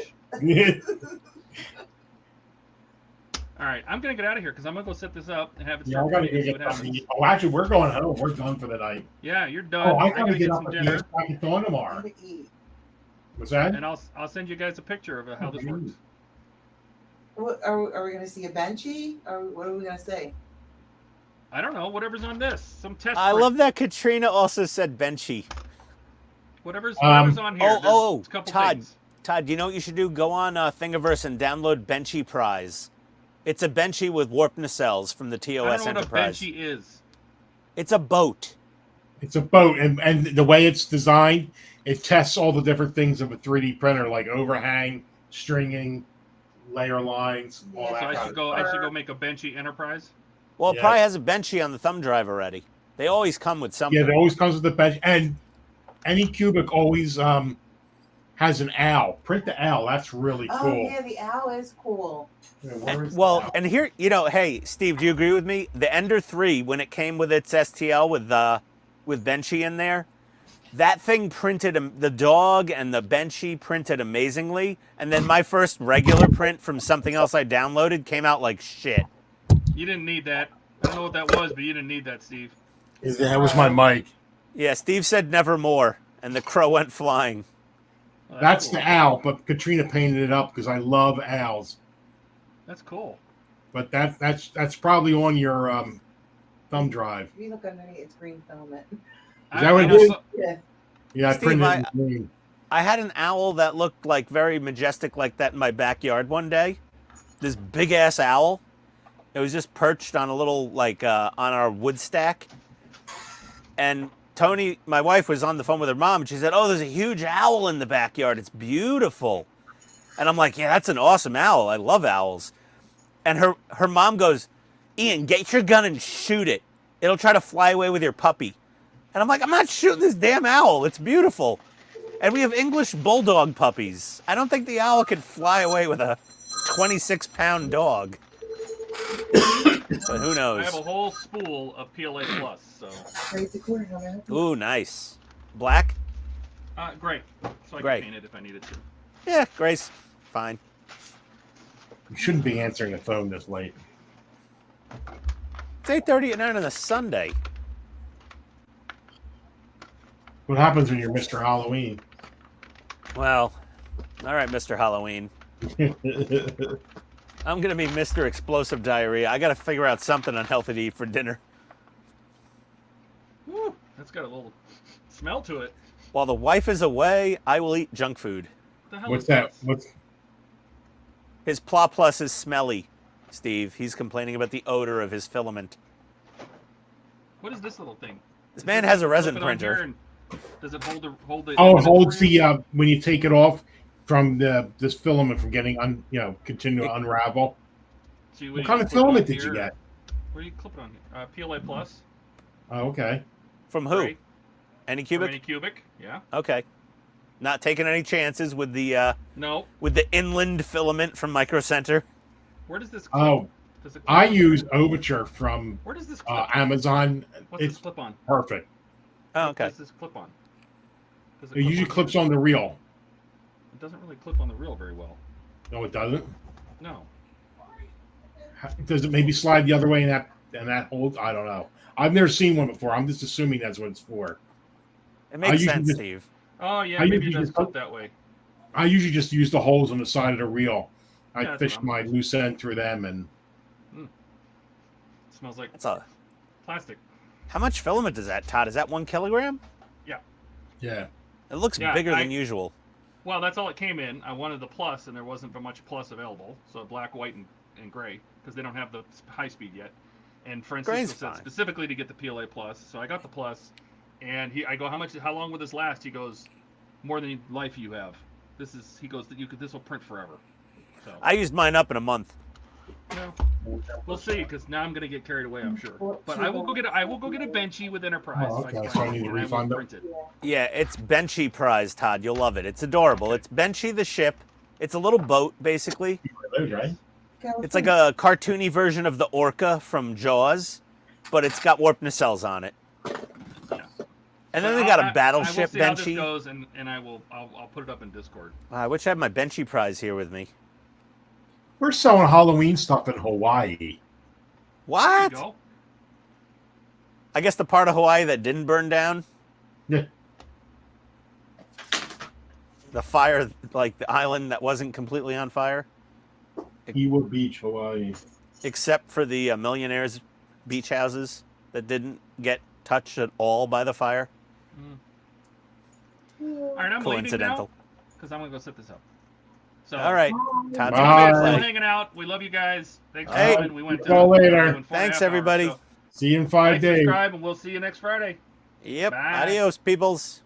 All right, I'm gonna get out of here because I'm gonna go set this up and have it Yeah, I start gotta running and see get what happens. Oh, actually, we're going home. We're done for the night. Yeah, you're done. Oh, I I'm gotta gonna get get up some and dinner, back at dawn tomorrow. To eat. What's that? and I'll send you guys a picture of how this works. What, are we going to see a benchy? Or what are we going to say? I don't know. Whatever's on this, some test. I print. love that Katrina also said benchy. Whatever's on here. Oh, there's a couple Todd. things. Todd, you know what you should do? Go on Thingiverse and download Benchy Prize. It's a Benchy with warp nacelles from the TOS I don't know Enterprise. what a benchy is. It's a boat. It's a boat, and the way it's designed, it tests all the different things of a 3D printer, like overhang, stringing, layer lines, all Yeah. that So I kind should of go. stuff. I should go make a benchy enterprise. Well, it Yeah. probably has a Benchy on the thumb drive already. They always come with something. Yeah, it always comes with the bench, and any cubic always has an owl. Print the owl. That's really Oh, cool. yeah, the owl is cool. Yeah, where is the Well, owl? and here, hey, Steve, do you agree with me? The Ender 3, when it came with its STL with Benchy in there, that thing printed, the dog and the Benchy printed amazingly, and then my first regular print from something else I downloaded came out like shit. You didn't need that. I don't know what that was, but you didn't need that, Steve. That was my mic. Yeah, Steve said nevermore, and the crow went flying. Well, That's cool. the owl, but Katrina painted it up because I love owls. That's cool. But that's probably on your thumb drive. If you look underneath, it's green filament. Is that what it I is? also- Yeah. Yeah, I Steve, printed it in green. I had an owl that looked like very majestic like that in my backyard one day. This big ass owl. It was just perched on a little on our wood stack. And Tony, my wife, was on the phone with her mom and she said, "Oh, there's a huge owl in the backyard. It's beautiful." And I'm like, "Yeah, that's an awesome owl. I love owls." And her mom goes, "Ian, get your gun and shoot it. It'll try to fly away with your puppy." And I'm like, "I'm not shooting this damn owl. It's beautiful." And we have English bulldog puppies. I don't think the owl could fly away with a 26-pound dog. But who I knows? have a whole spool of PLA Plus, so Raise the corner, man. Ooh, nice. Black? great. So I Great. can paint it if I needed to. Yeah, Grace. Fine. You shouldn't be answering the phone this late. It's 8:30 at night on a Sunday. What happens when you're Mr. Halloween? Well, all right, Mr. Halloween. I'm going to be Mr. Explosive Diarrhea. I got to figure out something unhealthy to eat for dinner. Woo, that's got a little smell to it. While the wife is away, I will eat junk food. What the hell What's is that? this? What's His Pla Plus is smelly, Steve. He's complaining about the odor of his filament. What is this little thing? This man has a Flip resin it on here printer. and does it hold the Oh, it image holds for you? the when you take it off from this filament from getting continue to unravel. So you- What you kind of clip it on filament did you here, get? Where do you clip it on here? PLA Plus. Oh, okay. From who? Right? Any Or cubic? any cubic? Yeah. Okay. Not taking any chances with the No. inland filament from Micro Center. Where does this clip? Oh, Does it clip I on? use Overture from Where does this clip? Amazon. What's It's this clip on? perfect. Oh, What okay. does this clip on? Does It usually on clips here? on the reel. It doesn't really clip on the reel very well. No, it doesn't. No. Does it maybe slide the other way and that holds? I don't know. I've never seen one before. I'm just assuming that's what it's for. It I makes usually sense, just- Steve. Oh yeah, I maybe it usually does just clip that way. I usually just use the holes on the side of the reel. Yeah, I that's fish what I'm my loose end through them, and smells like That's a. plastic. How much filament is that, Todd? Is that 1 kilogram? Yeah. It looks Yeah, bigger than usual. Well, that's all it came in. I wanted the plus, and there wasn't very much plus available. So black, white, and gray, because they don't have the high speed yet. And Francisco Gray's said fine. specifically to get the PLA plus, so I got the plus. And I go, how long will this last? He goes, more than life you have. He goes, this will print forever. So I used mine up in a month. no, we'll see, because now I'm gonna get carried away, I'm sure. But I will go get a Benchy with Enterprise. Oh, if I can okay, find so I it, need to and will refund it? print it. Yeah, it's Benchy prize, Todd. You'll love it. It's adorable. It's Benchy the ship. It's a little boat, basically. Those, right? It's like a cartoony version of the orca from Jaws, but it's got warp nacelles on it. And then they got a battleship I will see how this Benchy. goes, and I'll put it up in Discord. I wish I had my Benchy prize here with me. We're selling Halloween stuff in Hawaii. What? There you go. I guess the part of Hawaii that didn't burn down? Yeah. The fire, like the island that wasn't completely on fire? Ewa Beach, Hawaii. Except for the millionaires' beach houses that didn't get touched at all by the fire? All right, I'm Coincidental. because I'm gonna go set this up. So, All right. Todd's Bye. still gonna hanging out. We love you guys. Thanks for Hey. coming. We went See y'all later. we went 4.5 Thanks, hours, everybody. so See you in 5 like, days. subscribe, and we'll see you next Friday. Yep. Bye. Adios, peoples.